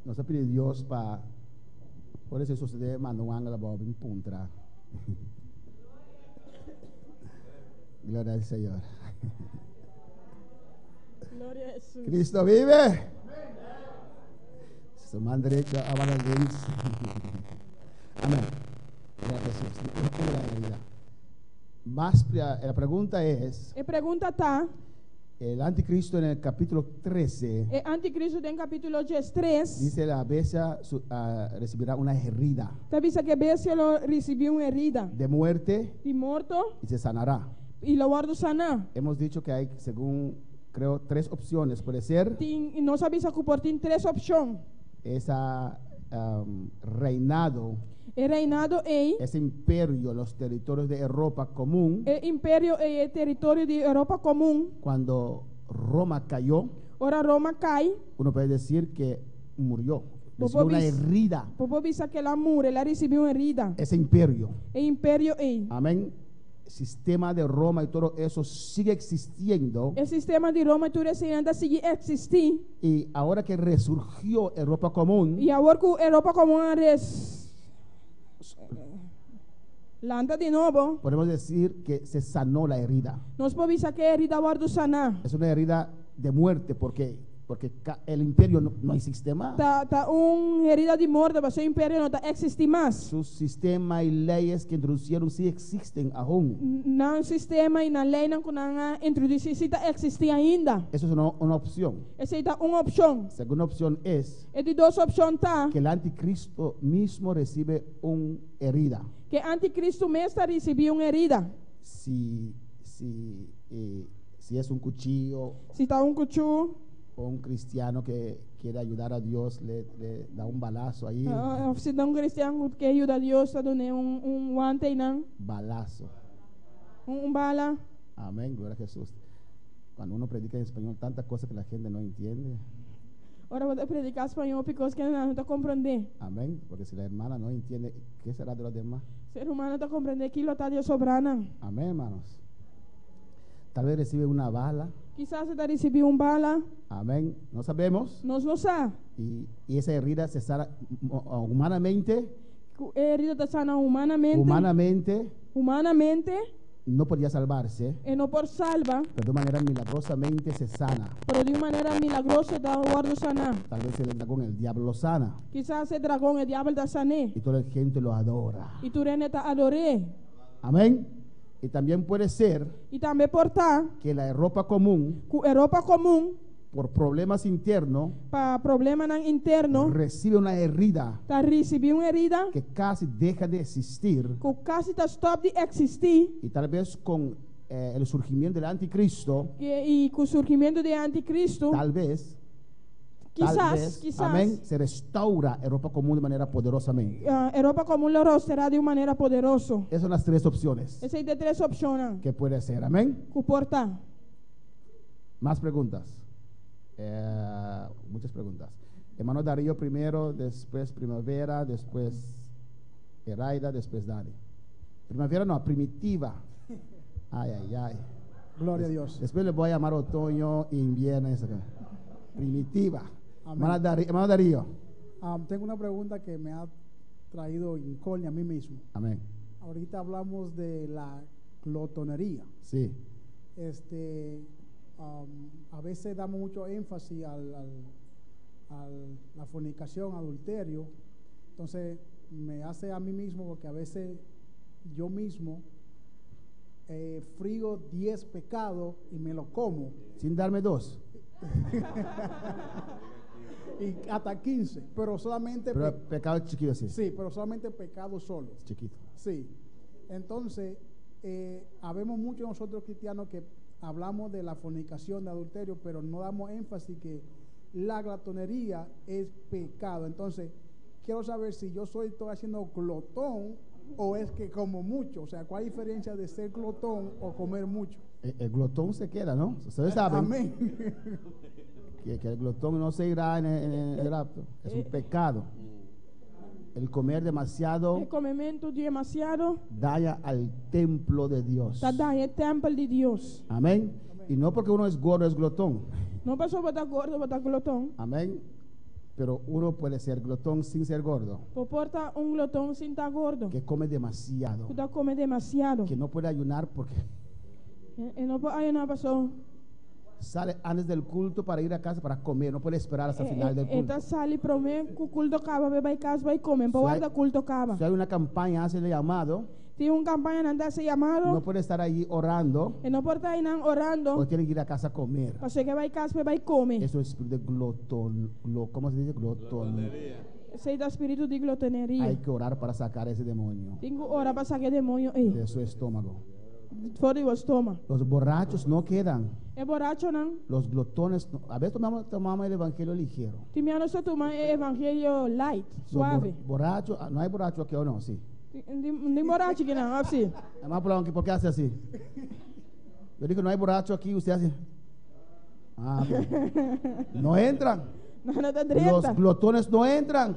Speaker 2: Nós pedimos a Deus para por eso sucede manda un ángel a Bob en puntra. Gloria al Señor.
Speaker 4: Gloria a Jesús.
Speaker 2: Cristo vive. Su mano derecha a mano derecha. Amén. Gloria a Jesús. La pregunta es,
Speaker 4: La pregunta está,
Speaker 2: el anticristo en el capítulo 13
Speaker 4: el anticristo en capítulo 3,
Speaker 2: dice la bestia recibirá una herida
Speaker 4: te dice que bestia lo recibió una herida
Speaker 2: de muerte
Speaker 4: y muerto
Speaker 2: y se sanará.
Speaker 4: y lo guardo sana.
Speaker 2: Hemos dicho que hay, según creo, 3 opciones. Puede ser
Speaker 4: Y no sabes que por ti 3 opciones.
Speaker 2: esa reinado,
Speaker 4: El reinado
Speaker 2: ese imperio, los territorios de Europa común,
Speaker 4: el imperio y el territorio de Europa común.
Speaker 2: cuando Roma cayó,
Speaker 4: Ahora Roma cae.
Speaker 2: uno puede decir que murió,
Speaker 4: Popo
Speaker 2: recibió una
Speaker 4: vis-
Speaker 2: herida,
Speaker 4: Popo dice que la mure, la recibió una herida.
Speaker 2: ese imperio.
Speaker 4: El imperio
Speaker 2: Amén. El sistema de Roma y todo eso sigue existiendo.
Speaker 4: el sistema de Roma y tu residencia sigue existir.
Speaker 2: Y ahora que resurgió Europa común,
Speaker 4: Y ahora que Europa común landa de nuevo,
Speaker 2: podemos decir que se sanó la herida.
Speaker 4: nos podemos decir que herida guardo sana.
Speaker 2: Es una herida de muerte porque el imperio no existe más.
Speaker 4: Tá herida de muerte, pero el imperio no existe más.
Speaker 2: Su sistema y leyes que introducieron sí existen aún.
Speaker 4: No sistema y na lei não introduzir si existe ainda.
Speaker 2: Eso es una opción.
Speaker 4: Essa é uma opção.
Speaker 2: Segunda opción es
Speaker 4: E de duas opções tá
Speaker 2: que el anticristo mismo recibe una herida.
Speaker 4: que anticristo mesmo recebeu uma herida.
Speaker 2: Si es un cuchillo
Speaker 4: Se tá cuchu,
Speaker 2: o un cristiano que quiere ayudar a Dios, le da un balazo ahí.
Speaker 4: se dá cristiano que ajuda a Deus, tá dando guante não,
Speaker 2: Balazo.
Speaker 4: bala.
Speaker 2: Amén, gloria a Jesús. Cuando uno predica en español, tantas cosas que la gente no entiende.
Speaker 4: Ora vou predicar espanhol porque os que não estão compreendendo.
Speaker 2: Amén, porque si la hermana no entiende, ¿qué será de los demás?
Speaker 4: Ser humano está compreendendo aquilo está de sobrana.
Speaker 2: Amén, hermanos. Tal vez recibe una bala.
Speaker 4: Quizás você está recebendo bala.
Speaker 2: Amén, no sabemos.
Speaker 4: Nós não sabemos.
Speaker 2: Y esa herida se sana humanamente.
Speaker 4: Herida está sana humanamente. Humanamente.
Speaker 2: No podía salvarse.
Speaker 4: E não por salva.
Speaker 2: Pero de manera milagrosamente se sana.
Speaker 4: Pero de maneira milagrosa está guardo sanar.
Speaker 2: Tal vez el dragón, el diablo lo sana.
Speaker 4: Quizás el dragón, el diablo está sané.
Speaker 2: Y toda la gente lo adora.
Speaker 4: Y tu reina está adoré.
Speaker 2: Amén. Y también puede ser
Speaker 4: y también portar
Speaker 2: que la ropa común, por problemas internos,
Speaker 4: para problemas internos,
Speaker 2: recibe una herida que casi deja de existir,
Speaker 4: que casi está stop de existir,
Speaker 2: y tal vez con el surgimiento del anticristo,
Speaker 4: y con el surgimiento del anticristo,
Speaker 2: tal vez, amén, se restaura Europa común de manera poderosamente.
Speaker 4: Europa común lo restaurará de manera poderosa.
Speaker 2: Esas son las tres opciones.
Speaker 4: Esas de tres opciones.
Speaker 2: Que puede ser, amén. Más preguntas. Muchas preguntas. Hermano Darío primero, después Primavera, después Heraida, después Dani. Primavera no, Primitiva. Ay, ay, ay.
Speaker 9: Gloria a Dios.
Speaker 2: Después le voy a llamar Otoño, Invierno, Primitiva. Hermano Darío.
Speaker 9: Tengo una pregunta que me ha traído incordia a mí mismo.
Speaker 2: Amén.
Speaker 9: Ahorita hablamos de la glotonería.
Speaker 2: Sí.
Speaker 9: A veces damos mucho énfasis a la fornicación, adulterio. Entonces me hace a mí mismo, porque a veces yo mismo frío 10 pecados y me lo como.
Speaker 2: Sin darme 2.
Speaker 9: Y hasta 15, pero solamente
Speaker 2: pecado chiquito, sí.
Speaker 9: Sí, pero solamente pecado solo.
Speaker 2: Chiquito.
Speaker 9: Sí. Entonces, habemos muchos nosotros cristianos que hablamos de la fornicación, de adulterio, pero no damos énfasis que la glotonería es pecado. Entonces, quiero saber si yo estoy haciendo glotón o es que como mucho. O sea, ¿cuál es la diferencia de ser glotón o comer mucho?
Speaker 2: El glotón se queda, ¿no? Ustedes saben.
Speaker 9: Amén.
Speaker 2: Que el glotón no se irá en el rapto. Es un pecado. El comer demasiado, daña al templo de Dios.
Speaker 4: Daña el templo de Dios.
Speaker 2: Amén. Y no porque uno es gordo es glotón.
Speaker 4: No pasó por estar gordo, por estar glotón.
Speaker 2: Amén. Pero uno puede ser glotón sin ser gordo.
Speaker 4: Porta un glotón sin estar gordo.
Speaker 2: Que come demasiado.
Speaker 4: Que come demasiado.
Speaker 2: Que no puede ayunar porque
Speaker 4: no puede ayunar, pasó.
Speaker 2: Sale antes del culto para ir a casa para comer, no puede esperar hasta el final del culto.
Speaker 4: Entonces sale y promete que el culto acaba, va a casa, va a comer, para guardar el culto acaba.
Speaker 2: Si hay una campaña, hace el llamado.
Speaker 4: Tiene una campaña, anda ese llamado.
Speaker 2: No puede estar ahí orando.
Speaker 4: No puede estar ahí orando.
Speaker 2: O tiene que ir a casa a comer.
Speaker 4: Para que va a casa, va a comer.
Speaker 2: Eso es espíritu de glotón. ¿Cómo se dice? Glotón.
Speaker 4: Ese es el espíritu de glotonería.
Speaker 2: Hay que orar para sacar ese demonio.
Speaker 4: Tengo que orar para sacar el demonio
Speaker 2: de su estómago.
Speaker 4: Los
Speaker 2: borrachos no quedan.
Speaker 4: El borracho no.
Speaker 2: Los glotones no. A veces tomamos el evangelio ligero.
Speaker 4: Tomamos el evangelio light, suave.
Speaker 2: Borracho, no hay borracho aquí o no, sí.
Speaker 4: No hay borracho aquí, no, sí.
Speaker 2: Además, ¿por qué hace así? Yo digo, no hay borracho aquí, usted hace. No entran. Los glotones no entran.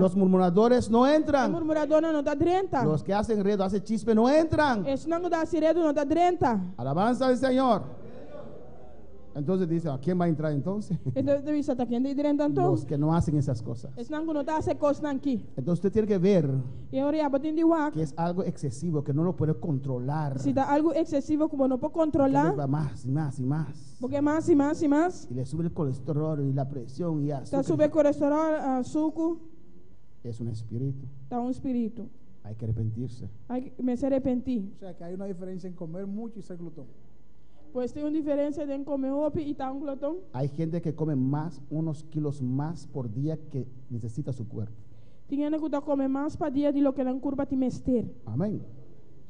Speaker 2: Los murmuradores no entran. Los que hacen redo, hacen chisme, no entran. Alabanza al Señor. Entonces dice, ¿a quién va a entrar entonces? Los que no hacen esas cosas. Entonces usted tiene que ver que es algo excesivo, que no lo puede controlar.
Speaker 4: Si da algo excesivo como no puede controlar,
Speaker 2: va más y más y más.
Speaker 4: Porque más y más y más.
Speaker 2: Y le sube el colesterol y la presión y azúcar.
Speaker 4: Sube el colesterol, azúcar.
Speaker 2: Es un espíritu.
Speaker 4: Está un espíritu.
Speaker 2: Hay que arrepentirse.
Speaker 4: Hay que me arrepentir.
Speaker 9: O sea que hay una diferencia en comer mucho y ser glotón.
Speaker 4: Pues hay una diferencia en comer mucho y estar un glotón.
Speaker 2: Hay gente que come unos kilos más por día que necesita su cuerpo.
Speaker 4: Tiene que comer más por día de lo que la curva te mester.
Speaker 2: Amén.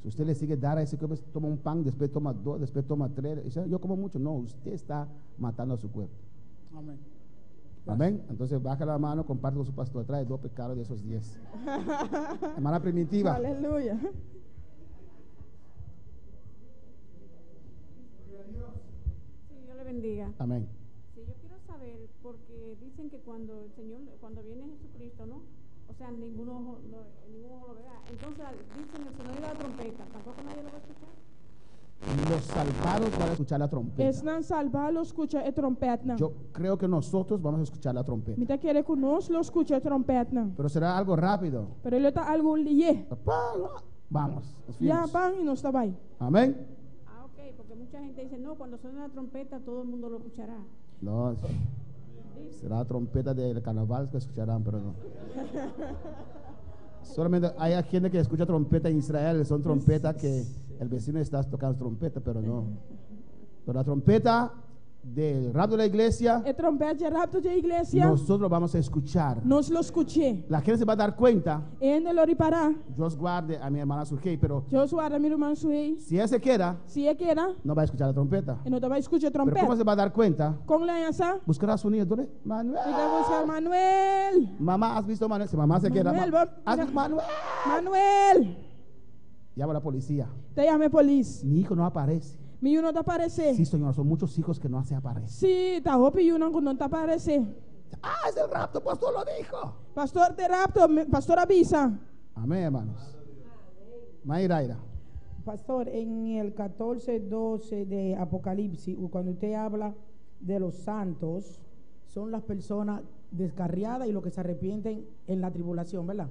Speaker 2: Si usted le sigue dar a ese cuerpo, toma un pan, después toma 2, después toma 3. Dice, yo como mucho. No, usted está matando a su cuerpo.
Speaker 9: Amén.
Speaker 2: Amén. Entonces baja la mano, comparte con su pastor, trae 2 pecados de esos 10. Hermana Primitiva.
Speaker 4: Aleluya.
Speaker 12: bendiga.
Speaker 2: Amén.
Speaker 12: Sí, yo quiero saber, porque dicen que cuando el Señor, cuando viene Jesucristo, ¿no? O sea, ningún ojo lo verá. Entonces dicen el sonido de la trompeta, tampoco nadie lo va a escuchar.
Speaker 2: Los salvados van a escuchar la trompeta.
Speaker 4: Esnan salvados escucha a trompeta.
Speaker 2: Yo creo que nosotros vamos a escuchar la trompeta.
Speaker 4: Mita quiere que nos lo escuche a trompeta.
Speaker 2: Pero será algo rápido.
Speaker 4: Pero él está algo lié.
Speaker 2: Vamos.
Speaker 4: Ya van y no está ahí.
Speaker 2: Amén.
Speaker 12: Ah, ok, porque mucha gente dice, no, cuando suena la trompeta todo el mundo lo escuchará.
Speaker 2: No, será trompeta del carnaval que escucharán, pero no. Solamente hay gente que escucha trompeta en Israel, son trompetas que el vecino está tocando trompeta, pero no. Pero la trompeta del rapto de la iglesia,
Speaker 4: El trompeta de rapto de iglesia.
Speaker 2: nosotros vamos a escuchar.
Speaker 4: Nos lo escuché.
Speaker 2: La gente se va a dar cuenta.
Speaker 4: En lo ripará.
Speaker 2: Dios guarde a mi hermana Surgey, pero
Speaker 4: Yo suara mi hermano Suey.
Speaker 2: si él se queda,
Speaker 4: Si él quiera,
Speaker 2: no va a escuchar la trompeta.
Speaker 4: no te va a escuchar
Speaker 2: Pero ¿cómo
Speaker 4: trompeta.
Speaker 2: se va a dar cuenta?
Speaker 4: Con la esa.
Speaker 2: Buscará a su niño. ¿Dónde?
Speaker 4: Y te
Speaker 2: Manuel.
Speaker 4: busca Manuel.
Speaker 2: Mamá, ¿has visto a Manuel? Si mamá se queda,
Speaker 4: Manuel,
Speaker 2: ¿has visto Manuel?
Speaker 4: Manuel.
Speaker 2: Llama a la policía.
Speaker 4: Te llame policía.
Speaker 2: Mi hijo no aparece.
Speaker 4: Mi uno te aparece.
Speaker 2: Sí, señor, son muchos hijos que no se aparecen.
Speaker 4: Sí, te hopi y uno no te aparece.
Speaker 2: Ah, es el rapto, pastor lo dijo.
Speaker 4: Pastor de rapto, pastor avisa.
Speaker 2: Amén, hermanos. Mayraira.
Speaker 13: Pastor, en el 14:12 de Apocalipsis, cuando usted habla de los santos, son las personas descarriadas y los que se arrepienten en la tribulación, ¿verdad?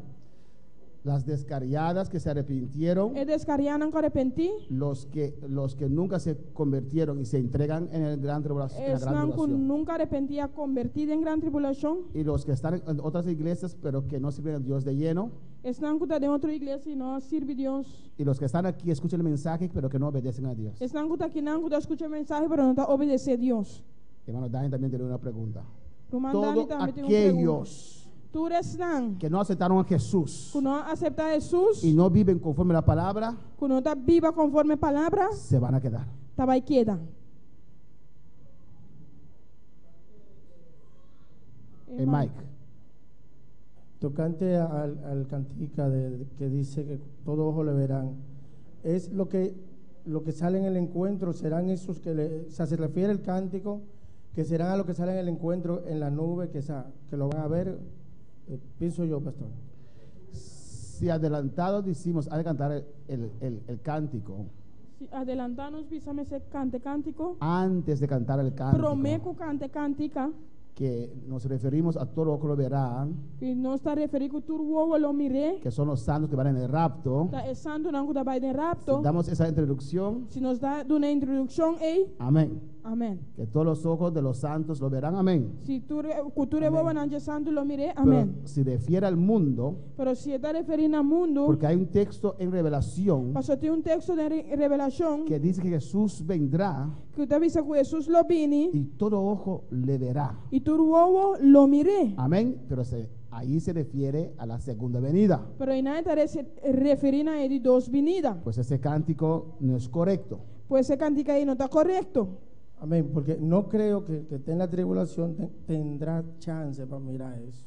Speaker 2: Las descarriadas que se arrepintieron,
Speaker 4: Es descarrianan que arrepentí.
Speaker 2: los que nunca se convirtieron y se entregan en el gran tribulación, en la gran
Speaker 4: Están con
Speaker 2: tribulación.
Speaker 4: nunca arrepentía convertida en gran tribulación.
Speaker 2: Y los que están en otras iglesias pero que no sirven a Dios de lleno.
Speaker 4: Están con de otra iglesia y no sirve Dios.
Speaker 2: Y los que están aquí escuchan el mensaje pero que no obedecen a Dios.
Speaker 4: Están con aquí no escucha el mensaje pero no te obedece a Dios.
Speaker 2: Hermano Dani también tiene una pregunta.
Speaker 4: Román Dani
Speaker 2: Todos
Speaker 4: también tiene una pregunta.
Speaker 2: aquellos
Speaker 4: Tú eres nan,
Speaker 2: que no aceptaron a Jesús
Speaker 4: que no acepta a Jesús,
Speaker 2: y no viven conforme a la palabra,
Speaker 4: que no está viva conforme a palabra,
Speaker 2: se van a quedar.
Speaker 4: estaba ahí queda.
Speaker 2: Mike.
Speaker 10: Tocante al cantica que dice que todo ojo le verán, es lo que sale en el encuentro, serán esos o sea, se refiere el cántico, que serán a lo que sale en el encuentro en la nube, que lo van a ver, pienso yo, pastor.
Speaker 2: Si adelantados decimos, hay que cantar el cántico.
Speaker 4: Si adelantanos pisame ese cántico,
Speaker 2: Antes de cantar el cántico,
Speaker 4: promeco cántica,
Speaker 2: que nos referimos a todo lo que lo verán,
Speaker 4: y no está referido tu huevo lo miré,
Speaker 2: que son los santos que van en el rapto.
Speaker 4: está el santo no está de rapto.
Speaker 2: Si damos esa introducción,
Speaker 4: Si nos da una introducción,
Speaker 2: amén.
Speaker 4: amén.
Speaker 2: Que todos los ojos de los santos lo verán, amén.
Speaker 4: Si tú huevo en santo lo miré, amén.
Speaker 2: Pero si refiere al mundo,
Speaker 4: Pero si está referido al mundo,
Speaker 2: porque hay un texto en Revelación
Speaker 4: pasó tiene un texto de revelación
Speaker 2: que dice que Jesús vendrá
Speaker 4: que usted dice que Jesús lo vini
Speaker 2: y todo ojo le verá.
Speaker 4: y tu huevo lo miré.
Speaker 2: Amén. Pero ahí se refiere a la segunda venida.
Speaker 4: Pero en nada se refiere a él dos venidas.
Speaker 2: Pues ese cántico no es correcto.
Speaker 4: Pues ese cántico ahí no está correcto.
Speaker 10: Amén, porque no creo que esté en la tribulación tendrá chance para mirar eso.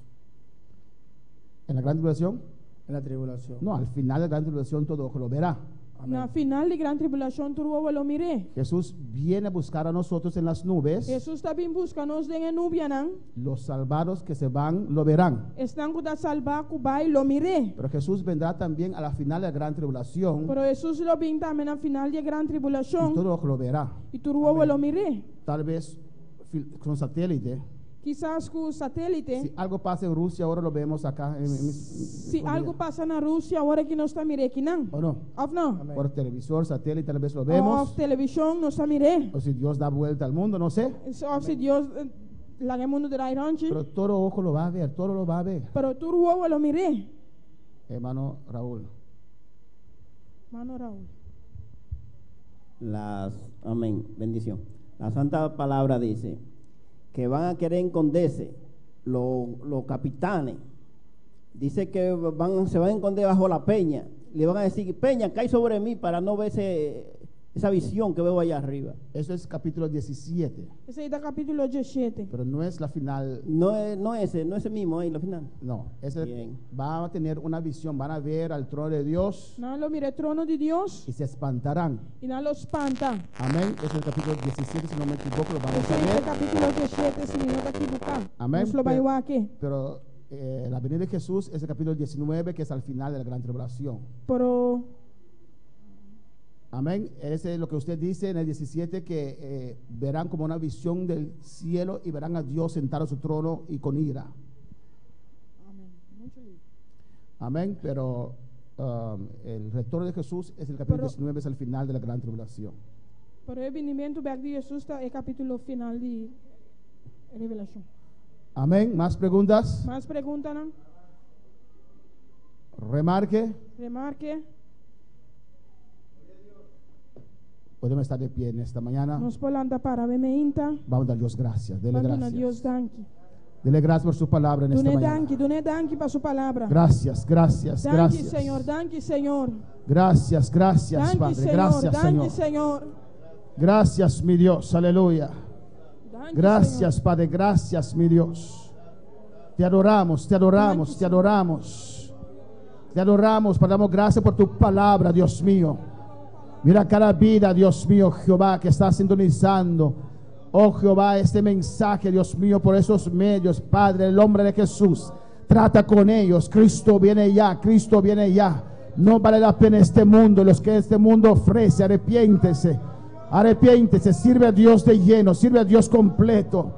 Speaker 2: ¿En la gran tribulación?
Speaker 10: En la tribulación.
Speaker 2: No, al final de la gran tribulación todo ojo lo verá.
Speaker 4: En la final de gran tribulación tu huevo lo miré.
Speaker 2: Jesús viene a buscar a nosotros en las nubes.
Speaker 4: Jesús también busca nos en Nubianan.
Speaker 2: Los salvados que se van lo verán.
Speaker 4: Están con salva Cuba y lo miré.
Speaker 2: Pero Jesús vendrá también a la final de la gran tribulación.
Speaker 4: Pero Jesús lo vino también a final de gran
Speaker 2: Y
Speaker 4: tribulación.
Speaker 2: todo ojo lo verá.
Speaker 4: Y tu huevo lo miré.
Speaker 2: Tal vez con satélite.
Speaker 4: Quizás con satélite.
Speaker 2: Si algo pasa en Rusia, ahora lo vemos acá.
Speaker 4: Si algo pasa en Rusia, ahora que no está miré aquí, ¿no?
Speaker 2: ¿O no?
Speaker 4: ¿O no?
Speaker 2: Por televisor, satélite, tal vez lo vemos.
Speaker 4: O televisión, no está miré.
Speaker 2: O si Dios da vuelta al mundo, no sé.
Speaker 4: O si Dios, la que mundo de la ironchi.
Speaker 2: Pero todo ojo lo va a ver, todo lo va a ver.
Speaker 4: Pero tu huevo lo miré.
Speaker 2: Hermano Raúl.
Speaker 4: Hermano Raúl.
Speaker 14: Amén, bendición. La santa palabra dice que van a querer esconderse los capitanes. Dice que se van a esconder bajo la peña. Le van a decir, peña, cae sobre mí para no verse esa visión que veo allá arriba.
Speaker 2: Eso es capítulo 17.
Speaker 4: Ese es el capítulo 17.
Speaker 2: Pero no es la final.
Speaker 14: No es ese mismo ahí, la final.
Speaker 2: No, ese
Speaker 14: Bien.
Speaker 2: va a tener una visión. Van a ver al trono de Dios
Speaker 4: No lo mire el trono de Dios
Speaker 2: y se espantarán.
Speaker 4: y no lo espanta.
Speaker 2: Amén. Ese es el capítulo 17, si no me equivoco, lo vamos
Speaker 4: Ese
Speaker 2: a
Speaker 4: es el
Speaker 2: ver.
Speaker 4: capítulo 17, si no te equivocas.
Speaker 2: Amén.
Speaker 4: Nos lo va a llevar aquí.
Speaker 2: Pero la venida de Jesús es el capítulo 19, que es al final de la gran tribulación.
Speaker 4: Pero
Speaker 2: Amén. Ese es lo que usted dice en el 17, que verán como una visión del cielo y verán a Dios sentado en su trono y con ira. Amén. Pero el retorno de Jesús es el capítulo 19, es el final de la gran tribulación.
Speaker 4: Pero el vinimiento de Jesús es el capítulo final de Revelación.
Speaker 2: Amén. ¿Más preguntas?
Speaker 4: Más preguntas, ¿no?
Speaker 2: Remarque.
Speaker 4: Remarque.
Speaker 2: Podemos estar de pie en esta mañana.
Speaker 4: Nos polanda para verme.
Speaker 2: Vamos a dar Dios gracias. Dele
Speaker 4: Vamos a
Speaker 2: gracias.
Speaker 4: Dios danki.
Speaker 2: Dele gracias por su palabra en esta mañana.
Speaker 4: Dune danki para su palabra.
Speaker 2: Gracias, gracias,
Speaker 4: Danki,
Speaker 2: gracias.
Speaker 4: Señor, danki, Señor.
Speaker 2: Gracias, gracias,
Speaker 4: Danki,
Speaker 2: Padre.
Speaker 4: Señor,
Speaker 2: Gracias,
Speaker 4: danki,
Speaker 2: Señor.
Speaker 4: Señor.
Speaker 2: Gracias, mi Dios. Aleluya.
Speaker 4: Danki,
Speaker 2: Gracias,
Speaker 4: Señor.
Speaker 2: Padre. Gracias, mi Dios. Te adoramos, te adoramos, te adoramos. Te adoramos, Padre. Damos gracias por tu palabra, Dios mío. Mira cada vida, Dios mío, Jehová, que está sintonizando. Oh Jehová, este mensaje, Dios mío, por esos medios, Padre, el nombre de Jesús. Trata con ellos. Cristo viene ya, Cristo viene ya. No vale la pena este mundo, los que este mundo ofrece. Arrepiéntese, arrepiéntese. Sirve a Dios de lleno, sirve a Dios completo.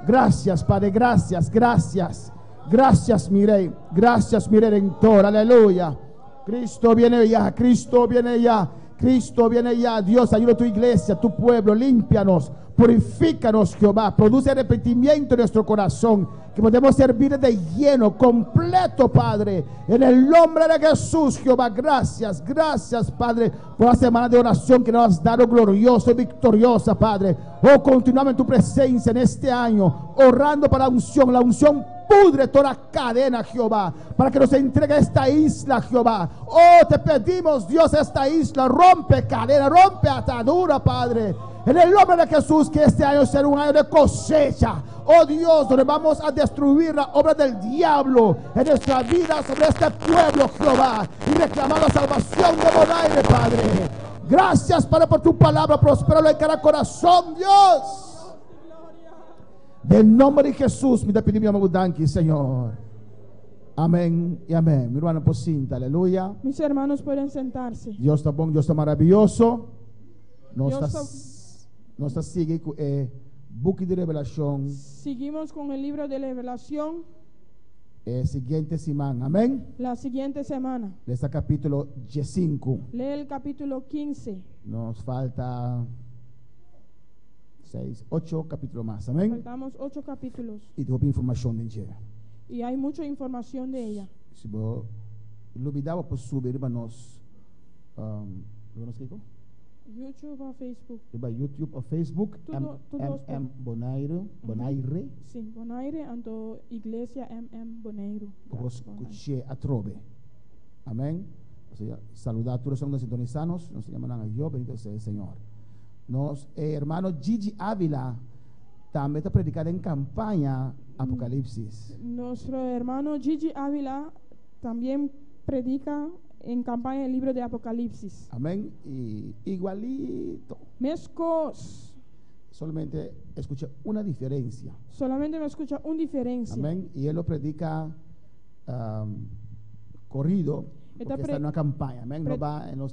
Speaker 2: Gracias, Padre, gracias, gracias. Gracias, mi Rey. Gracias, mi Redentor. Aleluya. Cristo viene ya, Cristo viene ya. Cristo viene ya. Dios, ayuda a tu iglesia, tu pueblo. Límpianos, purifícanos, Jehová. Produce arrepentimiento en nuestro corazón, que podemos servir de lleno, completo, Padre. En el nombre de Jesús, Jehová. Gracias, gracias, Padre, por la semana de oración que nos has dado gloriosa y victoriosa, Padre. Oh, continuamos en tu presencia en este año, orando para la unción pudre toda cadena, Jehová, para que nos entregue esta isla, Jehová. Oh, te pedimos, Dios, esta isla, rompe cadena, rompe atadura, Padre. En el nombre de Jesús, que este año sea un año de cosecha. Oh Dios, donde vamos a destruir la obra del diablo en nuestra vida sobre este pueblo, Jehová, y reclamar la salvación de Bonaire, Padre. Gracias, Padre, por tu palabra. Prospéralo en cada corazón, Dios. Del nombre de Jesús, me te pedimos, mi Señor. Amén y amén. Mi hermano Pocinta, aleluya.
Speaker 4: Mis hermanos pueden sentarse.
Speaker 2: Dios está bueno, Dios está maravilloso.
Speaker 4: Dios
Speaker 2: Nos sigue con el book de revelación.
Speaker 4: Seguimos con el libro de Revelación.
Speaker 2: Siguiente semana, amén.
Speaker 4: La siguiente semana.
Speaker 2: Este capítulo 5.
Speaker 4: Lee el capítulo 15.
Speaker 2: Nos falta 8 capítulos más, amén.
Speaker 4: Faltamos 8 capítulos.
Speaker 2: Y tengo información de ella.
Speaker 4: Y hay mucha información de ella.
Speaker 2: Si vos lo olvidaba, pues subir, hermanos.
Speaker 4: YouTube o Facebook.
Speaker 2: YouTube o Facebook. Bonaire.
Speaker 4: Sí, Bonaire, anto Iglesia Bonaire.
Speaker 2: Vos escuché a trove. Amén. O sea, saludar a todos los que nos sintonizanos. Nos llaman a yo, bendito sea el Señor. Hermano Gigi Ávila también está predicando en campaña Apocalipsis.
Speaker 4: Nuestro hermano Gigi Ávila también predica en campaña el libro de Apocalipsis.
Speaker 2: Amén. Y igualito.
Speaker 4: Mescos.
Speaker 2: Solamente escucha una diferencia.
Speaker 4: Solamente me escucha una diferencia.
Speaker 2: Amén. Y él lo predica corrido. Porque está en una campaña. Amén. No va en los